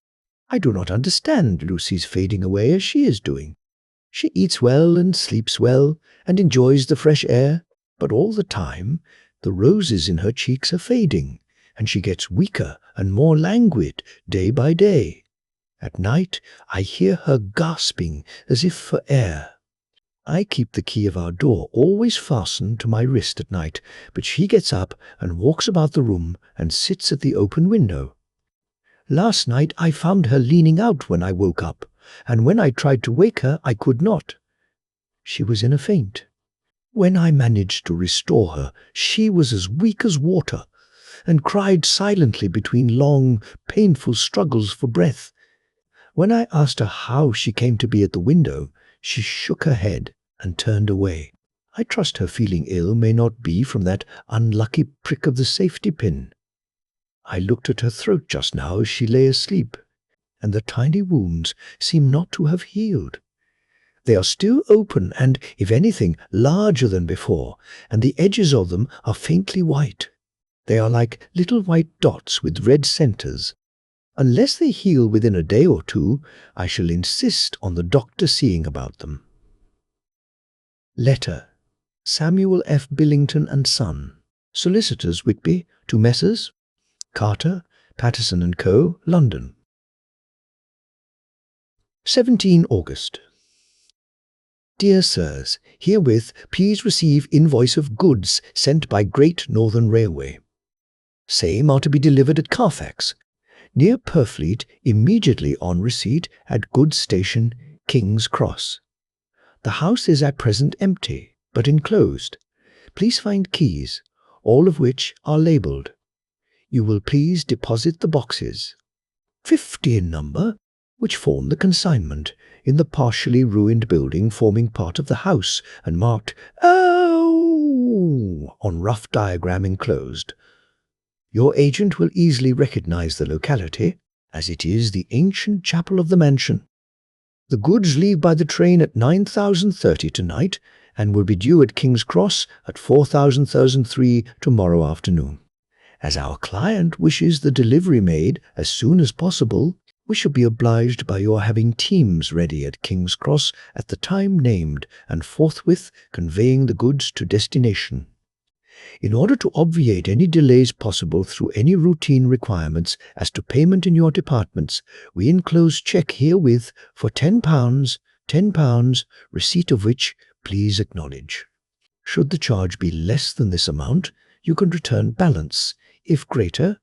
I do not understand Lucy's fading away as she is doing. She eats well and sleeps well and enjoys the fresh air, but all the time the roses in her cheeks are fading, and she gets weaker and more languid day by day. At night I hear her gasping as if for air. I keep the key of our door always fastened to my wrist at night, but she gets up and walks about the room and sits at the open window. Last night I found her leaning out when I woke up, and when I tried to wake her I could not. She was in a faint. When I managed to restore her, she was as weak as water, and cried silently between long, painful struggles for breath. When I asked her how she came to be at the window, she shook her head and turned away. I trust her feeling ill may not be from that unlucky prick of the safety pin. I looked at her throat just now as she lay asleep, and the tiny wounds seem not to have healed. They are still open and, if anything, larger than before, and the edges of them are faintly white. They are like little white dots with red centers. Unless they heal within a day or two, I shall insist on the doctor seeing about them. Letter. Samuel F. Billington and Son, Solicitors Whitby, to Messrs. Carter, Patterson and Co., London. 17 August. Dear Sirs, herewith please receive invoice of goods sent by Great Northern Railway. Same are to be delivered at Carfax, near Purfleet, immediately on receipt at goods station, King's Cross. The house is at present empty, but enclosed. Please find keys, all of which are labelled. You will please deposit the boxes, 50 in number, which form the consignment, in the partially ruined building forming part of the house, and marked "Oh" on rough diagram enclosed. Your agent will easily recognize the locality, as it is the ancient chapel of the mansion. The goods leave by the train at 9:30 tonight, and will be due at King's Cross at 4:03 tomorrow afternoon. As our client wishes the delivery made as soon as possible, we shall be obliged by your having teams ready at King's Cross at the time named, and forthwith conveying the goods to destination. In order to obviate any delays possible through any routine requirements as to payment in your departments, we enclose check herewith for £10, £10, receipt of which please acknowledge. Should the charge be less than this amount, you can return balance. If greater,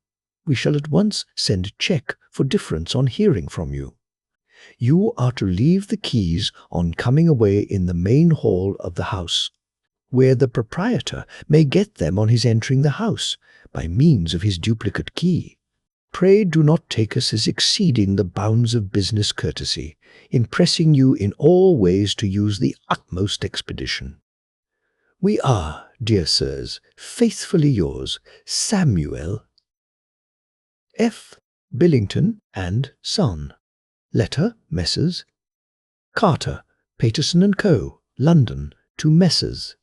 we shall at once send check for difference on hearing from you. You are to leave the keys on coming away in the main hall of the house, where the proprietor may get them on his entering the house by means of his duplicate key. Pray do not take us as exceeding the bounds of business courtesy, in pressing you in all ways to use the utmost expedition. We are, dear sirs, faithfully yours, Samuel F. Billington and Son. Letter, Messrs. Carter, Paterson and Co., London, to Messrs.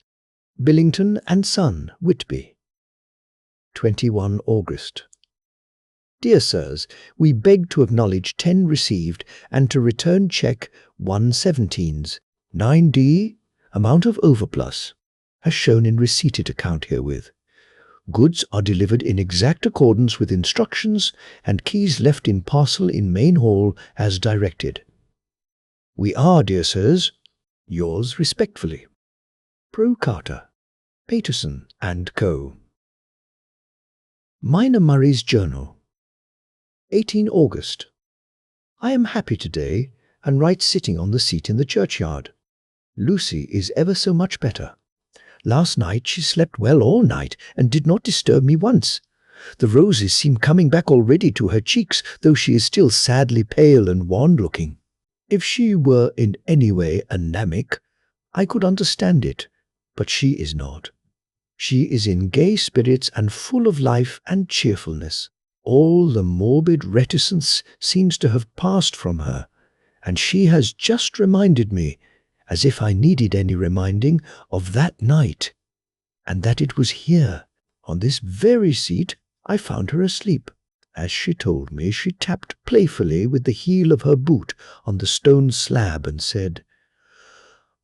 Billington and Son, Whitby. 21 August. Dear Sirs, we beg to acknowledge 10 received and to return cheque 1/17, 9D, amount of overplus, as shown in receipted account herewith. Goods are delivered in exact accordance with instructions and keys left in parcel in main hall as directed. We are, dear sirs, yours respectfully, Pro Carter, Paterson and Co. Minor Murray's Journal, 18 August. I am happy today and write sitting on the seat in the churchyard. Lucy is ever so much better. Last night she slept well all night and did not disturb me once. The roses seem coming back already to her cheeks, though she is still sadly pale and wan-looking. If she were in any way anemic, I could understand it, but she is not. She is in gay spirits and full of life and cheerfulness. All the morbid reticence seems to have passed from her, and she has just reminded me, as if I needed any reminding, of that night, and that it was here, on this very seat, I found her asleep. As she told me, she tapped playfully with the heel of her boot on the stone slab and said,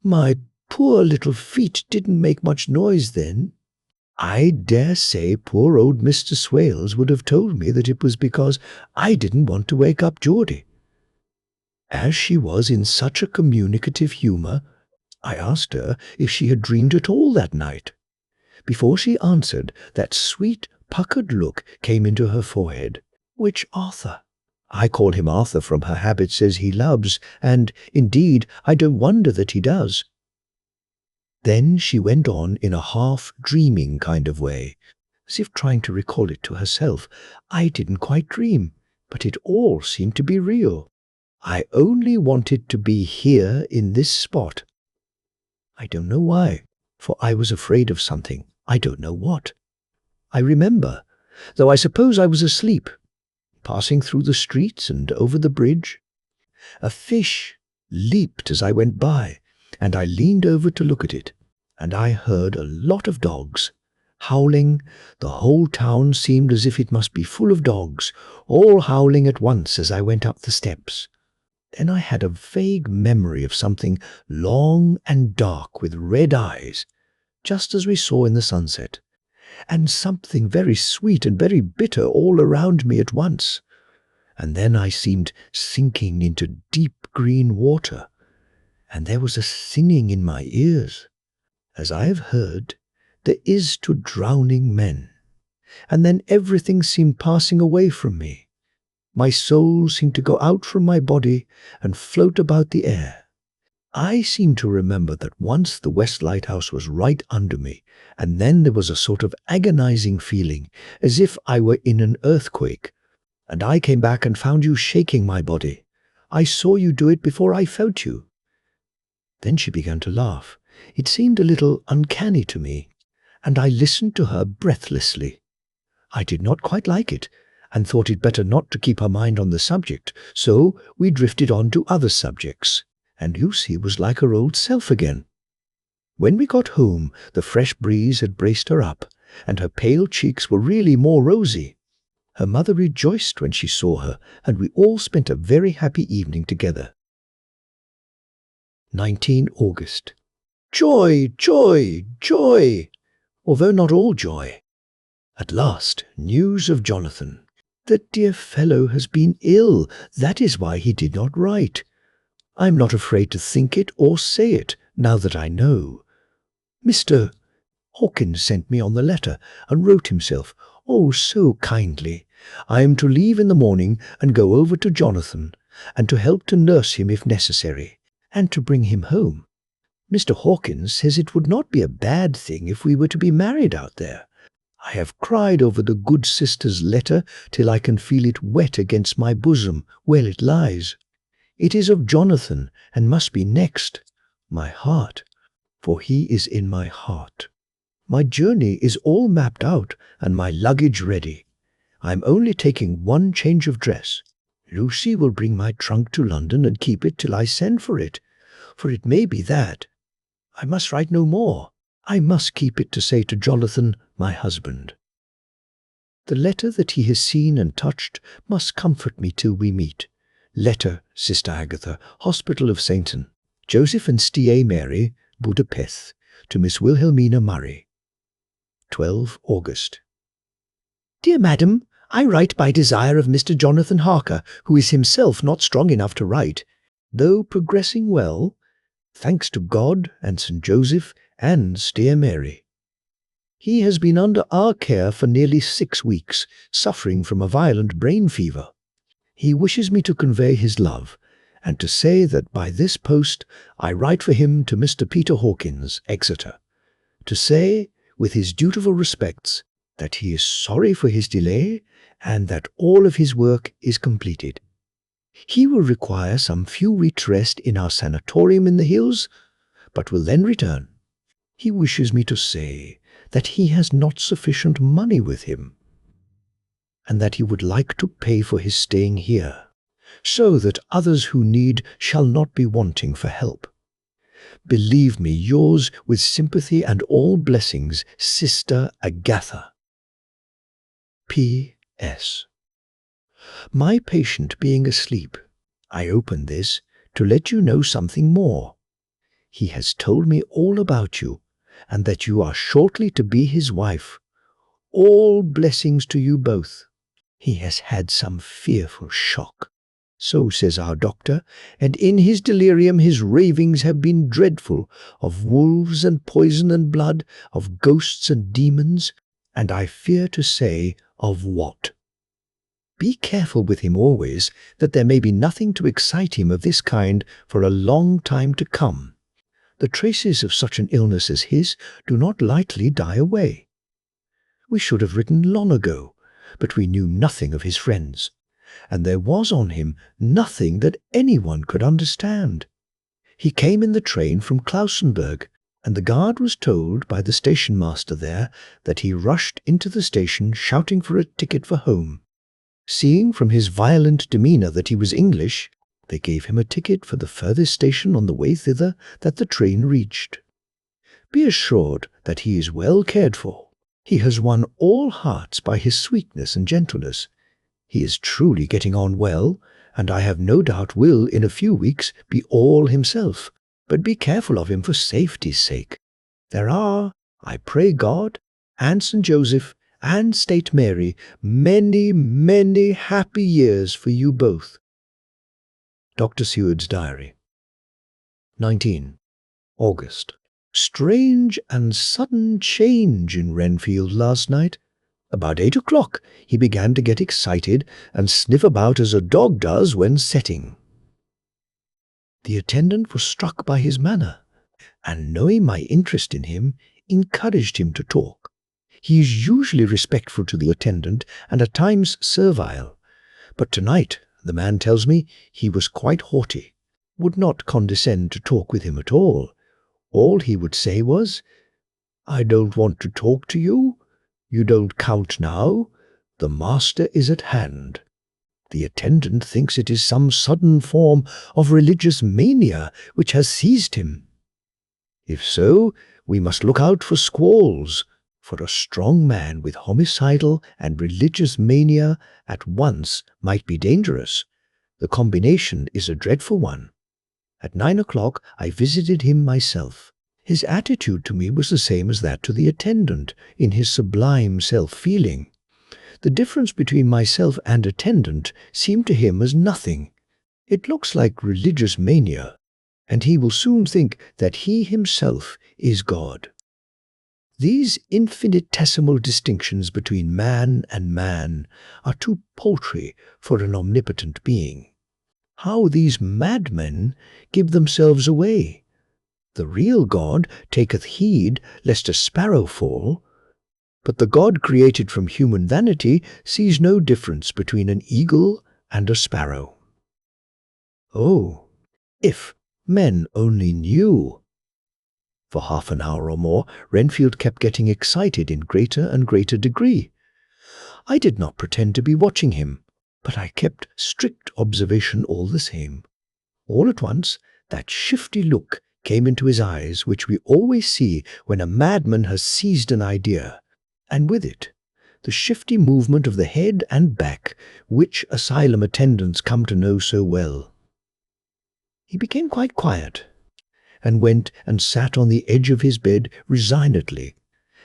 "My poor little feet didn't make much noise then." I dare say poor old Mr. Swales would have told me that it was because I didn't want to wake up Geordie. As she was in such a communicative humour, I asked her if she had dreamed at all that night. Before she answered, that sweet, puckered look came into her forehead. "Which Arthur?" I call him Arthur from her habits as he loves, and, indeed, I don't wonder that he does. Then she went on in a half-dreaming kind of way, as if trying to recall it to herself. I didn't quite dream, but it all seemed to be real. I only wanted to be here in this spot. I don't know why, for I was afraid of something, I don't know what. I remember, though I suppose I was asleep, passing through the streets and over the bridge. A fish leaped as I went by, and I leaned over to look at it, and I heard a lot of dogs howling. The whole town seemed as if it must be full of dogs, all howling at once as I went up the steps. Then I had a vague memory of something long and dark with red eyes, just as we saw in the sunset, and something very sweet and very bitter all around me at once. And then I seemed sinking into deep green water, and there was a singing in my ears, as I have heard there is to drowning men. And then everything seemed passing away from me. My soul seemed to go out from my body and float about the air. I seem to remember that once the West Lighthouse was right under me, and then there was a sort of agonizing feeling, as if I were in an earthquake, and I came back and found you shaking my body. I saw you do it before I felt you. Then she began to laugh. It seemed a little uncanny to me, and I listened to her breathlessly. I did not quite like it, and thought it better not to keep her mind on the subject, so we drifted on to other subjects, and Lucy was like her old self again. When we got home, the fresh breeze had braced her up, and her pale cheeks were really more rosy. Her mother rejoiced when she saw her, and we all spent a very happy evening together. 19 August. Joy, joy, joy! although not all joy. At last, news of Jonathan. The dear fellow has been ill. That is why he did not write. I'm not afraid to think it or say it, now that I know. Mr. Hawkins sent me on the letter, and wrote himself, oh, so kindly. I am to leave in the morning and go over to Jonathan, and to help to nurse him if necessary, and to bring him home. Mr. Hawkins says it would not be a bad thing if we were to be married out there. I have cried over the good sister's letter till I can feel it wet against my bosom where it lies. It is of Jonathan, and must be next. My heart, for he is in my heart. My journey is all mapped out, and my luggage ready. I am only taking one change of dress. Lucy will bring my trunk to London and keep it till I send for it may be that. I must write no more. I must keep it to say to Jonathan, my husband. The letter that he has seen and touched must comfort me till we meet. Letter, Sister Agatha, Hospital of St. Joseph and Stia Mary, Budapest, to Miss Wilhelmina Murray. 12 August. Dear Madam, I write by desire of Mr. Jonathan Harker, who is himself not strong enough to write, though progressing well, thanks to God and St. Joseph and Stia Mary. He has been under our care for nearly 6 weeks, suffering from a violent brain fever. He wishes me to convey his love, and to say that by this post I write for him to Mr. Peter Hawkins, Exeter, to say, with his dutiful respects, that he is sorry for his delay, and that all of his work is completed. He will require some few weeks' rest in our sanatorium in the hills, but will then return. He wishes me to say that he has not sufficient money with him, and that he would like to pay for his staying here, so that others who need shall not be wanting for help. Believe me, yours with sympathy and all blessings, Sister Agatha. P.S. My patient being asleep, I open this to let you know something more. He has told me all about you, and that you are shortly to be his wife. All blessings to you both. He has had some fearful shock, so says our doctor, and in his delirium his ravings have been dreadful, of wolves and poison and blood, of ghosts and demons, and I fear to say of what. Be careful with him always, that there may be nothing to excite him of this kind for a long time to come. The traces of such an illness as his do not lightly die away. We should have written long ago, but we knew nothing of his friends, and there was on him nothing that anyone could understand. He came in the train from Klausenburg, and the guard was told by the station master there that he rushed into the station shouting for a ticket for home. Seeing from his violent demeanour that he was English, they gave him a ticket for the furthest station on the way thither that the train reached. Be assured that he is well cared for. He has won all hearts by his sweetness and gentleness. He is truly getting on well, and I have no doubt will in a few weeks be all himself. But be careful of him for safety's sake. There are, I pray God, and St. Joseph, and State Mary, many, many happy years for you both. Dr. Seward's Diary. 19 August. Strange and sudden change in Renfield last night. About 8 o'clock he began to get excited and sniff about as a dog does when setting. The attendant was struck by his manner, and knowing my interest in him, encouraged him to talk. He is usually respectful to the attendant and at times servile, but tonight, the man tells me, he was quite haughty, would not condescend to talk with him at all. All he would say was, "I don't want to talk to you. You don't count now. The master is at hand." The attendant thinks it is some sudden form of religious mania which has seized him. If so, we must look out for squalls, for a strong man with homicidal and religious mania at once might be dangerous. The combination is a dreadful one. At 9 o'clock I visited him myself. His attitude to me was the same as that to the attendant in his sublime self-feeling. The difference between myself and attendant seemed to him as nothing. It looks like religious mania, and he will soon think that he himself is God. These infinitesimal distinctions between man and man are too paltry for an omnipotent being. How these madmen give themselves away! The real God taketh heed lest a sparrow fall, but the God created from human vanity sees no difference between an eagle and a sparrow. Oh, if men only knew! For half an hour or more, Renfield kept getting excited in greater and greater degree. I did not pretend to be watching him, but I kept strict observation all the same. All at once, that shifty look came into his eyes which we always see when a madman has seized an idea, and with it, the shifty movement of the head and back which asylum attendants come to know so well. He became quite quiet, and went and sat on the edge of his bed resignedly,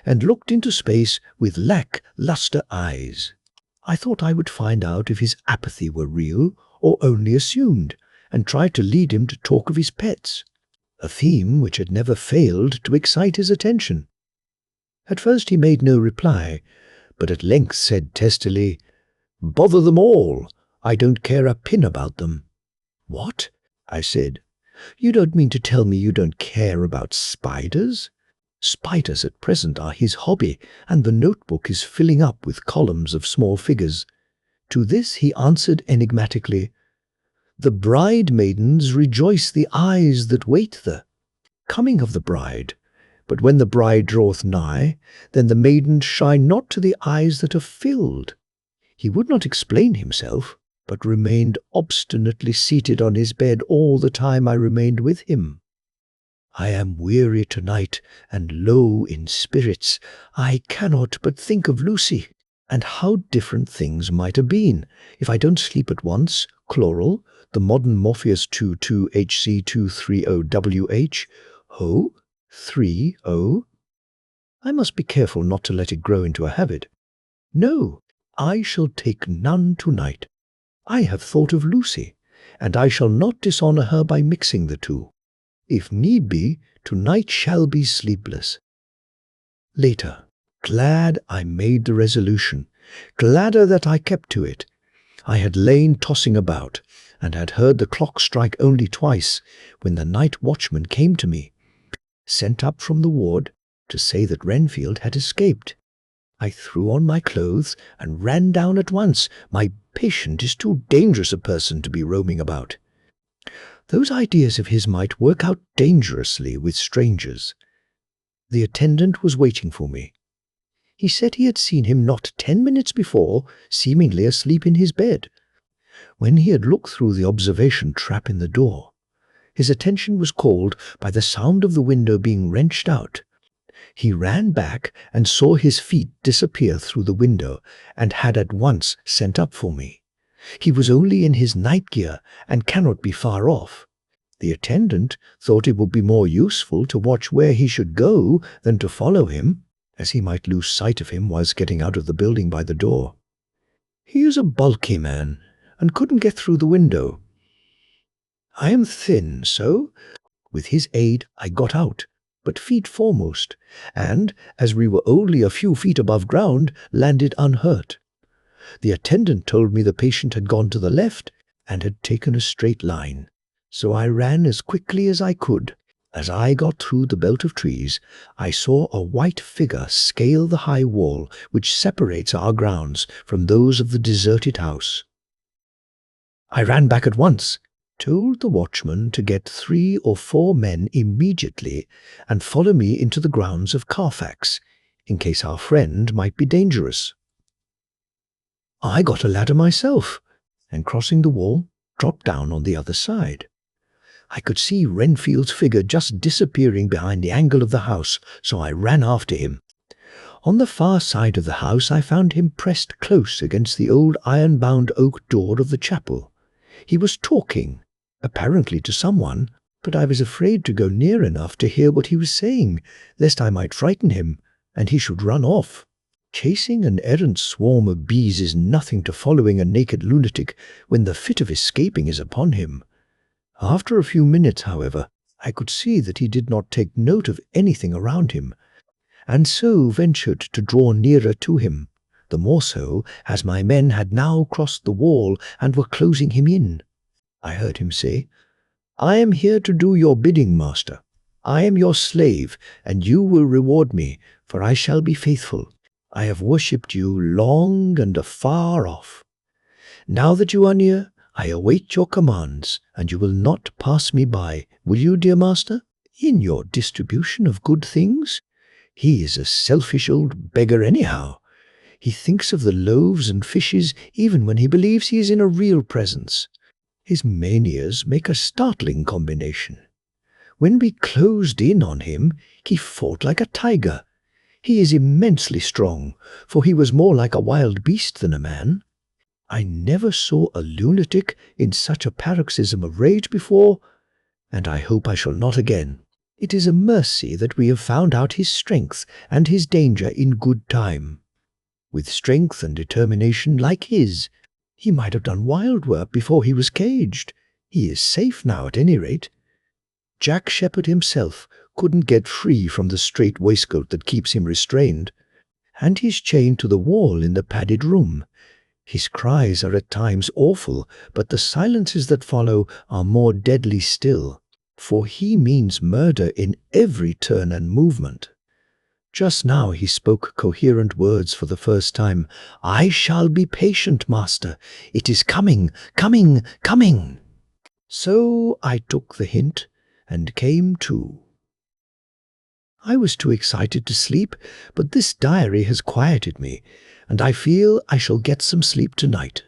and looked into space with lack-lustre eyes. I thought I would find out if his apathy were real or only assumed, and try to lead him to talk of his pets, a theme which had never failed to excite his attention. At first he made no reply, but at length said testily, "Bother them all! I don't care a pin about them." "What?" I said. "You don't mean to tell me you don't care about spiders?" Spiders at present are his hobby, and the notebook is filling up with columns of small figures. To this he answered enigmatically, "The bride maidens rejoice the eyes that wait the coming of the bride. But when the bride draweth nigh, then the maidens shine not to the eyes that are filled." He would not explain himself, but remained obstinately seated on his bed all the time I remained with him. "I am weary tonight and low in spirits. I cannot but think of Lucy, and how different things might have been if I don't sleep at once. Chloral, the modern Morpheus 22HC230WH, Ho, 3O. I must be careful not to let it grow into a habit. No, I shall take none tonight. I have thought of Lucy, and I shall not dishonour her by mixing the two. If need be, tonight shall be sleepless." Later, glad I made the resolution, gladder that I kept to it. I had lain tossing about, and had heard the clock strike only twice, when the night watchman came to me, sent up from the ward, to say that Renfield had escaped. I threw on my clothes and ran down at once. My patient is too dangerous a person to be roaming about. Those ideas of his might work out dangerously with strangers. The attendant was waiting for me. He said he had seen him not 10 minutes before, seemingly asleep in his bed. When he had looked through the observation trap in the door, his attention was called by the sound of the window being wrenched out. He ran back and saw his feet disappear through the window, and had at once sent up for me. He was only in his night gear and cannot be far off. The attendant thought it would be more useful to watch where he should go than to follow him, as he might lose sight of him whilst getting out of the building by the door. He is a bulky man, and couldn't get through the window. I am thin, so, with his aid, I got out, but feet foremost, and, as we were only a few feet above ground, landed unhurt. The attendant told me the patient had gone to the left and had taken a straight line, so I ran as quickly as I could. As I got through the belt of trees, I saw a white figure scale the high wall which separates our grounds from those of the deserted house. I ran back at once, told the watchman to get 3 or 4 men immediately and follow me into the grounds of Carfax, in case our friend might be dangerous. I got a ladder myself, and crossing the wall, dropped down on the other side. I could see Renfield's figure just disappearing behind the angle of the house, so I ran after him. On the far side of the house I found him pressed close against the old iron-bound oak door of the chapel. He was talking, apparently to someone, but I was afraid to go near enough to hear what he was saying, lest I might frighten him, and he should run off. Chasing an errant swarm of bees is nothing to following a naked lunatic when the fit of escaping is upon him. After a few minutes, however, I could see that he did not take note of anything around him, and so ventured to draw nearer to him, the more so as my men had now crossed the wall and were closing him in. I heard him say, "I am here to do your bidding, master. I am your slave, and you will reward me, for I shall be faithful. I have worshipped you long and afar off. Now that you are near, I await your commands, and you will not pass me by, will you, dear master? In your distribution of good things? He is a selfish old beggar anyhow. He thinks of the loaves and fishes even when he believes he is in a real presence. His manias make a startling combination. When we closed in on him, he fought like a tiger. He is immensely strong, for he was more like a wild beast than a man. I never saw a lunatic in such a paroxysm of rage before, and I hope I shall not again. It is a mercy that we have found out his strength and his danger in good time. With strength and determination like his, he might have done wild work before he was caged. He is safe now at any rate. Jack Sheppard himself couldn't get free from the strait waistcoat that keeps him restrained, and he's chained to the wall in the padded room. His cries are at times awful, but the silences that follow are more deadly still, for he means murder in every turn and movement. Just now he spoke coherent words for the first time. "I shall be patient, master. It is coming, coming, coming." So I took the hint and came to. I was too excited to sleep, but this diary has quieted me, and I feel I shall get some sleep tonight.